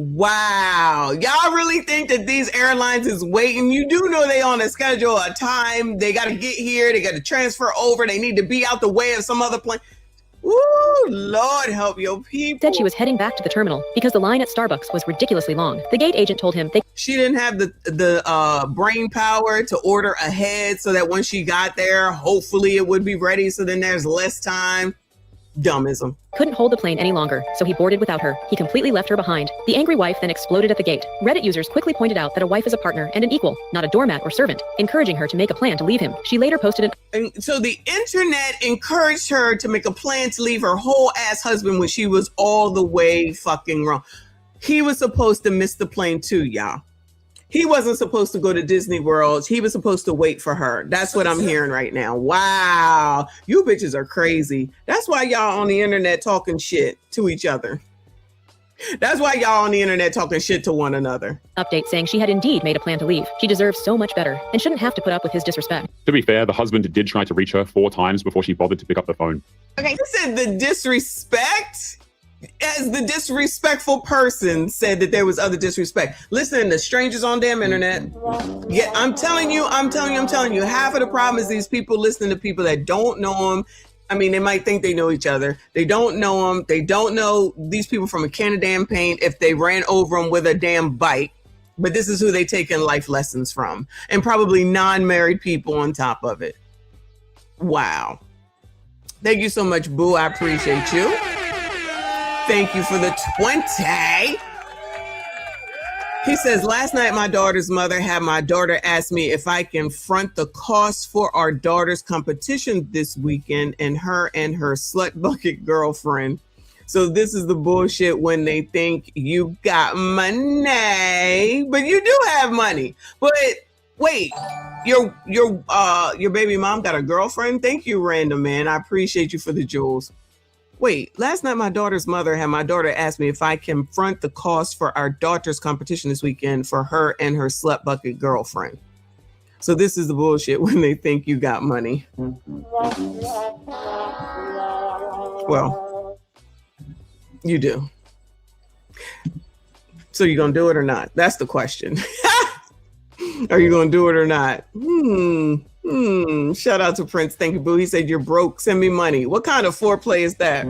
Wow. Y'all really think that these airlines is waiting? You do know they on a schedule, a time. They got to get here. They got to transfer over. They need to be out the way of some other plane. Ooh, Lord help your people. Said she was heading back to the terminal because the line at Starbucks was ridiculously long. The gate agent told him she didn't have the brain power to order ahead so that when she got there, hopefully it would be ready. So then there's less time. Dummism. Couldn't hold the plane any longer, so he boarded without her. He completely left her behind. The angry wife then exploded at the gate. Reddit users quickly pointed out that a wife is a partner and an equal, not a doormat or servant, encouraging her to make a plan to leave him. She later posted And so the internet encouraged her to make a plan to leave her whole ass husband when she was all the way fucking wrong. He was supposed to miss the plane too, y'all. He wasn't supposed to go to Disney World. He was supposed to wait for her. That's what I'm hearing right now. Wow. You bitches are crazy. That's why y'all on the internet talking shit to each other. That's why y'all on the internet talking shit to one another. Update saying she had indeed made a plan to leave. She deserves so much better and shouldn't have to put up with his disrespect. To be fair, the husband did try to reach her 4 times before she bothered to pick up the phone. Okay, you said the disrespect? As the disrespectful person said that there was other disrespect. Listen, the strangers on damn internet. Yeah, I'm telling you, half of the problem is these people listening to people that don't know them. I mean, they might think they know each other. They don't know them. They don't know these people from a can of damn paint if they ran over them with a damn bike. But this is who they taking life lessons from. And probably non-married people on top of it. Wow. Thank you so much, Boo. I appreciate you. Thank you for the 20. He says, last night, my daughter's mother had my daughter ask me if I can front the cost for our daughter's competition this weekend and her slut bucket girlfriend. So this is the bullshit when they think you got money, but you do have money. But wait, your baby mom got a girlfriend? Thank you, random man. I appreciate you for the jewels. Wait, last night my daughter's mother had my daughter ask me if I can front the cost for our daughter's competition this weekend for her and her slut bucket girlfriend. So this is the bullshit when they think you got money. Well, you do. So you gonna do it or not? That's the question. Are you gonna do it or not? Shout out to Prince. Thank you, Boo. He said, you're broke. Send me money. What kind of foreplay is that?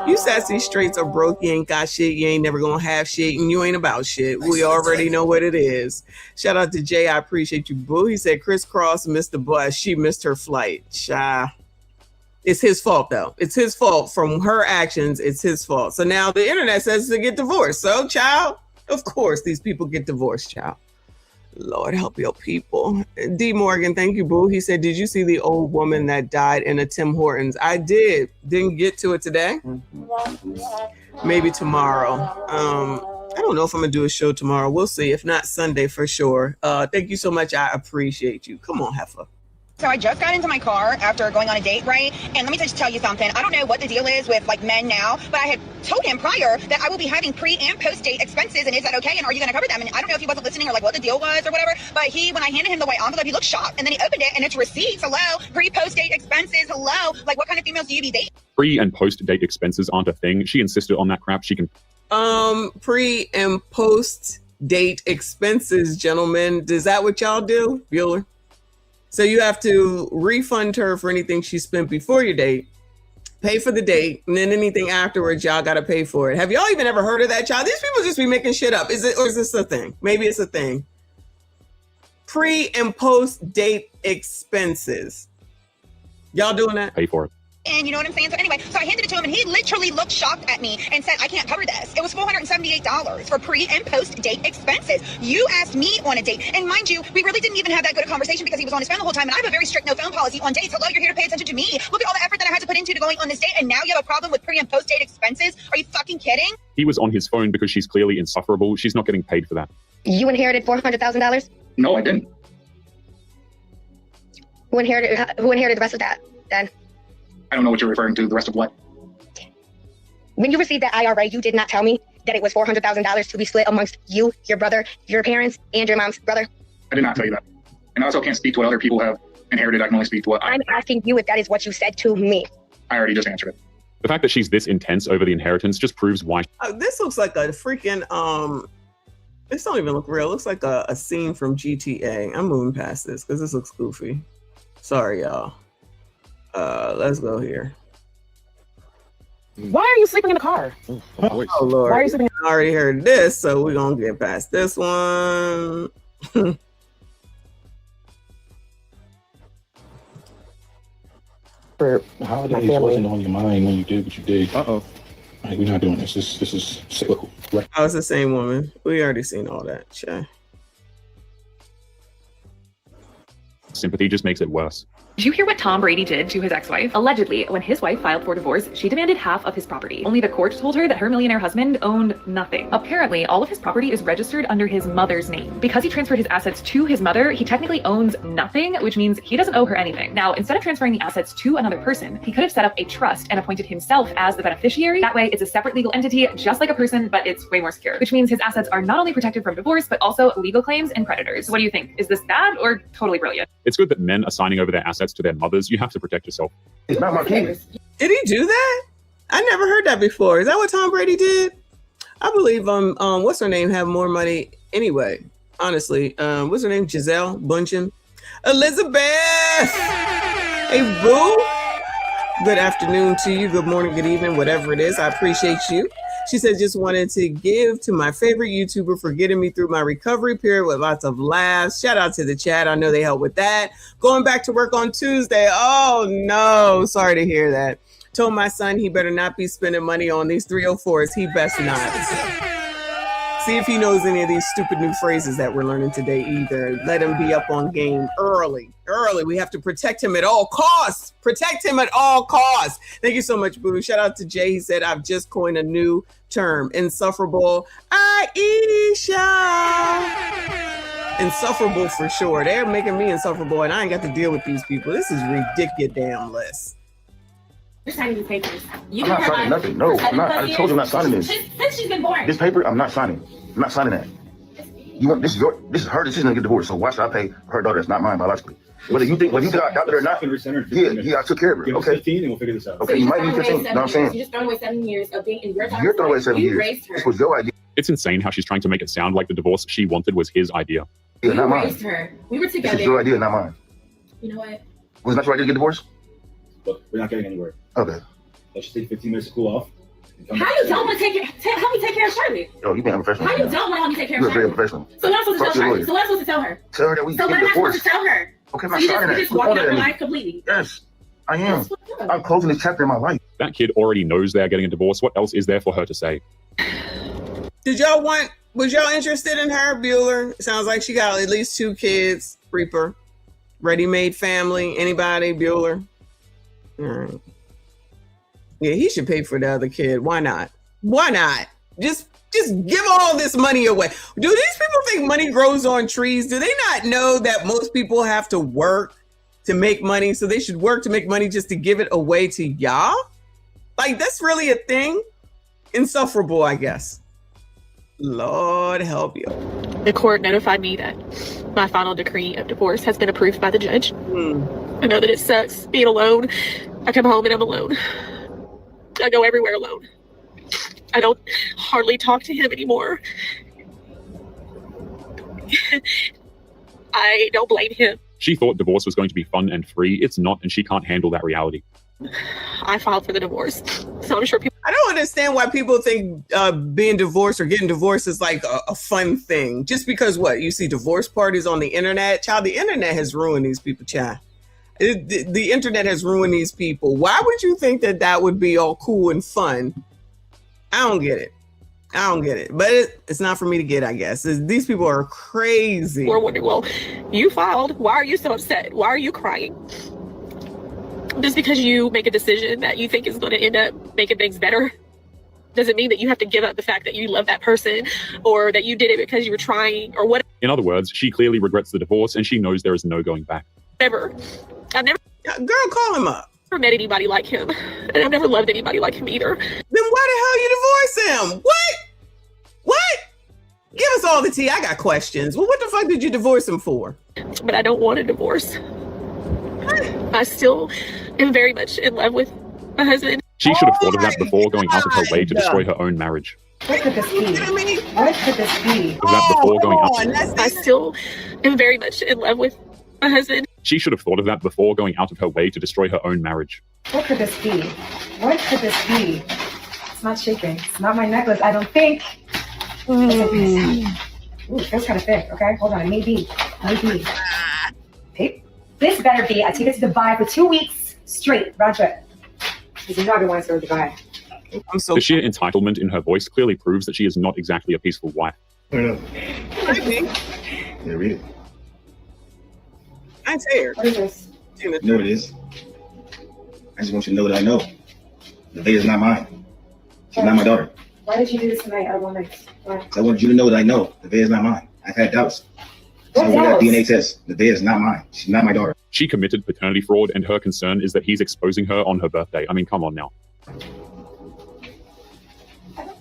You sassy straights are broke. You ain't got shit. You ain't never gonna have shit. And you ain't about shit. We already know what it is. Shout out to Jay. I appreciate you, Boo. He said, Crisscross missed the bus. She missed her flight. It's his fault, though. It's his fault. From her actions, it's his fault. So now the internet says to get divorced. So, child, of course, these people get divorced, child. Lord help your people. D. Morgan, thank you, Boo. He said, did you see the old woman that died in a Tim Hortons? I did. Didn't get to it today. Maybe tomorrow. I don't know if I'm going to do a show tomorrow. We'll see. If not, Sunday for sure. Thank you so much. I appreciate you. Come on, Heifer. So I just got into my car after going on a date, right? And let me just tell you something. I don't know what the deal is with like men now, but I had told him prior that I will be having pre and post date expenses. And is that okay? And are you going to cover them? And I don't know if he wasn't listening or like what the deal was or whatever. But when I handed him the white envelope, he looked shocked. And then he opened it and it's receipts. Hello, pre post date expenses. Hello, like what kind of females do you be dating? Pre and post date expenses aren't a thing. She insisted on that crap. She can. Pre and post date expenses, gentlemen. Is that what y'all do, Bueller? So you have to refund her for anything she spent before your date, pay for the date, and then anything afterwards, y'all got to pay for it. Have y'all even ever heard of that, child? These people just be making shit up. Is this a thing? Maybe it's a thing. Pre and post date expenses. Y'all doing that? Pay for it. And you know what I'm saying? So anyway, so I handed it to him and he literally looked shocked at me and said, I can't cover this. It was $478 for pre and post date expenses. You asked me on a date. And mind you, we really didn't even have that good a conversation because he was on his phone the whole time. And I have a very strict no phone policy on dates. Hello, you're here to pay attention to me. Look at all the effort that I had to put into going on this date. And now you have a problem with pre and post date expenses? Are you fucking kidding? He was on his phone because she's clearly insufferable. She's not getting paid for that. You inherited $400,000? No, I didn't. Who inherited the rest of that then? I don't know what you're referring to. The rest of what? When you received that IRA, you did not tell me that it was $400,000 to be split amongst you, your brother, your parents, and your mom's brother. I did not tell you that. And I also can't speak to what other people have inherited. I can only speak to what I'm asking you if that is what you said to me. I already just answered it. The fact that she's this intense over the inheritance just proves why. This looks like a freaking, this don't even look real. It looks like a scene from GTA. I'm moving past this because this looks goofy. Sorry, y'all. Let's go here. Why are you sleeping in the car? Oh, Lord. Why are you sleeping? I already heard this, so we're going to get past this one. For holidays wasn't on your mind when you did what you did. Like, we're not doing this. This is cyclical. Right? Oh, it's the same woman. We already seen all that. Sure. Sympathy just makes it worse. Did you hear what Tom Brady did to his ex-wife? Allegedly, when his wife filed for divorce, she demanded half of his property. Only the court told her that her millionaire husband owned nothing. Apparently, all of his property is registered under his mother's name. Because he transferred his assets to his mother, he technically owns nothing, which means he doesn't owe her anything. Now, instead of transferring the assets to another person, he could have set up a trust and appointed himself as the beneficiary. That way, it's a separate legal entity, just like a person, but it's way more secure, which means his assets are not only protected from divorce, but also legal claims and creditors. What do you think? Is this bad or totally brilliant? It's good that men are signing over their assets to their mothers. You have to protect yourself. It's not my kid. Did he do that? I never heard that before. Is that what Tom Brady did? I believe what's her name have more money anyway. Honestly, what's her name? Giselle Bundchen. Elizabeth. Hey boo. Good afternoon to you. Good morning. Good evening. Whatever it is, I appreciate you. She said, just wanted to give to my favorite YouTuber for getting me through my recovery period with lots of laughs. Shout out to the chat. I know they helped with that. Going back to work on Tuesday. Oh, no. Sorry to hear that. Told my son he better not be spending money on these 304s. He best not. See if he knows any of these stupid new phrases that we're learning today either. Let him be up on game early. We have to protect him at all costs. Protect him at all costs. Thank you so much, Boo. Shout out to Jay. He said, I've just coined a new term. Insufferable Aisha. Insufferable for sure. They're making me insufferable and I ain't got to deal with these people. This is ridiculous. You're signing these papers. I'm not signing nothing. No, I'm not. I told you I'm not signing this. Since she's been born. This paper, I'm not signing. I'm not signing that. You want this is her decision to get divorced. So why should I pay for her daughter? That's not mine biologically. Whether you think got adopted or not, I took care of her. Okay. 15 and we'll figure this out. Okay, you might need 15. You know what I'm saying? You just thrown away 7 years of being in your You're throwing away 7 years. This was your idea. It's insane how she's trying to make it sound like the divorce she wanted was his idea. You not mine. raised her. We were together. This is your idea, not mine. You know what? Was it not your idea to get divorced? Look, we're not getting anywhere. Okay. Let's just take 15 minutes to cool off. How you don't want to help me take care of Charlotte? Oh, you being unprofessional. How you don't want to help me take care of You're very Charlotte? unprofessional. So what am I supposed to tell Charlotte? So what am I supposed to tell her? Tell her that we So what am I supposed to tell her? Okay, I'm so not you signing that. just walking out your life completely? Yes, I am. I'm closing this chapter in my life. That kid already knows they're getting a divorce. What else is there for her to say? Was y'all interested in her, Bueller? It sounds like she got at least 2 kids. Reaper. Ready-made family. Anybody, Bueller? All right. Yeah, he should pay for the other kid. Why not? Why not? Just give all this money away. Do these people think money grows on trees? Do they not know that most people have to work to make money? So they should work to make money just to give it away to y'all? Like, that's really a thing? Insufferable, I guess. Lord help you. The court notified me that my final decree of divorce has been approved by the judge. I know that it sucks being alone. I come home and I'm alone. I go everywhere alone. I don't hardly talk to him anymore. I don't blame him. She thought divorce was going to be fun and free. It's not, and she can't handle that reality. I filed for the divorce, so I'm sure people... I don't understand why people think being divorced or getting divorced is like a fun thing. Just because what? You see divorce parties on the internet? Child, the internet has ruined these people, child. The internet has ruined these people. Why would you think that that would be all cool and fun? I don't get it. But it's not for me to get, I guess. These people are crazy. We're wondering, well, you filed. Why are you so upset? Why are you crying? Just because you make a decision that you think is going to end up making things better doesn't mean that you have to give up the fact that you love that person or that you did it because you were trying or whatever. In other words, she clearly regrets the divorce and she knows there is no going back. I've never... Girl, call him up. Never met anybody like him. And I've never loved anybody like him either. Then why the hell you divorce him? What? Give us all the tea. I got questions. Well, what the fuck did you divorce him for? But I don't want a divorce. I still am very much in love with my husband. She should have thought of that before going out of her way to destroy her own marriage. What could this be? What could this be? That before going out. I still am very much in love with my husband. She should have thought of that before going out of her way to destroy her own marriage. What could this be? What could this be? It's not shaking. It's not my necklace, I don't think. Ooh, it feels kind of thick. Okay, hold on. Maybe. Hey, this better be a ticket to Dubai for 2 weeks straight, round trip. Because you know I've been wanting to go to Dubai. The sheer entitlement in her voice clearly proves that she is not exactly a peaceful wife. Yeah, read it. I'm scared. What is this? You know what it is. I just want you to know that I know. The baby is not mine. She's not my daughter. Why did you do this tonight out of all nights? Why? So I wanted you to know that I know the baby is not mine. I've had doubts. So we got DNA test. The baby is not mine. She's not my daughter. She committed paternity fraud, and her concern is that he's exposing her on her birthday. I mean, come on now.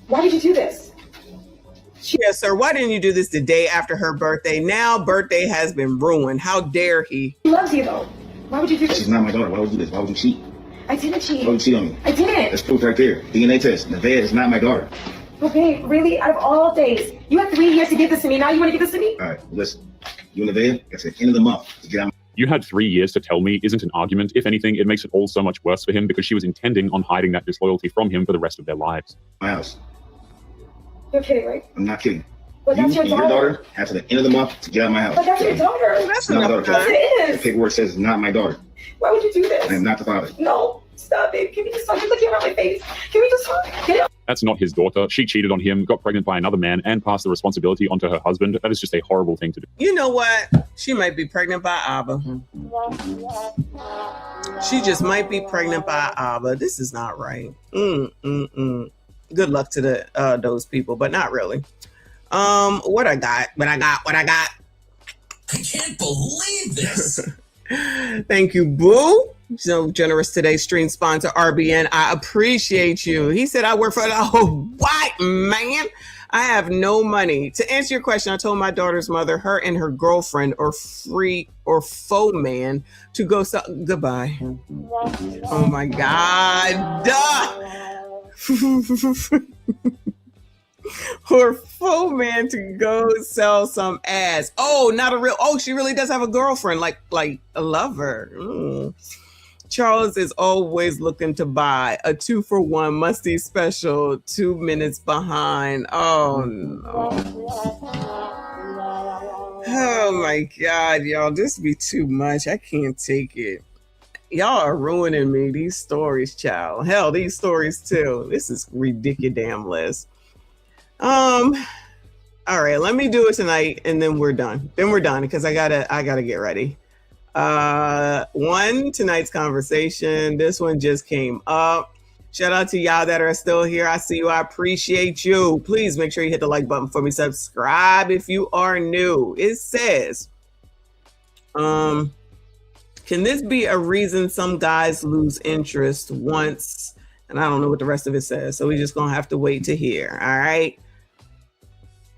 Why did you do this? Yes, sir. Why didn't you do this the day after her birthday? Now birthday has been ruined. How dare he? He loves you though. Why would you do this? She's not my daughter. Why would you do this? Why would you cheat? I didn't cheat. Why would you cheat on me? I didn't. That's proof right there. DNA test. Nevaeh is not my daughter. But babe, really? Out of all days, you had 3 years to give this to me. Now you want to give this to me? All right, listen. You and Nevaeh, that's at the end of the month to get out. You had 3 years to tell me isn't an argument. If anything, it makes it all so much worse for him because she was intending on hiding that disloyalty from him for the rest of their lives. My house. You're kidding, right? I'm not kidding. But that's your daughter. Your daughter have to the end of the month to get out of my house. But that's your daughter. That's not my enough daughter. time. Yes, it The is. paperwork says it's not my daughter. Why would you do this? I am not the father. No, stop it. Can we just talk? You're looking around my face. Can we just talk? Get out. That's not his daughter. She cheated on him, got pregnant by another man, and passed the responsibility onto her husband. That is just a horrible thing to do. You know what? She might be pregnant by Abba. She just might be pregnant by Abba. This is not right. Good luck to those people, but not really. What I got. I can't believe this. Thank you, Boo. So generous today. Stream sponsor RBN. I appreciate you. He said I work for the white man. I have no money. To answer your question, I told my daughter's mother, her and her girlfriend or free or faux man to go goodbye. Oh my God. Duh. Or faux man to go sell some ass. Oh, not a real. Oh, she really does have a girlfriend, like a lover. Charles is always looking to buy a 2-for-1 musty special, 2 minutes behind. Oh no. Oh my God, y'all, this be too much. I can't take it. Y'all are ruining me. These stories, child. Hell, these stories too. This is ridiculous. All right, let me do it tonight and then we're done. Because I gotta get ready. Tonight's conversation. This one just came up. Shout out to y'all that are still here. I see you. I appreciate you. Please make sure you hit the like button for me. Subscribe if you are new. It says, can this be a reason some guys lose interest once? And I don't know what the rest of it says. So we're just going to have to wait to hear. All right.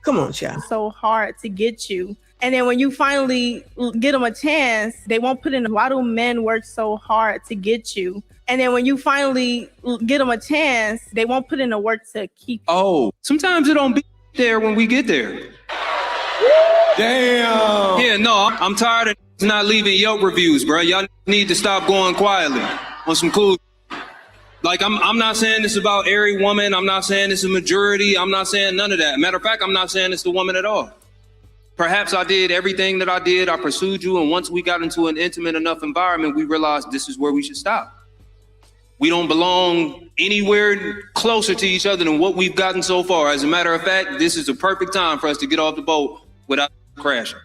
Come on, child. So hard to get you. And then when you finally get them a chance, they won't put in. Why do men work so hard to get you? And then when you finally get them a chance, they won't put in the work to keep you. Oh, sometimes it don't be there when we get there. Damn. Yeah, no, I'm tired of not leaving Yelp reviews, bro. Y'all need to stop going quietly on some cool. Like, I'm not saying this about every woman. I'm not saying it's a majority. I'm not saying none of that. Matter of fact, I'm not saying it's the woman at all. Perhaps I did everything that I did. I pursued you. And once we got into an intimate enough environment, we realized this is where we should stop. We don't belong anywhere closer to each other than what we've gotten so far. As a matter of fact, this is a perfect time for us to get off the boat without crashing.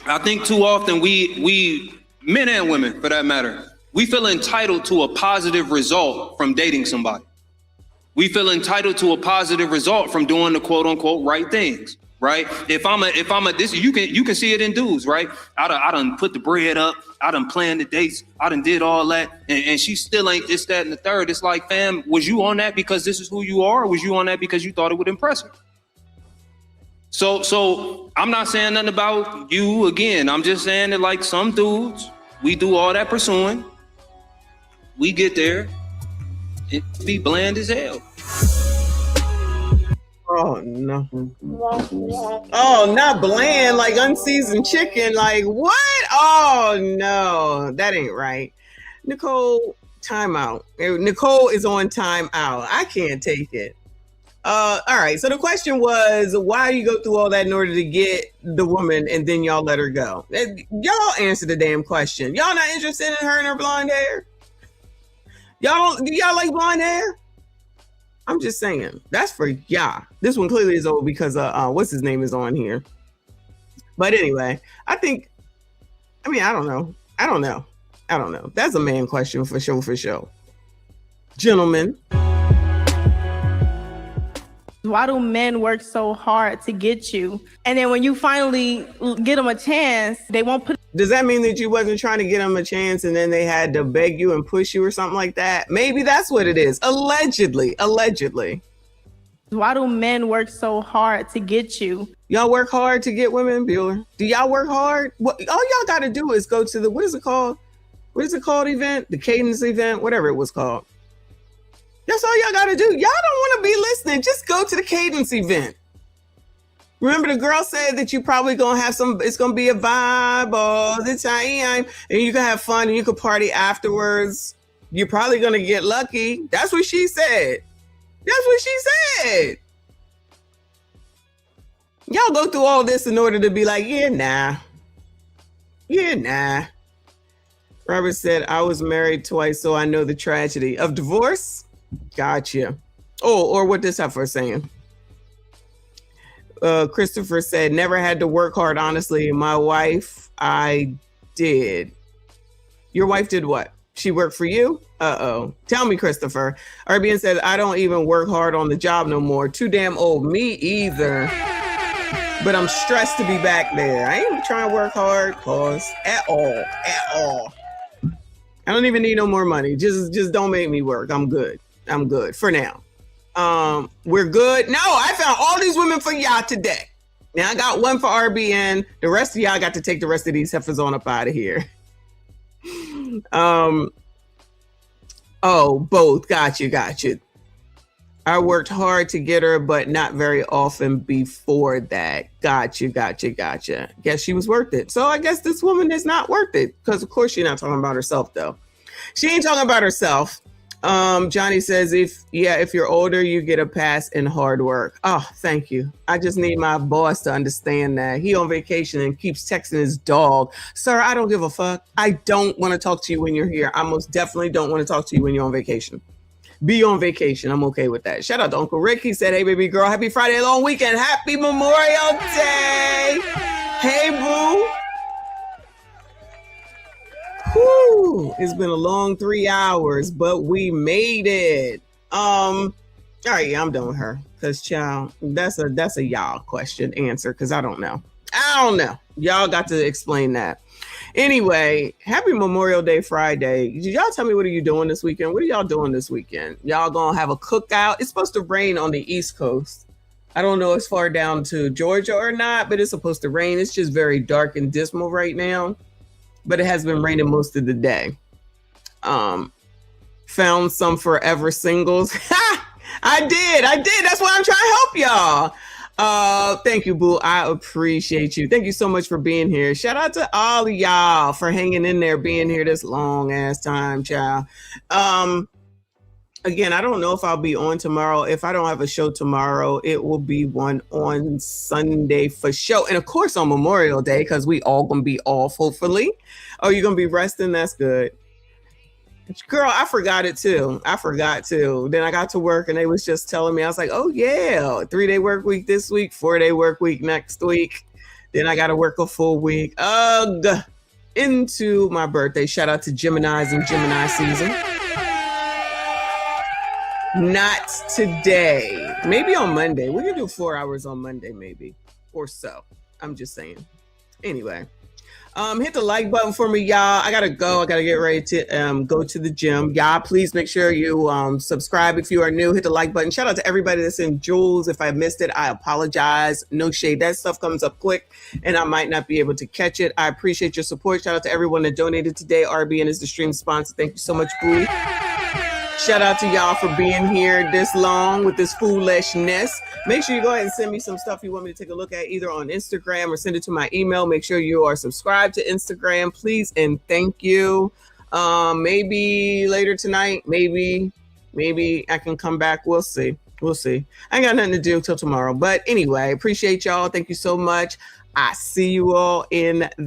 I think too often we men and women for that matter, we feel entitled to a positive result from dating somebody. We feel entitled to a positive result from doing the quote unquote right things. Right? If I'm a this, you can see it in dudes, right? I done put the bread up, I done planned the dates, I done did all that, and she still ain't this, that, and the third. It's like, fam, was you on that because this is who you are, or was you on that because you thought it would impress her? So I'm not saying nothing about you again. I'm just saying that like some dudes, we do all that pursuing, we get there, it be bland as hell. Oh no. Oh, not bland, like unseasoned chicken. Like what? Oh no, that ain't right. Nicole, timeout. Nicole is on timeout. I can't take it. All right. So the question was, why do you go through all that in order to get the woman and then y'all let her go? Y'all answer the damn question. Y'all not interested in her and her blonde hair? Do y'all like blonde hair? I'm just saying, that's for y'all. This one clearly is old because what's his name is on here. But anyway, I don't know. That's a man question for sure. Gentlemen. Why do men work so hard to get you? And then when you finally get them a chance, they won't put... Does that mean that you wasn't trying to get them a chance and then they had to beg you and push you or something like that? Maybe that's what it is. Allegedly. Why do men work so hard to get you? Y'all work hard to get women, Bueller? Do y'all work hard? All y'all got to do is go to the, what is it called event? The Cadence event, whatever it was called. That's all y'all got to do. Y'all don't want to be listening. Just go to the Cadence event. Remember the girl said that you probably going to have it's going to be a vibe all the time. And you can have fun and you can party afterwards. You're probably going to get lucky. That's what she said. Y'all go through all this in order to be like, yeah, nah. Robert said, I was married twice, so I know the tragedy of divorce. Gotcha. Oh, or what this heifer saying. Christopher said, never had to work hard, honestly. My wife, I did. Your wife did what? She worked for you? Uh-oh. Tell me, Christopher. RBN said, I don't even work hard on the job no more. Too damn old. Me either. But I'm stressed to be back there. I ain't trying to work hard, cause at all. I don't even need no more money. Just don't make me work. I'm good for now. We're good. No, I found all these women for y'all today. Now I got one for RBN. The rest of y'all got to take the rest of these heifers on up out of here. Oh, both. Got you. I worked hard to get her, but not very often before that. Got you. Guess she was worth it. So I guess this woman is not worth it, because of course she's not talking about herself though. She ain't talking about herself. Johnny says, if you're older, you get a pass in hard work. Oh, thank you. I just need my boss to understand that. He on vacation and keeps texting his dog. Sir, I don't give a fuck. I don't want to talk to you when you're here. I most definitely don't want to talk to you when you're on vacation. Be on vacation. I'm okay with that. Shout out to Uncle Rick. He said, hey, baby girl, happy Friday, long weekend. Happy Memorial Day. Hey, boo. Whew, it's been a long 3 hours, but we made it. All right, yeah, I'm done with her. Cause child, that's a y'all question answer. Cause I don't know. Y'all got to explain that. Anyway, happy Memorial Day Friday. Y'all tell me, what are you doing this weekend? What are y'all doing this weekend? Y'all gonna have a cookout? It's supposed to rain on the East Coast. I don't know as far down to Georgia or not, but it's supposed to rain. It's just very dark and dismal right now. But it has been raining most of the day. Found some forever singles. I did. That's why I'm trying to help y'all. Thank you, boo. I appreciate you. Thank you so much for being here. Shout out to all of y'all for hanging in there, being here this long ass time, child. Again, I don't know if I'll be on tomorrow. If I don't have a show tomorrow, it will be one on Sunday for sure. And of course on Memorial Day, because we all gonna be off, hopefully. Oh, you're gonna be resting? That's good. Girl, I forgot it too. Then I got to work and they was just telling me, I was like, oh yeah, 3-day work week this week, 4-day work week next week. Then I got to work a full week. Ugh. Into my birthday. Shout out to Geminis and Gemini season. Not today. Maybe on Monday. We can do 4 hours on Monday, maybe. Or so. I'm just saying. Anyway. Hit the like button for me, y'all. I gotta go. I gotta get ready to go to the gym. Y'all, please make sure you subscribe if you are new. Hit the like button. Shout out to everybody that's in Jules. If I missed it, I apologize. No shade. That stuff comes up quick and I might not be able to catch it. I appreciate your support. Shout out to everyone that donated today. RBN is the stream sponsor. Thank you so much, boo. Shout out to y'all for being here this long with this foolishness. Make sure you go ahead and send me some stuff you want me to take a look at either on Instagram or send it to my email. Make sure you are subscribed to Instagram, please, and thank you. Maybe later tonight, maybe I can come back. We'll see. I ain't got nothing to do till tomorrow. But anyway, appreciate y'all. Thank you so much. I see you all in the